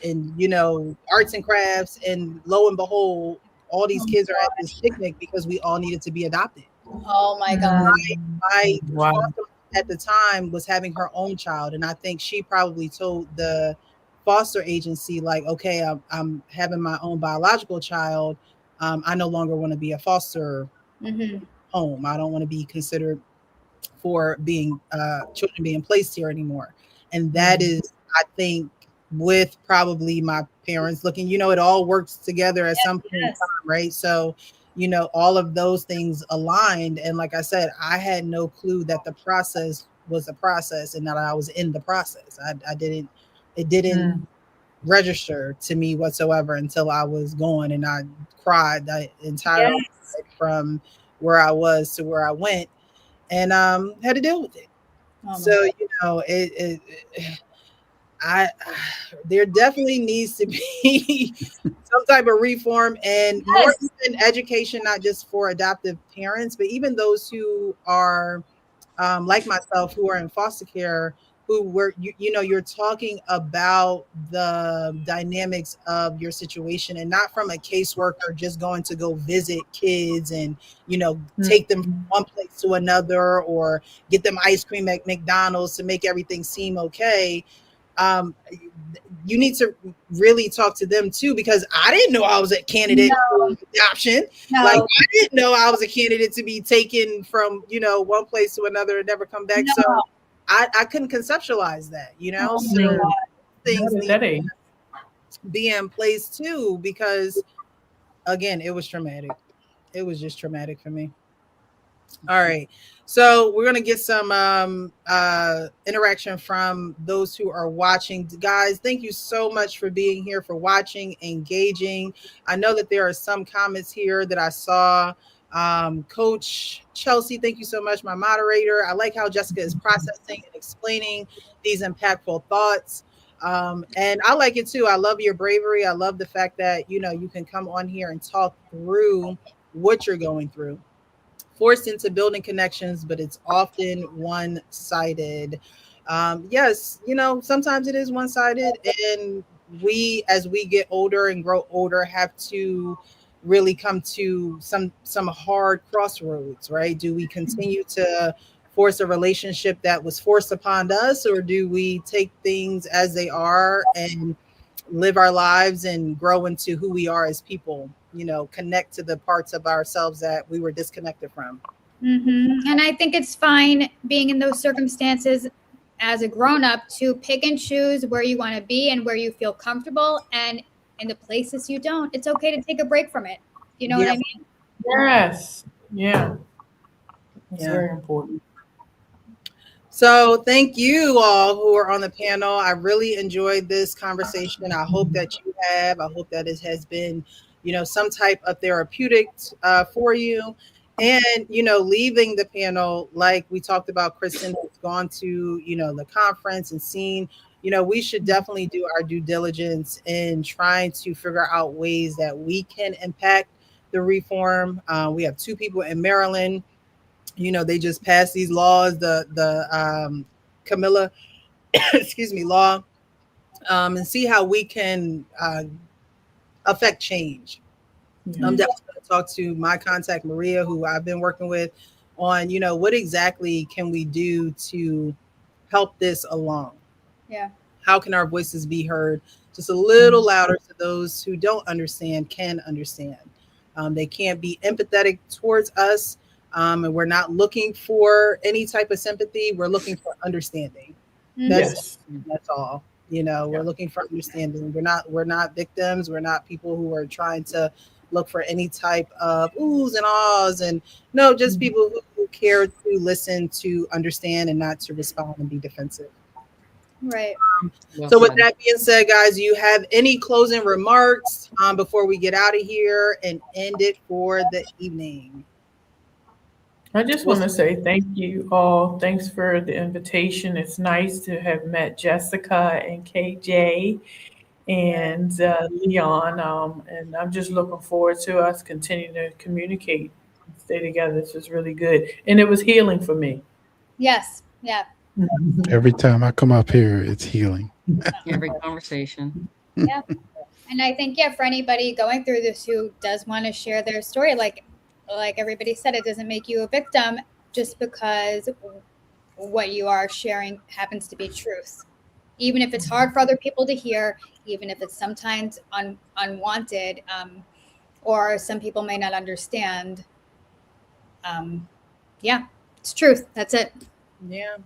and arts and crafts. And lo and behold, all these kids are at this picnic because we all needed to be adopted. Oh my God. My Wow. foster mom at the time was having her own child, and I think she probably told the foster agency, like, okay, I'm having my own biological child. I no longer want to be a foster home. I don't want to be considered for being children being placed here anymore. And that is, I think, with probably my parents looking, it all works together at some point in time, right? So, all of those things aligned. And like I said, I had no clue that the process was a process and that I was in the process. It didn't register to me whatsoever until I was gone, and I cried the entire ride from where I was to where I went, and had to deal with it. So there definitely needs to be some type of reform and more even education, not just for adoptive parents, but even those who are like myself, who are in foster care, who were you're talking about the dynamics of your situation, and not from a caseworker just going to go visit kids and take them from one place to another, or get them ice cream at McDonald's to make everything seem okay. You need to really talk to them too, because I didn't know I was a candidate for adoption. Like, I didn't know I was a candidate to be taken from one place to another and never come back. So I couldn't conceptualize that, so things need to be in place too, because again, it was traumatic. It was just traumatic for me. All right. So we're gonna get some interaction from those who are watching. Guys, thank you so much for being here, for watching, engaging. I know that there are some comments here that I saw. Coach Chelsea, thank you so much, my moderator. I like how Jessica is processing and explaining these impactful thoughts. And I like it too. I love your bravery. I love the fact that you can come on here and talk through what you're going through. Forced into building connections, but it's often one-sided. Yes, sometimes it is one-sided, and we, as we get older and grow older, have to really come to some hard crossroads, right? Do we continue to force a relationship that was forced upon us, or do we take things as they are and live our lives and grow into who we are as people, connect to the parts of ourselves that we were disconnected from? And I think it's fine being in those circumstances as a grown-up to pick and choose where you want to be and where you feel comfortable, and in the places you don't, it's okay to take a break from it. You know what I mean? Yes. Yeah. It's very important. So thank you all who are on the panel. I really enjoyed this conversation. I hope that you have. I hope that it has been, some type of therapeutic for you. And, leaving the panel, like we talked about, Kristen has gone to, the conference and seen, we should definitely do our due diligence in trying to figure out ways that we can impact the reform. We have 2 people in Maryland. They just passed these laws, the Camilla, excuse me, law, and see how we can affect change. I'm definitely going to talk to my contact, Maria, who I've been working with on, what exactly can we do to help this along? Yeah. How can our voices be heard just a little louder so those who don't understand can understand? They can't be empathetic towards us, And we're not looking for any type of sympathy. We're looking for understanding. That's all. We're looking for understanding. We're not victims. We're not people who are trying to look for any type of oohs and ahs, and no, just people who care to listen, to understand, and not to respond and be defensive. Right. So with that being said, guys, do you have any closing remarks before we get out of here and end it for the evening? I just want to say thank you all. Thanks for the invitation. It's nice to have met Jessica and KJ and Leon. And I'm just looking forward to us continuing to communicate and stay together. This was really good. And it was healing for me. Yes. Yeah. Every time I come up here, it's healing. Every conversation. Yeah. And I think, for anybody going through this who does want to share their story, like everybody said, it doesn't make you a victim just because what you are sharing happens to be truth. Even if it's hard for other people to hear, even if it's sometimes unwanted, or some people may not understand. It's truth. That's it. Yeah.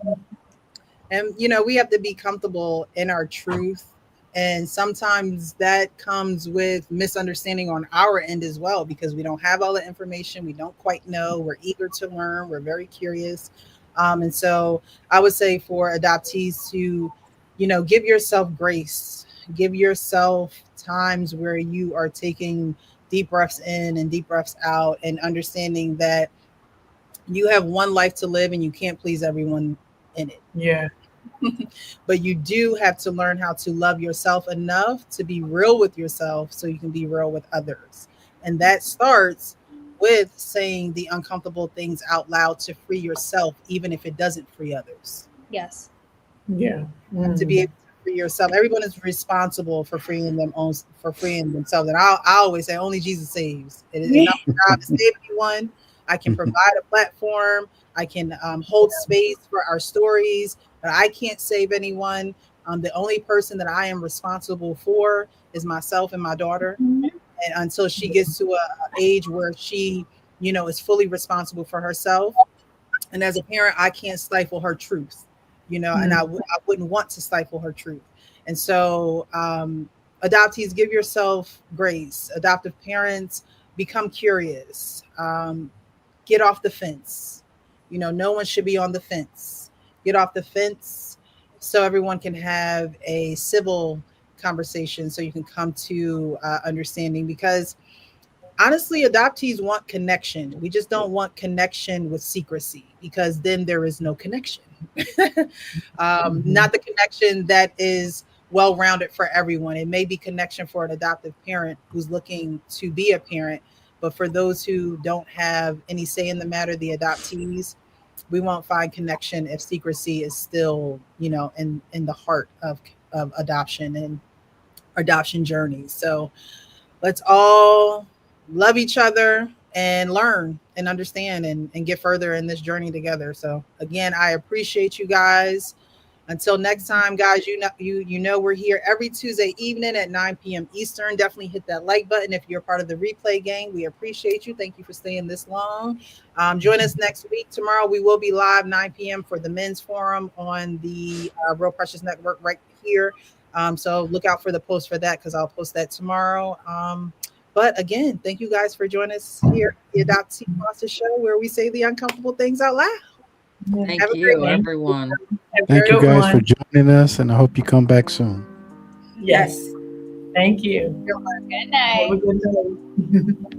And, we have to be comfortable in our truth. And sometimes that comes with misunderstanding on our end as well, because we don't have all the information. We don't quite know. We're eager to learn. We're very curious. And so I would say for adoptees to, give yourself grace, give yourself times where you are taking deep breaths in and deep breaths out, and understanding that you have one life to live and you can't please everyone in it. Yeah. But you do have to learn how to love yourself enough to be real with yourself so you can be real with others. And that starts with saying the uncomfortable things out loud to free yourself, even if it doesn't free others. Yes. Yeah. To be able to free yourself. Everyone is responsible for freeing themselves. And I always say only Jesus saves. It is not my job to save anyone. I can provide a platform. I can hold space for our stories, but I can't save anyone. The only person that I am responsible for is myself and my daughter. And until she gets to an age where she, is fully responsible for herself. And as a parent, I can't stifle her truth, and I wouldn't want to stifle her truth. And so adoptees, give yourself grace. Adoptive parents, become curious. Get off the fence. No one should be on the fence. Get off the fence so everyone can have a civil conversation, so you can come to understanding. Because honestly, adoptees want connection. We just don't want connection with secrecy, because then there is no connection. Not the connection that is well-rounded for everyone. It may be connection for an adoptive parent who's looking to be a parent, but for those who don't have any say in the matter, the adoptees, we won't find connection if secrecy is still, in the heart of adoption and adoption journeys. So let's all love each other and learn and understand and get further in this journey together. So again, I appreciate you guys. Until next time, guys, we're here every Tuesday evening at 9 p.m. Eastern. Definitely hit that like button if you're part of the replay gang. We appreciate you. Thank you for staying this long. Join us next week. Tomorrow we will be live 9 p.m. for the men's forum on the Real Precious Network right here. So look out for the post for that, because I'll post that tomorrow. But again, thank you guys for joining us here at the Adoptee Foster Show, where we say the uncomfortable things out loud. Thank you, everyone. Thank you guys for joining us, and I hope you come back soon. Yes. Thank you. Good night. Have a good night.